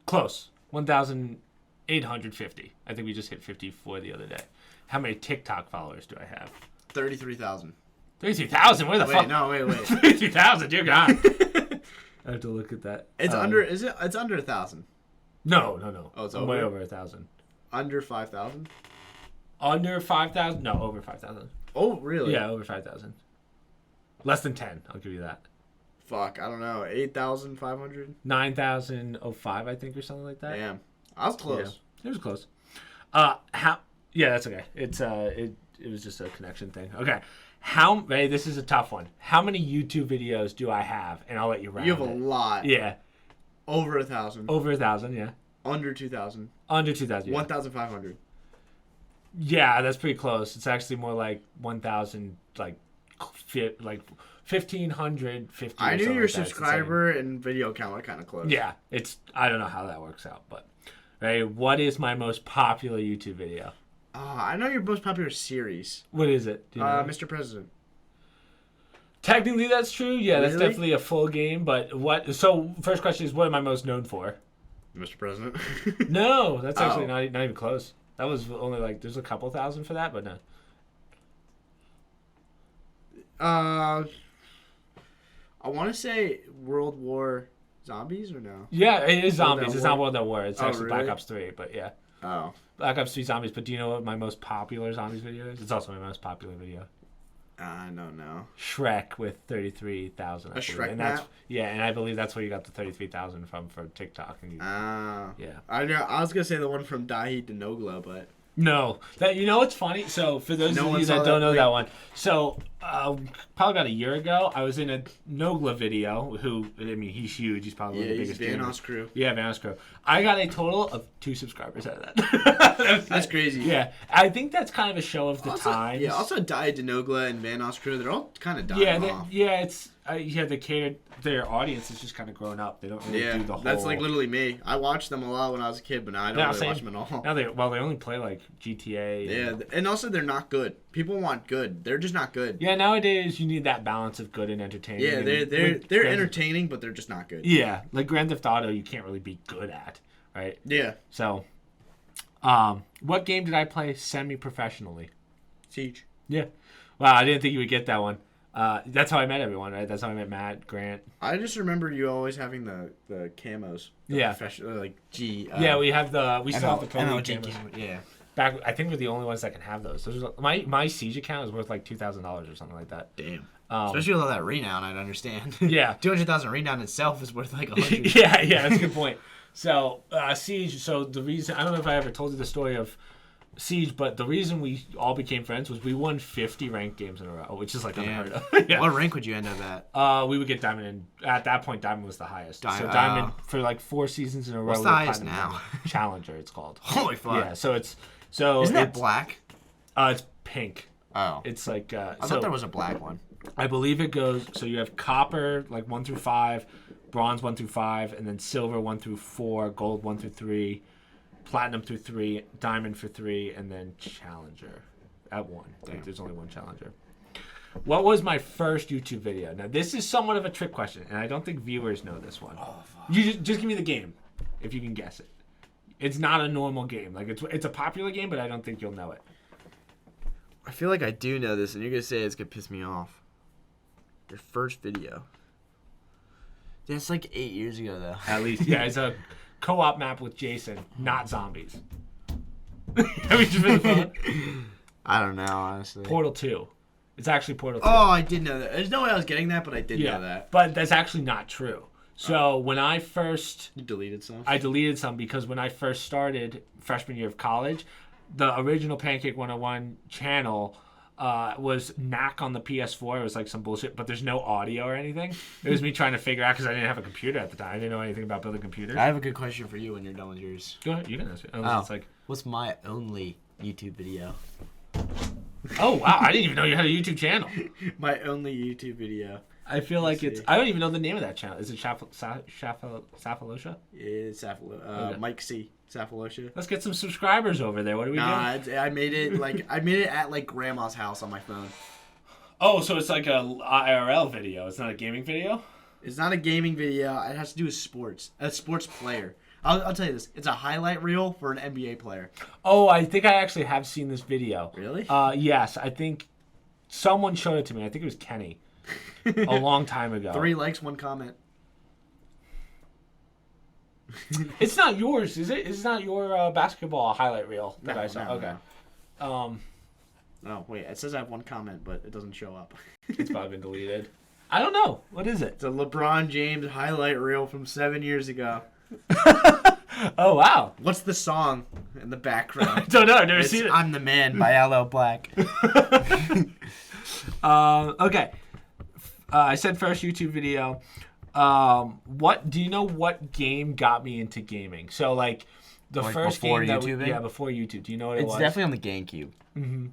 Speaker 1: Close. 1,850. I think we just hit 54 the other day. How many TikTok followers do I have?
Speaker 2: 33,000.
Speaker 1: 33,000? Where the fuck?
Speaker 2: No, wait.
Speaker 1: 33,000, dear God. I have to look at that.
Speaker 2: It's under. Is it? It's under 1,000.
Speaker 1: No.
Speaker 2: Oh, it's
Speaker 1: way over 1,000.
Speaker 2: Under 5,000.
Speaker 1: Under 5,000? No, over 5,000.
Speaker 2: Oh, really?
Speaker 1: Yeah, over 5,000. Less than 10. I'll give you that.
Speaker 2: Fuck, I don't know. 8,500.
Speaker 1: 9,005, I think, or something like that.
Speaker 2: Damn, I was close.
Speaker 1: Yeah, it was close. Yeah, that's okay. It was just a connection thing. Okay. Hey, this is a tough one. How many YouTube videos do I have? And I'll let you round it.
Speaker 2: You have a lot.
Speaker 1: Yeah.
Speaker 2: Over 1,000.
Speaker 1: Over 1,000, yeah.
Speaker 2: Under 2,000.
Speaker 1: Under 2,000, yeah.
Speaker 2: 1,500.
Speaker 1: Yeah, that's pretty close. It's actually more like 1,000, like 1,550.
Speaker 2: I knew your subscriber and video count were kind of close.
Speaker 1: Yeah, I don't know how that works out, but right. What is my most popular YouTube video?
Speaker 2: I know your most popular series.
Speaker 1: What is it? Do you know?
Speaker 2: Mr. President.
Speaker 1: Technically, that's true. Yeah,
Speaker 2: really?
Speaker 1: That's definitely a full game. But what? So, first question is, what am I most known for?
Speaker 2: Mr. President.
Speaker 1: No, that's actually not even close. That was only there's a couple thousand for that, but no.
Speaker 2: I want to say World War Zombies or no?
Speaker 1: Yeah, it is Zombies. It's not World at War. It's actually
Speaker 2: really?
Speaker 1: Black Ops 3, but yeah.
Speaker 2: Oh.
Speaker 1: Black Ops 3 Zombies, but do you know what my most popular Zombies video is? It's also my most popular video.
Speaker 2: I don't know.
Speaker 1: Shrek with 33,000.
Speaker 2: A Shrek map?
Speaker 1: Yeah, and I believe that's where you got the 33,000 from for TikTok.
Speaker 2: Yeah.
Speaker 1: I
Speaker 2: know. I was gonna say the one from Dahi Denogla, but
Speaker 1: no. You know what's funny? So for those of you that don't know that one, so probably about a year ago, I was in a Nogla video. He's huge. He's probably one of the biggest.
Speaker 2: Vanos Crew.
Speaker 1: Yeah, Vanos Crew. I got a total of 2 subscribers out of that.
Speaker 2: That's crazy.
Speaker 1: Yeah, I think that's kind of a show of the times.
Speaker 2: Yeah, also Dahi Denogla and Vanos Crew. They're all kind of dying off.
Speaker 1: Yeah, it's they catered. Their audience is just kind of growing up. They don't really do the whole.
Speaker 2: That's like literally me. I watched them a lot when I was a kid, but now I don't really watch them at all.
Speaker 1: Now they only play like GTA.
Speaker 2: Yeah, and also they're not good. People want good. They're just not good.
Speaker 1: Yeah, nowadays you need that balance of good and entertaining.
Speaker 2: Yeah, they're entertaining, but they're just not good.
Speaker 1: Yeah, like Grand Theft Auto, you can't really be good at, right?
Speaker 2: Yeah.
Speaker 1: So, what game did I play semi-professionally?
Speaker 2: Siege.
Speaker 1: Yeah. Wow, I didn't think you would get that one. That's how I met everyone, right? That's how I met Matt, Grant.
Speaker 2: I just remember you always having the camos. Professional, like G.
Speaker 1: Yeah, we still have the Pro League
Speaker 2: camos.
Speaker 1: camos.
Speaker 2: Yeah.
Speaker 1: Back, I think we're the only ones that can have those. My Siege account is worth like $2,000 or something like that.
Speaker 2: Damn. Especially with all that renown, I'd understand.
Speaker 1: Yeah.
Speaker 2: 200,000 renown itself is worth like 100.
Speaker 1: yeah, that's a good point. So Siege. So the reason, I don't know if I ever told you the story of Siege, but the reason we all became friends was we won 50 ranked games in a row, which is like unheard of. Yeah.
Speaker 2: What rank would you end up at?
Speaker 1: We would get Diamond, and at that point, Diamond was the highest. So Diamond for like 4 seasons in a row.
Speaker 2: What's the highest now?
Speaker 1: Challenger, it's called.
Speaker 2: Holy fuck!
Speaker 1: Yeah, so
Speaker 2: isn't that black?
Speaker 1: It's pink.
Speaker 2: Oh,
Speaker 1: it's like
Speaker 2: I thought there was a black one.
Speaker 1: I believe it goes. So you have copper like 1 through 5, bronze 1 through 5, and then silver 1 through 4, gold 1 through 3. Platinum through 3, diamond for 3, and then challenger at 1. Like, there's only one challenger. What was my first YouTube video? Now this is somewhat of a trick question, and I don't think viewers know this one.
Speaker 2: Oh, fuck.
Speaker 1: You just give me the game, if you can guess it. It's not a normal game. Like it's a popular game, but I don't think you'll know it.
Speaker 2: I feel like I do know this, and you're gonna say it's gonna piss me off. Your first video. That's like 8 years ago, though.
Speaker 1: At least, yeah. It's a co-op map with Jason, not zombies. Have you just been fun?
Speaker 2: I don't know, honestly.
Speaker 1: Portal 2. It's actually Portal 2.
Speaker 2: Oh, I did know that. There's no way I was getting that, but I did know that.
Speaker 1: But that's actually not true. So when I first...
Speaker 2: You deleted some?
Speaker 1: I deleted some because when I first started freshman year of college, the original Pancake 101 channel was Knack on the PS4. It was like some bullshit, but there's no audio or anything. It was me trying to figure out because I didn't have a computer at the time. I didn't know anything about building computers.
Speaker 2: I have a good question for you when you're done with yours.
Speaker 1: Go ahead. You can ask it. It's like,
Speaker 2: what's my only YouTube video?
Speaker 1: Oh, wow. I didn't even know you had a YouTube channel.
Speaker 2: My only YouTube video.
Speaker 1: I feel like it's... I don't even know the name of that channel. Is it Safalosha?
Speaker 2: It's
Speaker 1: Okay.
Speaker 2: Mike C. Safalosha.
Speaker 1: Let's get some subscribers over there. What are we doing?
Speaker 2: I made it at like grandma's house on my phone.
Speaker 1: Oh, so it's like a IRL video. It's not a gaming video?
Speaker 2: It's not a gaming video. It has to do with sports. A sports player. I'll tell you this. It's a highlight reel for an NBA player.
Speaker 1: Oh, I think I actually have seen this video.
Speaker 2: Really?
Speaker 1: Yes. I think someone showed it to me. I think it was Kenny. A long time ago.
Speaker 2: 3 likes, 1 comment.
Speaker 1: It's not yours, is it? It's not your basketball highlight reel that I saw.
Speaker 2: No,
Speaker 1: okay.
Speaker 2: No. No, wait. It says I have 1 comment, but it doesn't show up.
Speaker 1: It's probably been deleted. I don't know. What is it?
Speaker 2: It's a LeBron James highlight reel from 7 years ago.
Speaker 1: Oh, wow.
Speaker 2: What's the song in the background?
Speaker 1: I don't know. I've never seen it.
Speaker 2: I'm the Man by Aloe Black.
Speaker 1: Okay. I said first YouTube video. What do you know? What game got me into gaming? So like the first game that before YouTube. Do you know what it was?
Speaker 2: It's definitely on the GameCube.
Speaker 1: Mm-hmm.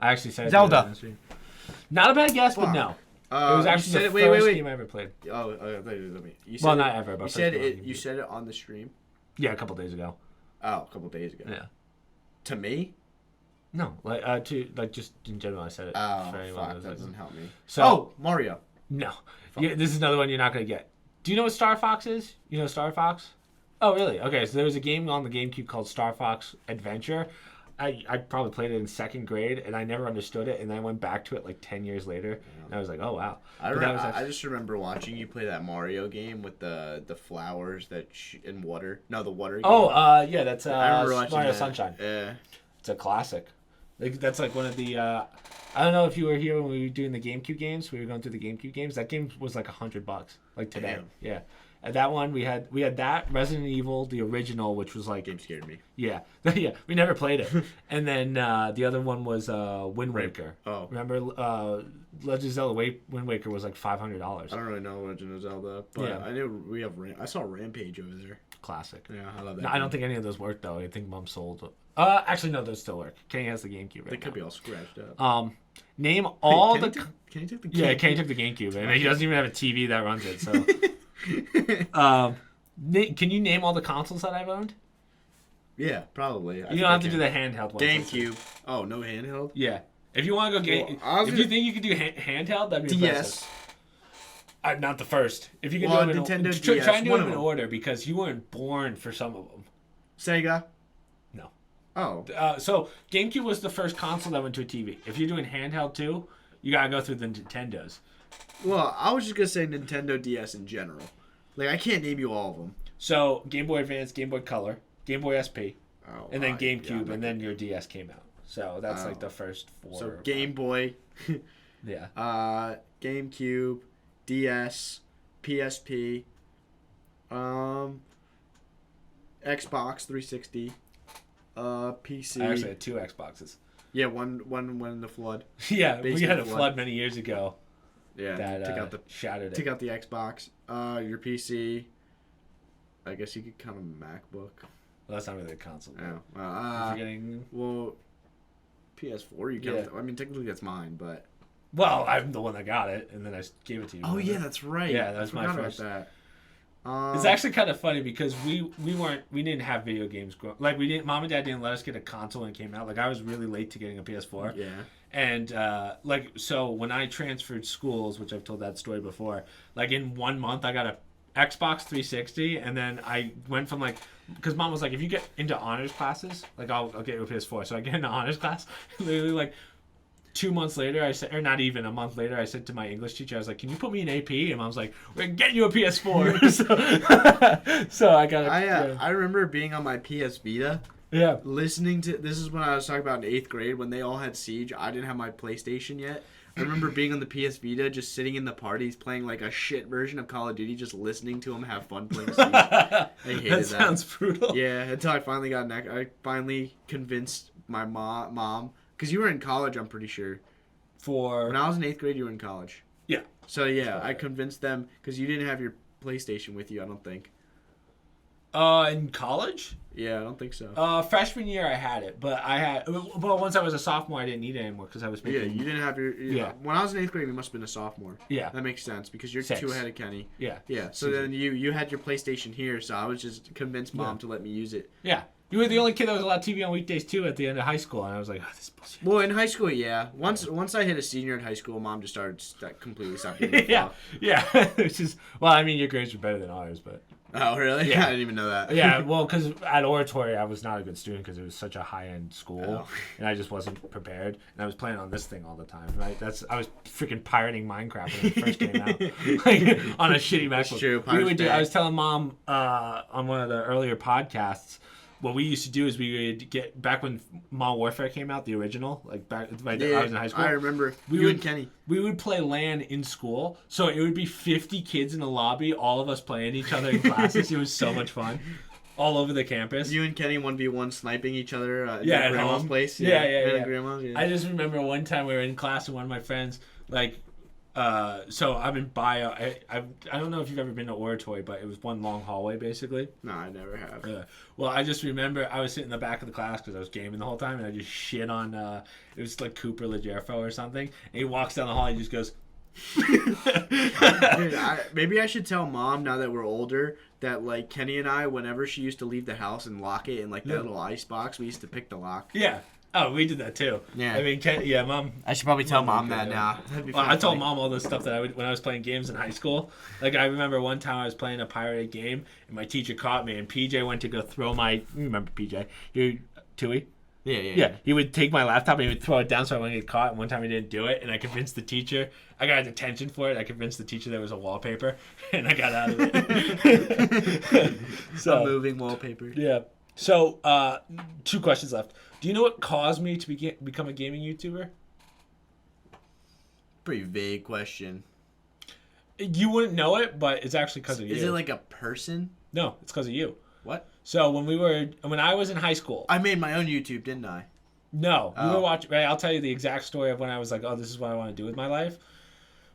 Speaker 1: I actually said
Speaker 2: Zelda.
Speaker 1: Not a bad guess, but no. It was actually the first game I ever played.
Speaker 2: Oh, you said
Speaker 1: not ever. But
Speaker 2: you said it on the stream.
Speaker 1: Yeah, a couple days ago.
Speaker 2: Oh, a couple days ago.
Speaker 1: Yeah.
Speaker 2: To me?
Speaker 1: No, just in general, I said it.
Speaker 2: Oh, fuck, that doesn't help me.
Speaker 1: So,
Speaker 2: Mario.
Speaker 1: No, this is another one you're not gonna get. Do you know what Star Fox is? You know Star Fox? Oh, really? Okay, so there was a game on the GameCube called Star Fox Adventure. I probably played it in 2nd grade, and I never understood it, and then I went back to it like 10 years later, and I was like, oh, wow.
Speaker 2: I just remember watching you play that Mario game with the flowers in water. No, the water game.
Speaker 1: Oh, yeah, that's
Speaker 2: Mario
Speaker 1: Sunshine.
Speaker 2: Yeah.
Speaker 1: It's a classic. That's like one of the... I don't know if you were here when we were doing the GameCube games. We were going through the GameCube games. That game was like $100, like today.
Speaker 2: Damn.
Speaker 1: Yeah. At that one, we had that Resident Evil, the original, which was like...
Speaker 2: Game scared me.
Speaker 1: Yeah. Yeah, we never played it. And then the other one was Wind Waker.
Speaker 2: Oh.
Speaker 1: Remember, Legend of Zelda Wind Waker was like $500.
Speaker 2: I don't really know Legend of Zelda, but yeah. I knew I saw Rampage over there.
Speaker 1: Classic.
Speaker 2: Yeah, I love that.
Speaker 1: No, I don't think any of those worked, though. I think Mom sold... actually, no, those still work. Kenny has the GameCube right
Speaker 2: They
Speaker 1: now.
Speaker 2: could be all scratched up.
Speaker 1: Name all
Speaker 2: Kenny
Speaker 1: the...
Speaker 2: Kenny took the GameCube.
Speaker 1: Yeah, Kenny took the GameCube, and he doesn't even have a TV that runs it, so... Can you name all the consoles that I've owned?
Speaker 2: Yeah, probably.
Speaker 1: You don't have to do the handheld ones.
Speaker 2: GameCube. Oh, no handheld?
Speaker 1: Yeah. If you want to go if you think you could do handheld, that'd be
Speaker 2: DS.
Speaker 1: Not the first. If you can do them
Speaker 2: Nintendo DS.
Speaker 1: Try and do them in order because you weren't born for some of them.
Speaker 2: Sega?
Speaker 1: No.
Speaker 2: Oh.
Speaker 1: So GameCube was the first console that went to a TV. If you're doing handheld too, you gotta go through the Nintendos.
Speaker 2: Well, I was just gonna say Nintendo DS in general. Like, I can't name you all of them.
Speaker 1: So, Game Boy Advance, Game Boy Color, Game Boy SP, and then GameCube, and then your DS came out. So, that's like the first 4.
Speaker 2: So, Game Boy.
Speaker 1: Yeah.
Speaker 2: GameCube, DS, PSP, Xbox 360, PC.
Speaker 1: I actually had 2 Xboxes.
Speaker 2: Yeah, one in the flood.
Speaker 1: Yeah, we had a flood many years ago.
Speaker 2: Yeah,
Speaker 1: that shattered it.
Speaker 2: Took out the Xbox, your PC. I guess you could count a MacBook.
Speaker 1: Well, that's not really a console.
Speaker 2: Oh.
Speaker 1: Forgetting.
Speaker 2: Well, PS4, you count. I mean, technically that's mine, but.
Speaker 1: Well, I'm the one that got it, and then I gave it to you.
Speaker 2: Oh yeah, that's right.
Speaker 1: Yeah, that was my first.
Speaker 2: That.
Speaker 1: It's actually kind of funny because we didn't have video games like we didn't. Mom and Dad didn't let us get a console when it came out. Like I was really late to getting a PS4.
Speaker 2: Yeah.
Speaker 1: And so when I transferred schools, which I've told that story before, like in 1 month I got a Xbox 360, and then I went from because Mom was like, if you get into honors classes, like I'll get you a PS4. So I get into honors class, literally like 2 months later, I said, or not even a month later, I said to my English teacher, I was like, can you put me in AP? And Mom's like, we're getting you a PS4. so I got it.
Speaker 2: I remember being on my PS Vita.
Speaker 1: Yeah.
Speaker 2: Listening to, this is when I was talking about in 8th grade, when they all had Siege. I didn't have my PlayStation yet. I remember being on the PS Vita, just sitting in the parties, playing like a shit version of Call of Duty, just listening to them have fun playing Siege. I hated that.
Speaker 1: Sounds brutal.
Speaker 2: Yeah, until I finally I finally convinced my mom. Because you were in college, I'm pretty sure. When I was in 8th grade, you were in college.
Speaker 1: Yeah.
Speaker 2: So, yeah, I convinced them, because you didn't have your PlayStation with you, I don't think.
Speaker 1: In college?
Speaker 2: Yeah, I don't think so.
Speaker 1: Freshman year, I had it. But once I was a sophomore, I didn't need it anymore, because I was making...
Speaker 2: Yeah, you didn't have your... Yeah. When I was in 8th grade, you must have been a sophomore.
Speaker 1: Yeah.
Speaker 2: That makes sense, because you're
Speaker 1: 6.
Speaker 2: 2 ahead of Kenny.
Speaker 1: Yeah.
Speaker 2: Yeah, so then you had your PlayStation here, so I was just convinced Mom to let me use it.
Speaker 1: Yeah. You were the only kid that was allowed TV on weekdays, too, at the end of high school. And I was like, this is bullshit.
Speaker 2: Well, in high school, yeah. Once I hit a senior in high school, Mom just started completely stopping.
Speaker 1: Yeah. Which is... Well, I mean, your grades were better than ours, but...
Speaker 2: Oh, really?
Speaker 1: Yeah.
Speaker 2: I didn't even know that.
Speaker 1: Yeah, well, because at oratory, I was not a good student because it was such a high-end school.
Speaker 2: Oh.
Speaker 1: And I just wasn't prepared. And I was playing on this thing all the time, right? I was freaking pirating Minecraft when it first came out. On a shitty MacBook.
Speaker 2: That's true.
Speaker 1: I was telling Mom on one of the earlier podcasts, what we used to do is we would get back when Modern Warfare came out, the original, I was in high school.
Speaker 2: I remember and Kenny.
Speaker 1: We would play LAN in school, so it would be 50 kids in the lobby, all of us playing each other in classes. It was so much fun, all over the campus.
Speaker 2: You and Kenny 1v1 sniping each other at
Speaker 1: grandma's
Speaker 2: place.
Speaker 1: Yeah.
Speaker 2: Grandma's,
Speaker 1: I just remember one time we were in class and one of my friends so I'm in bio. I don't know if you've ever been to oratory, but it was one long hallway basically.
Speaker 2: No, I never have.
Speaker 1: Well, I just remember I was sitting in the back of the class because I was gaming the whole time, and I just shit on it was like Cooper Legerfo or something, and he walks down the hall and he just goes.
Speaker 2: Dude, maybe I should tell Mom now that we're older that like Kenny and I, whenever she used to leave the house and lock it in like that little ice box, we used to pick the lock.
Speaker 1: Yeah. Oh, we did that too.
Speaker 2: Yeah.
Speaker 1: I mean, Mom.
Speaker 2: I should probably tell Mom that now.
Speaker 1: Well, I told Mom all the stuff that I would when I was playing games in high school. Like I remember one time I was playing a pirated game and my teacher caught me and PJ went to go throw my. You remember PJ? Tui? Yeah. He would take my laptop and he would throw it down so I wouldn't get caught. And one time he didn't do it, and I convinced the teacher. I got detention for it. I convinced the teacher there was a wallpaper, and I got out of it.
Speaker 2: So, a moving wallpaper.
Speaker 1: Yeah. So, 2 questions left. Do you know what caused me to become a gaming YouTuber?
Speaker 2: Pretty vague question.
Speaker 1: You wouldn't know it, but it's actually because of you.
Speaker 2: Is it like a person?
Speaker 1: No, it's because of you.
Speaker 2: What?
Speaker 1: So when I was in high school,
Speaker 2: I made my own YouTube, didn't I?
Speaker 1: No, we were watching. Right, I'll tell you the exact story of when I was like, "Oh, this is what I want to do with my life."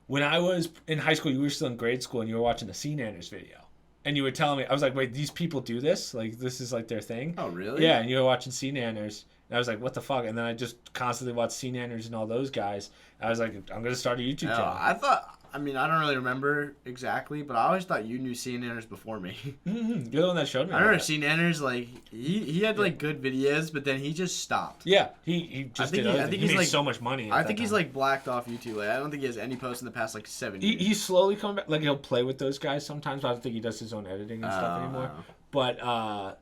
Speaker 1: When I was in high school, you were still in grade school, and you were watching the Sea Nanners video, and you were telling me, I was like, "Wait, these people do this? Like, this is like their thing?"
Speaker 2: Oh, really?
Speaker 1: Yeah, and you were watching Sea Nanners. And I was like, what the fuck? And then I just constantly watched Sea Nanners and all those guys. I was like, I'm going to start a YouTube channel.
Speaker 2: I don't really remember exactly, but I always thought you knew Sea Nanners before me.
Speaker 1: Mm-hmm. You're the one that showed me.
Speaker 2: I remember Sea Nanners, like, he had, like, good videos, but then he just stopped.
Speaker 1: Yeah, he just did other things. He made
Speaker 2: like,
Speaker 1: so much money.
Speaker 2: I think he's, like, blacked off YouTube. Like, I don't think he has any posts in the past, like, 7 years.
Speaker 1: He's slowly coming back. Like, he'll play with those guys sometimes, but I don't think he does his own editing and stuff anymore. But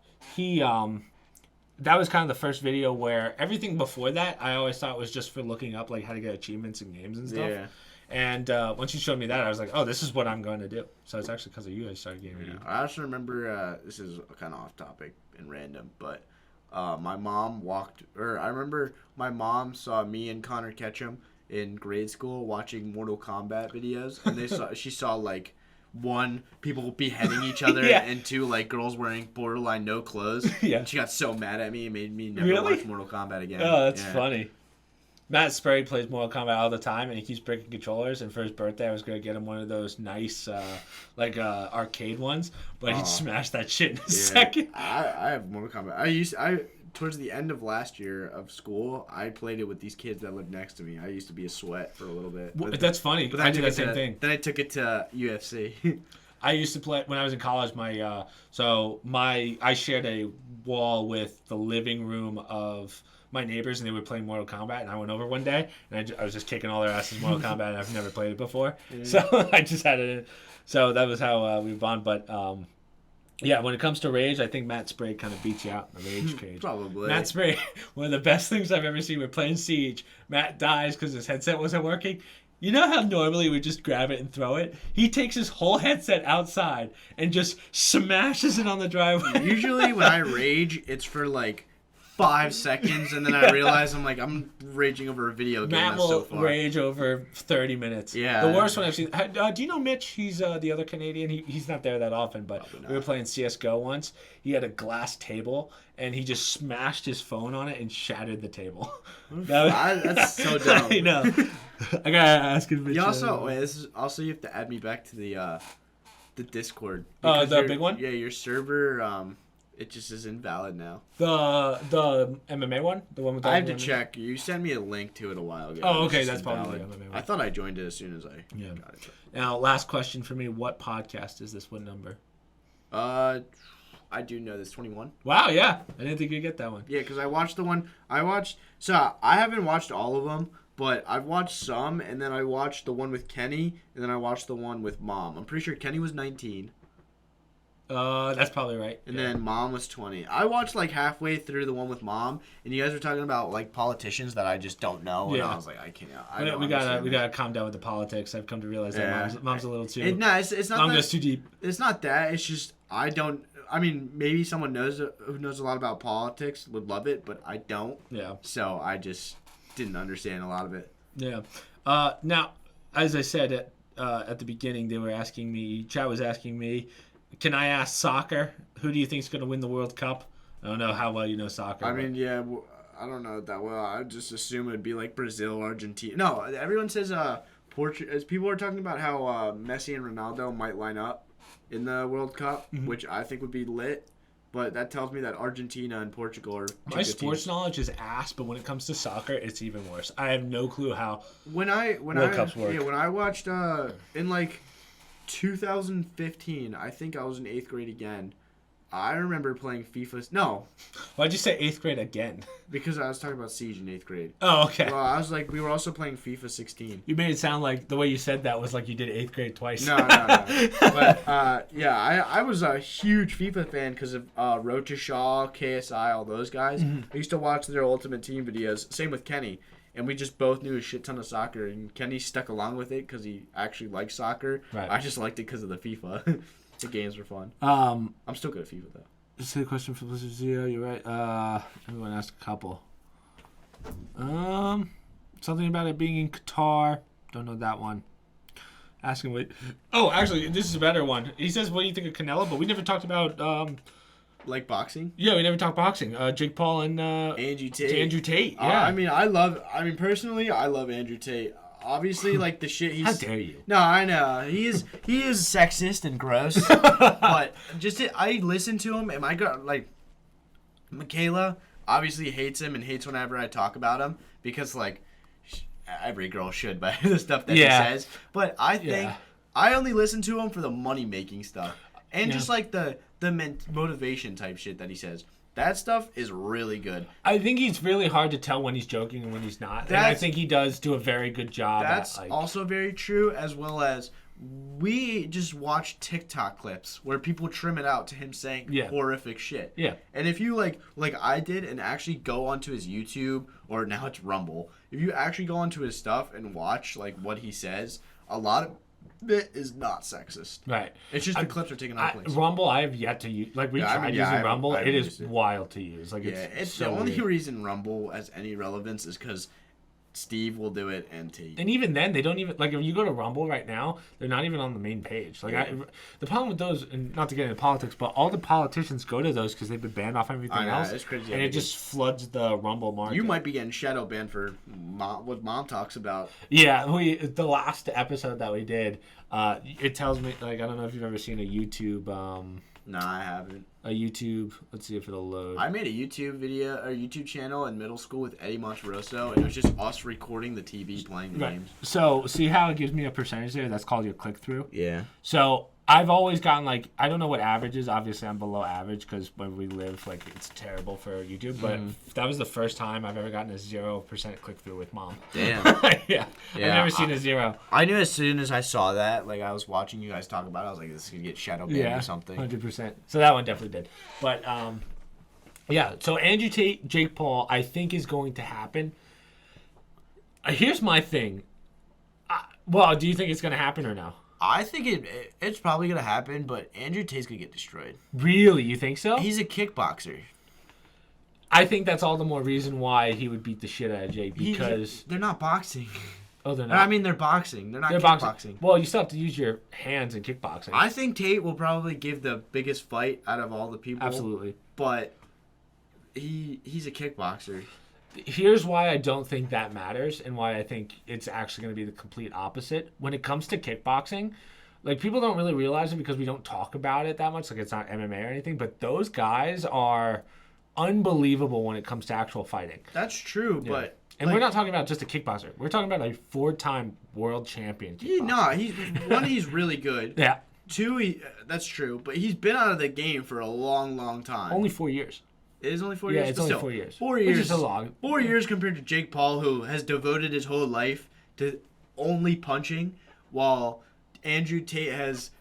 Speaker 1: that was kind of the first video where everything before that I always thought was just for looking up like how to get achievements in games and stuff. Yeah. And once you showed me that, I was like, oh, this is what I'm going to do. So it's actually because of you I started gaming.
Speaker 2: Yeah. I also remember, this is kind of off topic and random, but my mom I remember my mom saw me and Connor Ketchum in grade school watching Mortal Kombat videos, and she saw like, 1, people beheading each other, and 2, like, girls wearing borderline no clothes. Yeah. And she got so mad at me and made me never watch Mortal Kombat again.
Speaker 1: Oh, that's funny. Matt Sprague plays Mortal Kombat all the time, and he keeps breaking controllers. And for his birthday, I was going to get him one of those nice, arcade ones. But he'd smash that shit in a second.
Speaker 2: I have Mortal Kombat. Towards the end of last year of school, I played it with these kids that lived next to me. I used to be a sweat for a little bit.
Speaker 1: That's funny. But I did that same thing.
Speaker 2: Then I took it to UFC.
Speaker 1: I used to play when I was in college. I shared a wall with the living room of my neighbors, and they were playing Mortal Kombat. And I went over one day, and I was just kicking all their asses in Mortal Kombat, and I've never played it before. Yeah. So I just had it. So that was how we bond. But yeah, when it comes to rage, I think Matt Sprague kind of beats you out in the rage cage.
Speaker 2: Probably.
Speaker 1: Matt Sprague, one of the best things I've ever seen. We're playing Siege. Matt dies because his headset wasn't working. You know how normally we just grab it and throw it? He takes his whole headset outside and just smashes it on the driveway.
Speaker 2: Usually when I rage, it's for like 5 seconds, and then I realize I'm raging over a video game.
Speaker 1: Matt will rage over 30 minutes.
Speaker 2: Yeah.
Speaker 1: The worst one I've seen. Do you know Mitch? He's the other Canadian. He's not there that often, but we were playing CSGO once. He had a glass table, and he just smashed his phone on it and shattered the table.
Speaker 2: That's so dumb.
Speaker 1: I know. I gotta ask him.
Speaker 2: You also you have to add me back to the Discord.
Speaker 1: The big one.
Speaker 2: Yeah, your server. It just is invalid now.
Speaker 1: The MMA one? The one with
Speaker 2: I have to check. You sent me a link to it a while ago.
Speaker 1: Oh, okay. That's probably the MMA one.
Speaker 2: I thought I joined it as soon as I got it.
Speaker 1: Now, last question for me. What podcast is this? What number?
Speaker 2: I do know this. 21.
Speaker 1: Wow, yeah. I didn't think you'd get that one.
Speaker 2: Yeah, because I watched the one. So, I haven't watched all of them, but I've watched some, and then I watched the one with Kenny, and then I watched the one with Mom. I'm pretty sure Kenny was 19.
Speaker 1: That's probably right.
Speaker 2: And then Mom was 20. I watched like halfway through the one with Mom, and you guys were talking about like politicians that I just don't know, and I was like, I can't.
Speaker 1: We gotta calm down with the politics. I've come to realize that mom's a little too.
Speaker 2: It's not.
Speaker 1: Mom goes too deep.
Speaker 2: It's not that. It's just I don't. I mean, maybe someone who knows a lot about politics would love it, but I don't.
Speaker 1: Yeah.
Speaker 2: So I just didn't understand a lot of it.
Speaker 1: Yeah. Now, as I said at the beginning, they were asking me. Chad was asking me. Can I ask soccer? Who do you think is going to win the World Cup? I don't know how well you know soccer.
Speaker 2: I mean, yeah, I don't know it that well. I just assume it would be like Brazil, Argentina. No, everyone says Portugal. People are talking about how Messi and Ronaldo might line up in the World Cup, which I think would be lit. But that tells me that Argentina and Portugal are
Speaker 1: my sports knowledge is ass, but when it comes to soccer, it's even worse. I have no clue how World Cups work.
Speaker 2: Yeah, when I watched in like 2015, I think I was in 8th grade again. I remember playing FIFA. No.
Speaker 1: Why'd you say 8th grade again?
Speaker 2: Because I was talking about Siege in 8th grade.
Speaker 1: Oh, okay.
Speaker 2: Well, I was like, we were also playing FIFA 16.
Speaker 1: You made it sound like the way you said that was like you did 8th grade twice.
Speaker 2: No. But, yeah, I was a huge FIFA fan because of Rocheshaw, KSI, all those guys. I used to watch their Ultimate Team videos. Same with Kenny. And we just both knew a shit ton of soccer. And Kenny stuck along with it because he actually liked soccer. Right. I just liked it because of the FIFA. The games were fun. I'm still good at FIFA, though.
Speaker 1: Just a question for Blizzard Zero. You're right. Everyone asked a couple. Something about it being in Qatar. Don't know that one. Asking what... Oh, actually, this is a better one. He says, what do you think of Canelo? But we never talked about...
Speaker 2: Like boxing?
Speaker 1: Yeah, we never talked boxing. Jake Paul and...
Speaker 2: Andrew Tate.
Speaker 1: Andrew Tate, yeah.
Speaker 2: Personally, I love Andrew Tate. Obviously, like, the shit he's...
Speaker 1: How dare you?
Speaker 2: No, I know. He is sexist and gross. But I listen to him, and my girl, like, Michaela obviously hates him and hates whenever I talk about him because, like, every girl should by the stuff that he says. But I think I only listen to him for the money-making stuff. And just, like, the motivation type shit that he says. That stuff is really good.
Speaker 1: I think he's really hard to tell when he's joking and when he's not. And I think he does do a very good job.
Speaker 2: That's also very true, as well as we just watch TikTok clips where people trim it out to him saying horrific shit.
Speaker 1: Yeah.
Speaker 2: And if you like I did and actually go onto his YouTube, or now it's Rumble, if you actually go onto his stuff and watch like what he says, a lot of it is not sexist.
Speaker 1: Right.
Speaker 2: It's just the clips are taken out of place.
Speaker 1: Rumble, I have yet to use. Like, we tried using Rumble. It is wild to use. Like,
Speaker 2: it's
Speaker 1: so
Speaker 2: the only
Speaker 1: weird.
Speaker 2: reason Rumble has any relevance is because Steve will do it and Tate.
Speaker 1: And even then, they don't even, like, if you go to Rumble right now, they're not even on the main page. Like, the problem with those, and not to get into politics, but all the politicians go to those because they've been banned off everything else.
Speaker 2: It's crazy.
Speaker 1: And it just floods the Rumble market.
Speaker 2: You might be getting shadow banned for what Mom talks about.
Speaker 1: Yeah, the last episode that we did, it tells me, like, I don't know if you've ever seen a YouTube.
Speaker 2: No, I haven't.
Speaker 1: A YouTube. Let's see if it'll load.
Speaker 2: I made a YouTube channel in middle school with Eddie Monteroso, and it was just us recording the TV playing the games.
Speaker 1: So, see how it gives me a percentage there? That's called your click-through?
Speaker 2: Yeah.
Speaker 1: So, I've always gotten, like, I don't know what average is. Obviously, I'm below average because where we live, like, it's terrible for YouTube. But that was the first time I've ever gotten a 0% click-through with Mom. Damn. yeah. I've never seen a 0.
Speaker 2: I knew as soon as I saw that, like, I was watching you guys talk about it, I was like, this is going to get shadow banned or something.
Speaker 1: 100%. So that one definitely did. But, yeah. So, Andrew Tate, Jake Paul, I think is going to happen. Here's my thing. Well, do you think it's going to happen or no?
Speaker 2: I think it's probably going to happen, but Andrew Tate's going to get destroyed.
Speaker 1: Really? You think so?
Speaker 2: He's a kickboxer.
Speaker 1: I think that's all the more reason why he would beat the shit out of Jake, because...
Speaker 2: They're not boxing.
Speaker 1: Oh, they're not?
Speaker 2: I mean, they're boxing. They're not kickboxing.
Speaker 1: Well, you still have to use your hands in kickboxing.
Speaker 2: I think Tate will probably give the biggest fight out of all the people.
Speaker 1: Absolutely.
Speaker 2: But he's a kickboxer.
Speaker 1: Here's why I don't think that matters, and why I think it's actually going to be the complete opposite. When it comes to kickboxing, like, people don't really realize it because we don't talk about it that much. Like, it's not MMA or anything, but those guys are unbelievable when it comes to actual fighting.
Speaker 2: That's true, but...
Speaker 1: And we're not talking about just a kickboxer. We're talking about a 4-time world champion kickboxer.
Speaker 2: He's really good.
Speaker 1: Yeah.
Speaker 2: 2, that's true, but he's been out of the game for a long, long time.
Speaker 1: Only 4 years.
Speaker 2: It is only 4 years?
Speaker 1: Yeah, it's only 4 years.
Speaker 2: 4 years.
Speaker 1: Which is a long.
Speaker 2: 4 years compared to Jake Paul, who has devoted his whole life to only punching, while Andrew Tate has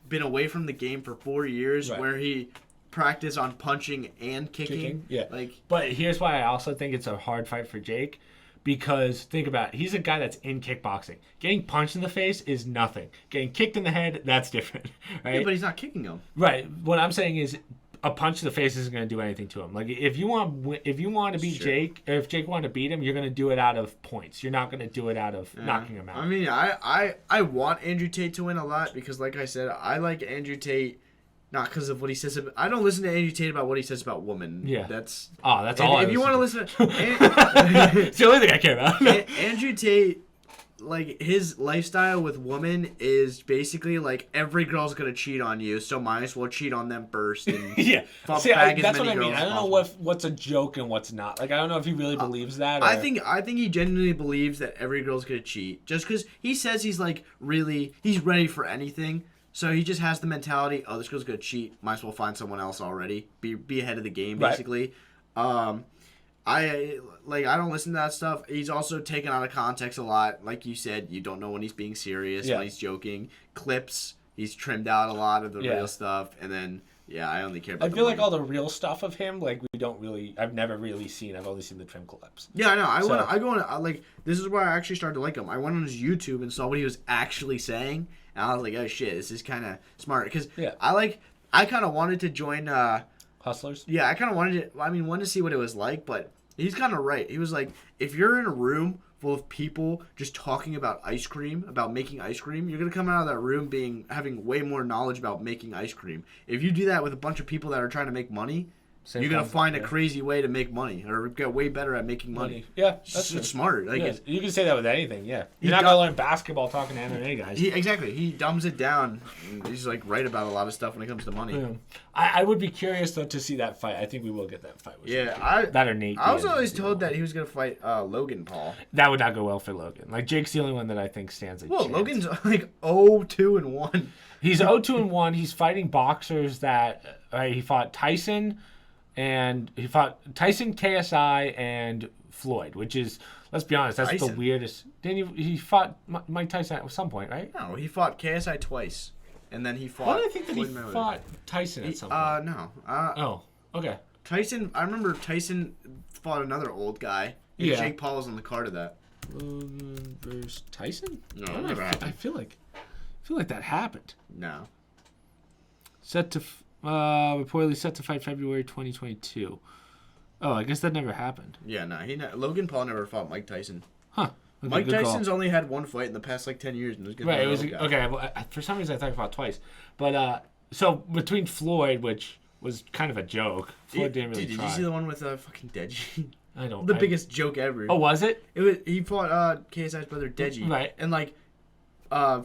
Speaker 2: been away from the game for 4 years, where he practiced on punching and kicking.
Speaker 1: Yeah. But here's why I also think it's a hard fight for Jake. Because, think about it, he's a guy that's in kickboxing. Getting punched in the face is nothing. Getting kicked in the head, that's different. Right?
Speaker 2: Yeah, but he's not kicking him.
Speaker 1: Right. What I'm saying is, a punch to the face isn't going to do anything to him. Like, if you want to beat Jake, or if Jake wanted to beat him, you're going to do it out of points. You're not going to do it out of knocking him out.
Speaker 2: I mean, I want Andrew Tate to win a lot because, like I said, I like Andrew Tate not because of what he says. I don't listen to Andrew Tate about what he says about women.
Speaker 1: Yeah.
Speaker 2: That's
Speaker 1: all.
Speaker 2: If you want to listen to...
Speaker 1: It's the only thing I care about.
Speaker 2: Andrew Tate... Like, his lifestyle with women is basically like every girl's gonna cheat on you, so might as well cheat on them first. And
Speaker 1: See, that's what I mean. I don't know what's a joke and what's not. Like, I don't know if he really believes that. Or...
Speaker 2: I think he genuinely believes that every girl's gonna cheat, just because he says he's ready for anything. So he just has the mentality, oh, this girl's gonna cheat, might as well find someone else already, be ahead of the game, basically. Right. I don't listen to that stuff. He's also taken out of context a lot. Like you said, you don't know when he's being serious, when he's joking. Clips, he's trimmed out a lot of the real stuff. And then, I only care about
Speaker 1: I feel like all the real stuff of him, like, I've never really seen. I've only seen the trim clips.
Speaker 2: Yeah, I know. This is where I actually started to like him. I went on his YouTube and saw what he was actually saying. And I was like, oh, shit, this is kind of smart. Because I kind of wanted to join...
Speaker 1: Hustlers?
Speaker 2: Yeah, I kind of wanted to see what it was like, but he's kind of right. He was like, if you're in a room full of people just talking about ice cream, about making ice cream, you're going to come out of that room having way more knowledge about making ice cream. If you do that with a bunch of people that are trying to make money, you're going to find a crazy way to make money or get way better at making money.
Speaker 1: Yeah,
Speaker 2: it's smart. Like,
Speaker 1: you can say that with anything, You're not going to learn basketball talking to MMA guys.
Speaker 2: Exactly. He dumbs it down. He's like right about a lot of stuff when it comes to money.
Speaker 1: Yeah. I would be curious, though, to see that fight. I think we will get that fight. That or Nate.
Speaker 2: I was always told that he was going to fight Logan Paul.
Speaker 1: That would not go well for Logan. Like, Jake's the only one that I think stands a chance.
Speaker 2: Logan's like 0-2-1.
Speaker 1: He's 0-2-1. He's fighting boxers that he fought Tyson, KSI, and Floyd, which is, let's be honest, that's
Speaker 2: Tyson.
Speaker 1: the weirdest. Didn't he fought Mike Tyson at some point, right?
Speaker 2: No, he fought KSI twice, and then he fought.
Speaker 1: Why did I think that
Speaker 2: Floyd
Speaker 1: he
Speaker 2: Mayweather.
Speaker 1: fought Tyson at some point?
Speaker 2: No.
Speaker 1: Oh, okay.
Speaker 2: Tyson. I remember Tyson fought another old guy. And
Speaker 1: Yeah.
Speaker 2: Jake Paul was on the card of that.
Speaker 1: Logan versus Tyson?
Speaker 2: No, it never happened.
Speaker 1: I feel like that happened.
Speaker 2: No.
Speaker 1: Reportedly set to fight February 2022. Oh, I guess that never happened.
Speaker 2: Yeah, no. Logan Paul never fought Mike Tyson.
Speaker 1: Huh. Okay,
Speaker 2: Mike
Speaker 1: good
Speaker 2: Tyson's
Speaker 1: call.
Speaker 2: only had one fight in the past 10 years, and it was good.
Speaker 1: Right. It was okay. Well, for some reason I thought he fought twice, but so between Floyd, which was kind of a joke, Floyd didn't really
Speaker 2: Did
Speaker 1: try.
Speaker 2: you see the one with fucking Deji?
Speaker 1: I don't.
Speaker 2: The biggest joke ever.
Speaker 1: Oh, was it?
Speaker 2: He fought KSI's brother Deji.
Speaker 1: Right.
Speaker 2: And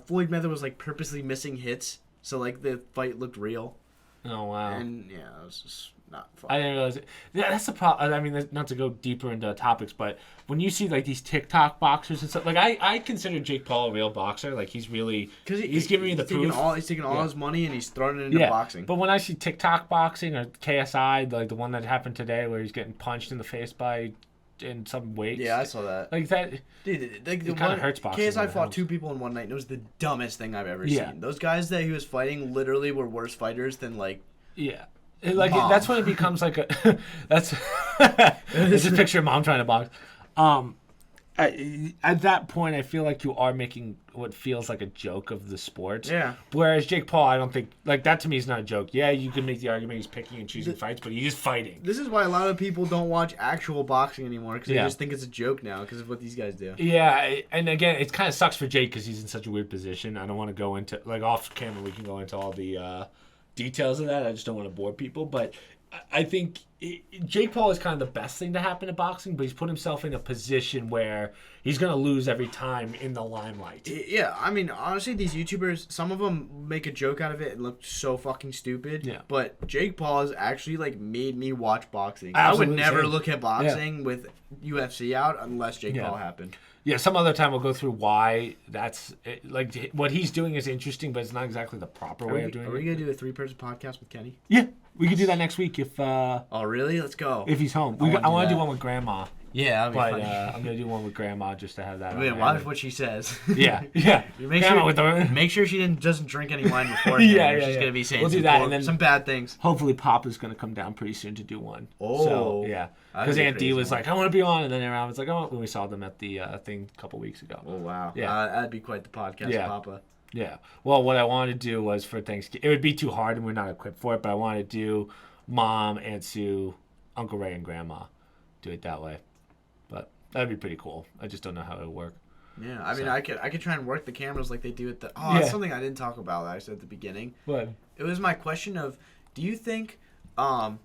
Speaker 2: Floyd Mayweather was purposely missing hits, so the fight looked real.
Speaker 1: Oh wow.
Speaker 2: And yeah, it was just not fun.
Speaker 1: I didn't realize it. Yeah, that's the problem. I mean, not to go deeper into topics, but when you see these TikTok boxers and stuff, I consider Jake Paul a real boxer. He's really he's giving me the proof.
Speaker 2: He's taking all his money and he's throwing it into boxing.
Speaker 1: But when I see TikTok boxing or KSI, the one that happened today where he's getting punched in the face by in some weights.
Speaker 2: Yeah, I saw that.
Speaker 1: That.
Speaker 2: Dude,
Speaker 1: it kind of hurts boxing.
Speaker 2: KSI fought two people in one night, and it was the dumbest thing I've ever seen. Those guys that he was fighting literally were worse fighters than
Speaker 1: Yeah. That's when it becomes a that's it's a picture of mom trying to box. At that point, I feel like you are making what feels like a joke of the sport.
Speaker 2: Yeah.
Speaker 1: Whereas Jake Paul, I don't think that to me is not a joke. Yeah, you can make the argument he's picking and choosing fights, but he's fighting.
Speaker 2: This is why a lot of people don't watch actual boxing anymore because they just think it's a joke now because of what these guys do.
Speaker 1: Yeah, and again, it kind of sucks for Jake because he's in such a weird position. I don't want to go into off camera. We can go into all the details of that. I just don't want to bore people, but I think Jake Paul is kind of the best thing to happen to boxing, but he's put himself in a position where he's going to lose every time in the limelight.
Speaker 2: Yeah, I mean, honestly, these YouTubers, some of them make a joke out of it and look so fucking stupid.
Speaker 1: Yeah.
Speaker 2: But Jake Paul has actually made me watch boxing.
Speaker 1: Absolutely.
Speaker 2: I would never look at boxing with UFC out unless Jake Paul happened.
Speaker 1: Yeah, some other time we'll go through why that's what he's doing is interesting, but it's not exactly the proper way of doing it.
Speaker 2: Are we gonna do a 3-person podcast with Kenny?
Speaker 1: Yeah, we could do that next week if. Oh
Speaker 2: really? Let's go.
Speaker 1: If he's home, I want to do one with Grandma.
Speaker 2: Yeah, that'd be funny.
Speaker 1: I'm gonna do one with Grandma just to have that.
Speaker 2: Watch what she says.
Speaker 1: Yeah.
Speaker 2: Make sure she doesn't drink any wine beforehand. She's gonna be saying and then some bad things.
Speaker 1: Hopefully, Papa's gonna come down pretty soon to do one.
Speaker 2: Oh,
Speaker 1: so, yeah. Because Aunt D was like, "I want to be on," and then everyone was like, "Oh," when we saw them at the thing a couple weeks ago.
Speaker 2: Oh wow.
Speaker 1: Yeah,
Speaker 2: that'd be quite the podcast, Papa.
Speaker 1: Yeah. Well, what I wanted to do was for Thanksgiving. It would be too hard, and we're not equipped for it. But I wanted to do Mom, Aunt Sue, Uncle Ray, and Grandma. Do it that way. But that'd be pretty cool. I just don't know how it would work.
Speaker 2: Yeah, I mean, I could try and work the cameras like they do at the. Oh, that's something I didn't talk about. That I said at the beginning.
Speaker 1: What?
Speaker 2: It was my question of, do you think, at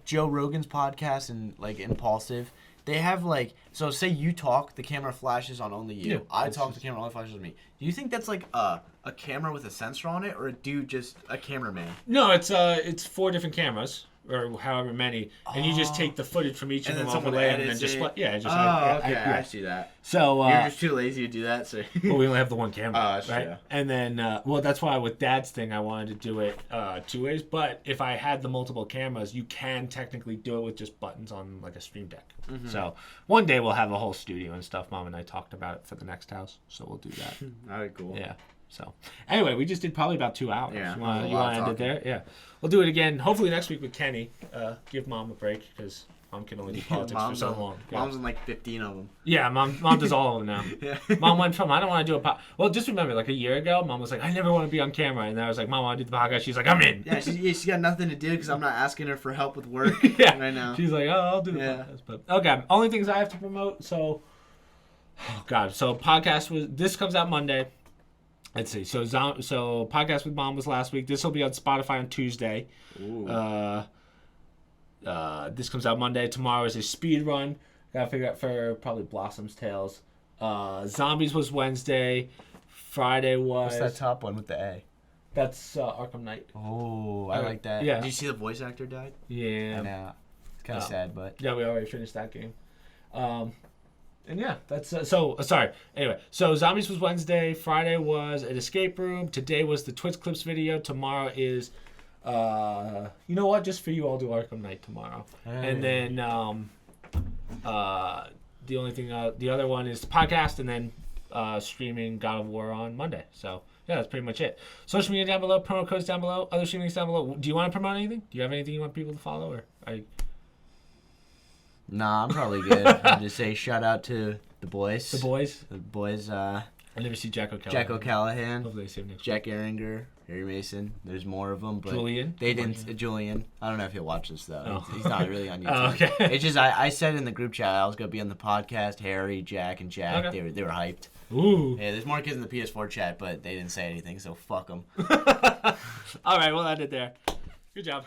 Speaker 2: Joe Rogan's podcast and Impulsive, they have so say you talk, the camera flashes on only you. Yeah, I talk, the camera only flashes on me. Do you think that's a camera with a sensor on it, or just a cameraman?
Speaker 1: No, it's 4 different cameras. Or however many, and you just take the footage from each of them off the land, and then just okay.
Speaker 2: I see that.
Speaker 1: So
Speaker 2: you're just too lazy to do that. So
Speaker 1: well, we only have the one camera, right?
Speaker 2: True.
Speaker 1: And then that's why with Dad's thing, I wanted to do it 2 ways. But if I had the multiple cameras, you can technically do it with just buttons on a Stream Deck. Mm-hmm. So one day we'll have a whole studio and stuff. Mom and I talked about it for the next house, so we'll do that.
Speaker 2: That'd be cool.
Speaker 1: Yeah. So, anyway, we just did probably about 2 hours.
Speaker 2: Yeah,
Speaker 1: you want to end it there? Yeah. We'll do it again, hopefully next week with Kenny. Give Mom a break, because Mom can only do politics for so long. Yeah.
Speaker 2: Mom's in 15 of them.
Speaker 1: Yeah, Mom does all of them now. Yeah. Mom went from, I don't want to do a well, just remember, a year ago, Mom was like, I never want to be on camera. And I was like, Mom, I want to do the podcast. She's like, I'm in.
Speaker 2: Yeah, she's got nothing to do because I'm not asking her for help with work right now.
Speaker 1: She's like, oh, I'll do the podcast. But, okay, only things I have to promote. So, podcast this comes out Monday. Let's see. So podcast with Mom was last week. This will be on Spotify on Tuesday. Ooh. This comes out Monday. Tomorrow is a speed run. Gotta figure out for probably Blossom's Tales. Zombies was Wednesday. Friday was.
Speaker 2: What's that top one with the A?
Speaker 1: That's Arkham Knight.
Speaker 2: Oh, I like that.
Speaker 1: Yeah.
Speaker 2: Did you see the voice actor died?
Speaker 1: Yeah.
Speaker 2: I know. It's kind of sad, but.
Speaker 1: Yeah, we already finished that game. And yeah, that's sorry. Anyway, so Zombies was Wednesday. Friday was an escape room. Today was the Twitch Clips video. Tomorrow is, you know what? Just for you, I'll do Arkham Knight tomorrow. Hey. And then The only thing, the other one is the podcast, and then streaming God of War on Monday. So yeah, that's pretty much it. Social media down below, promo codes down below, other streamings down below. Do you want to promote anything? Do you have anything you want people to follow, or
Speaker 2: Nah, I'm probably good. I'll just say shout out to the boys.
Speaker 1: The boys.
Speaker 2: I
Speaker 1: never see Jack O'Callahan.
Speaker 2: Jack O'Callahan.
Speaker 1: Hopefully they see him next
Speaker 2: Jack Ehringer. Harry Mason. There's more of them, but
Speaker 1: Julian.
Speaker 2: They didn't. Julian. I don't know if he'll watch this though.
Speaker 1: Oh.
Speaker 2: He's not really on YouTube.
Speaker 1: Oh, okay.
Speaker 2: It's just I said in the group chat I was gonna be on the podcast. Harry, Jack, and Jack.
Speaker 1: Okay.
Speaker 2: They were hyped.
Speaker 1: Ooh.
Speaker 2: Yeah, there's more kids in the PS4 chat, but they didn't say anything, so fuck them.
Speaker 1: All right, we'll end it there. Good job.